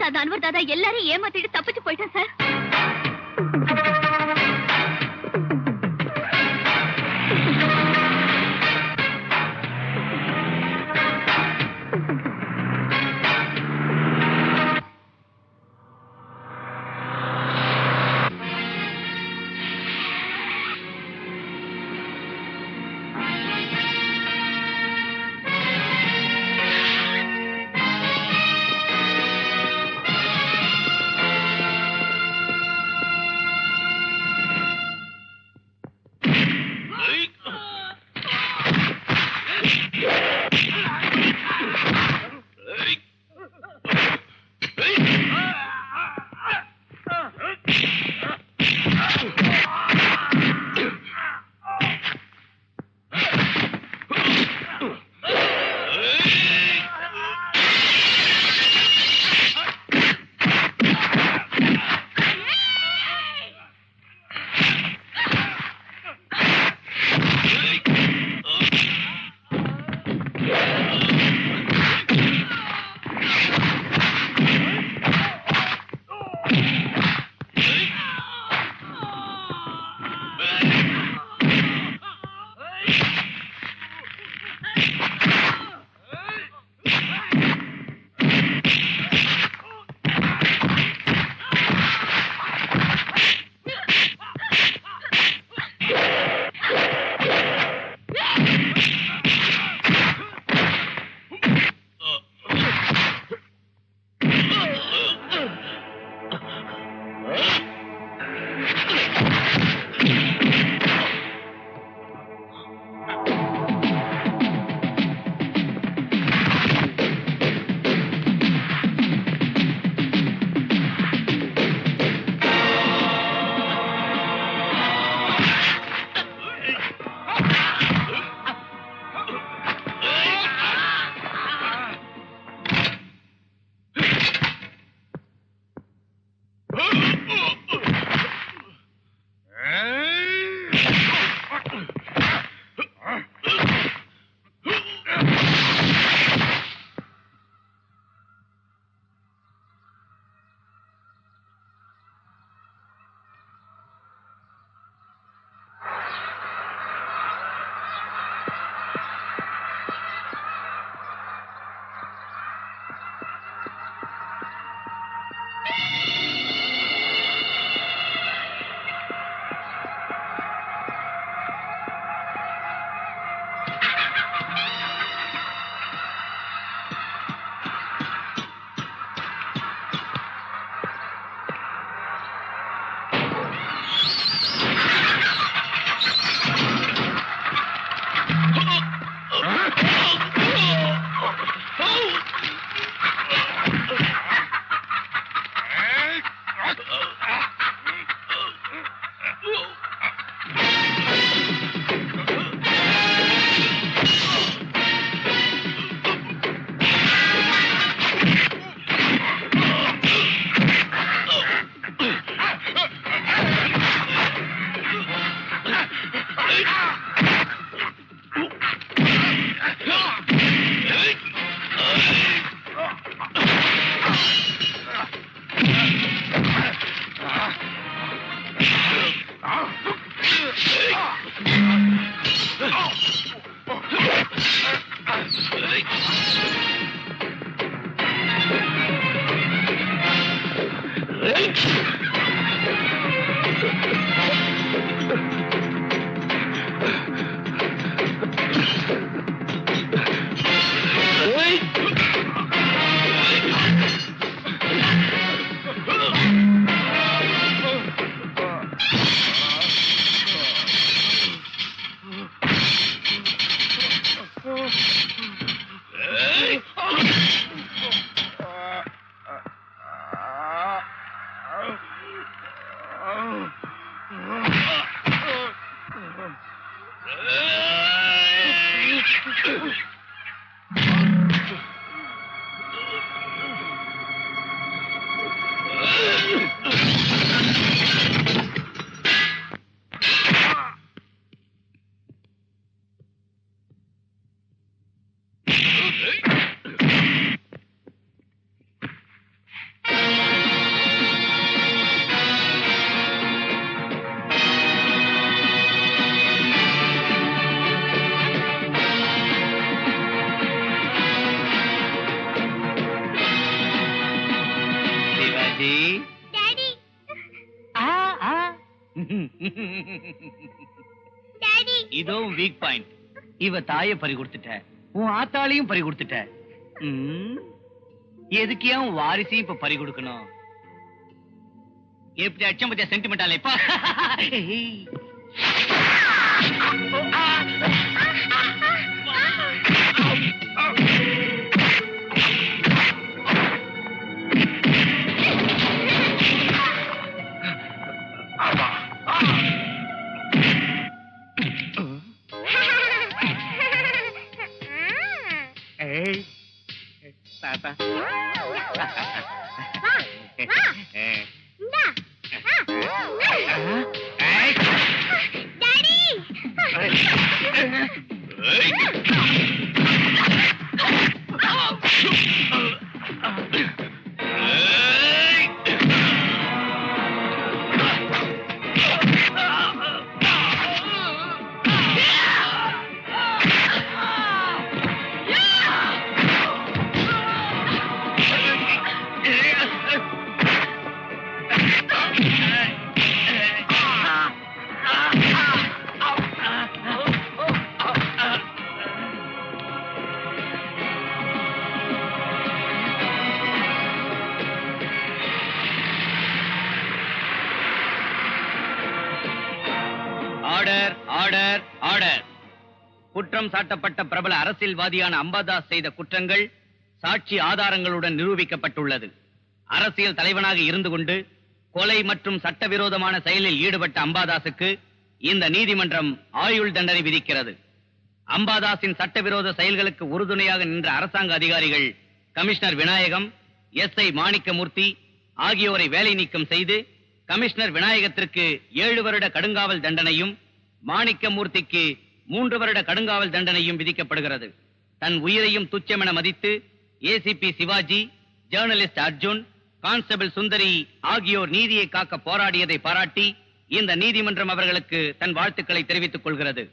அந்த அன்வர் தாதா எல்லாரும் ஏமாத்திட்டு தப்பிச்சு போயிட்டேன் சார். சிவாஜி டாடி இதோ வீக் பாயிண்ட். இவ தாய பறி கொடுத்துட்ட, உன் ஆத்தாளையும் பறி கொடுத்துட்ட. எதுக்கியா உன் வாரிசையும் இப்ப பறி கொடுக்கணும்? எப்படி அச்சம் பத்தியா சென்டிமெண்டால இப்ப? தாத்தா ஆர்டர் ஆர்டர் ஆர்டர். குற்றம் சாட்டப்பட்ட பிரபல அரசியல்வாதியான அம்பாதாஸ் செய்த குற்றங்கள் சாட்சி ஆதாரங்களுடன் நிரூபிக்கப்பட்டுள்ளது. அரசியல் தலைவனாக இருந்து கொண்டு கொலை மற்றும் சட்டவிரோதமான செயலில் ஈடுபட்ட அம்பாதாஸுக்கு இந்த நீதிமன்றம் ஆயுள் தண்டனை விதிக்கிறது. அம்பாதாஸின் சட்டவிரோத செயல்களுக்கு உறுதுணையாக நின்ற அரசாங்க அதிகாரிகள் கமிஷனர் விநாயகம், எஸ்ஐ மாணிக்கமூர்த்தி ஆகியோரை வேலை நீக்கம் செய்து கமிஷனர் விநாயகத்திற்கு 7 வருட கடுங்காவல் தண்டனையும் மாணிக்கமூர்த்திக்கு 3 வருட கடுங்காவல் தண்டனையும் விதிக்கப்படுகிறது. தன் உயிரையும் துச்சமென மதித்து ACP Shivaji, journalist Arjun, constable Sundari ஆகியோர் நீதியை காக்க போராடியதை பாராட்டி இந்த நீதிமன்றம் அவர்களுக்கு தன் வாழ்த்துக்களை தெரிவித்துக் கொள்கிறது.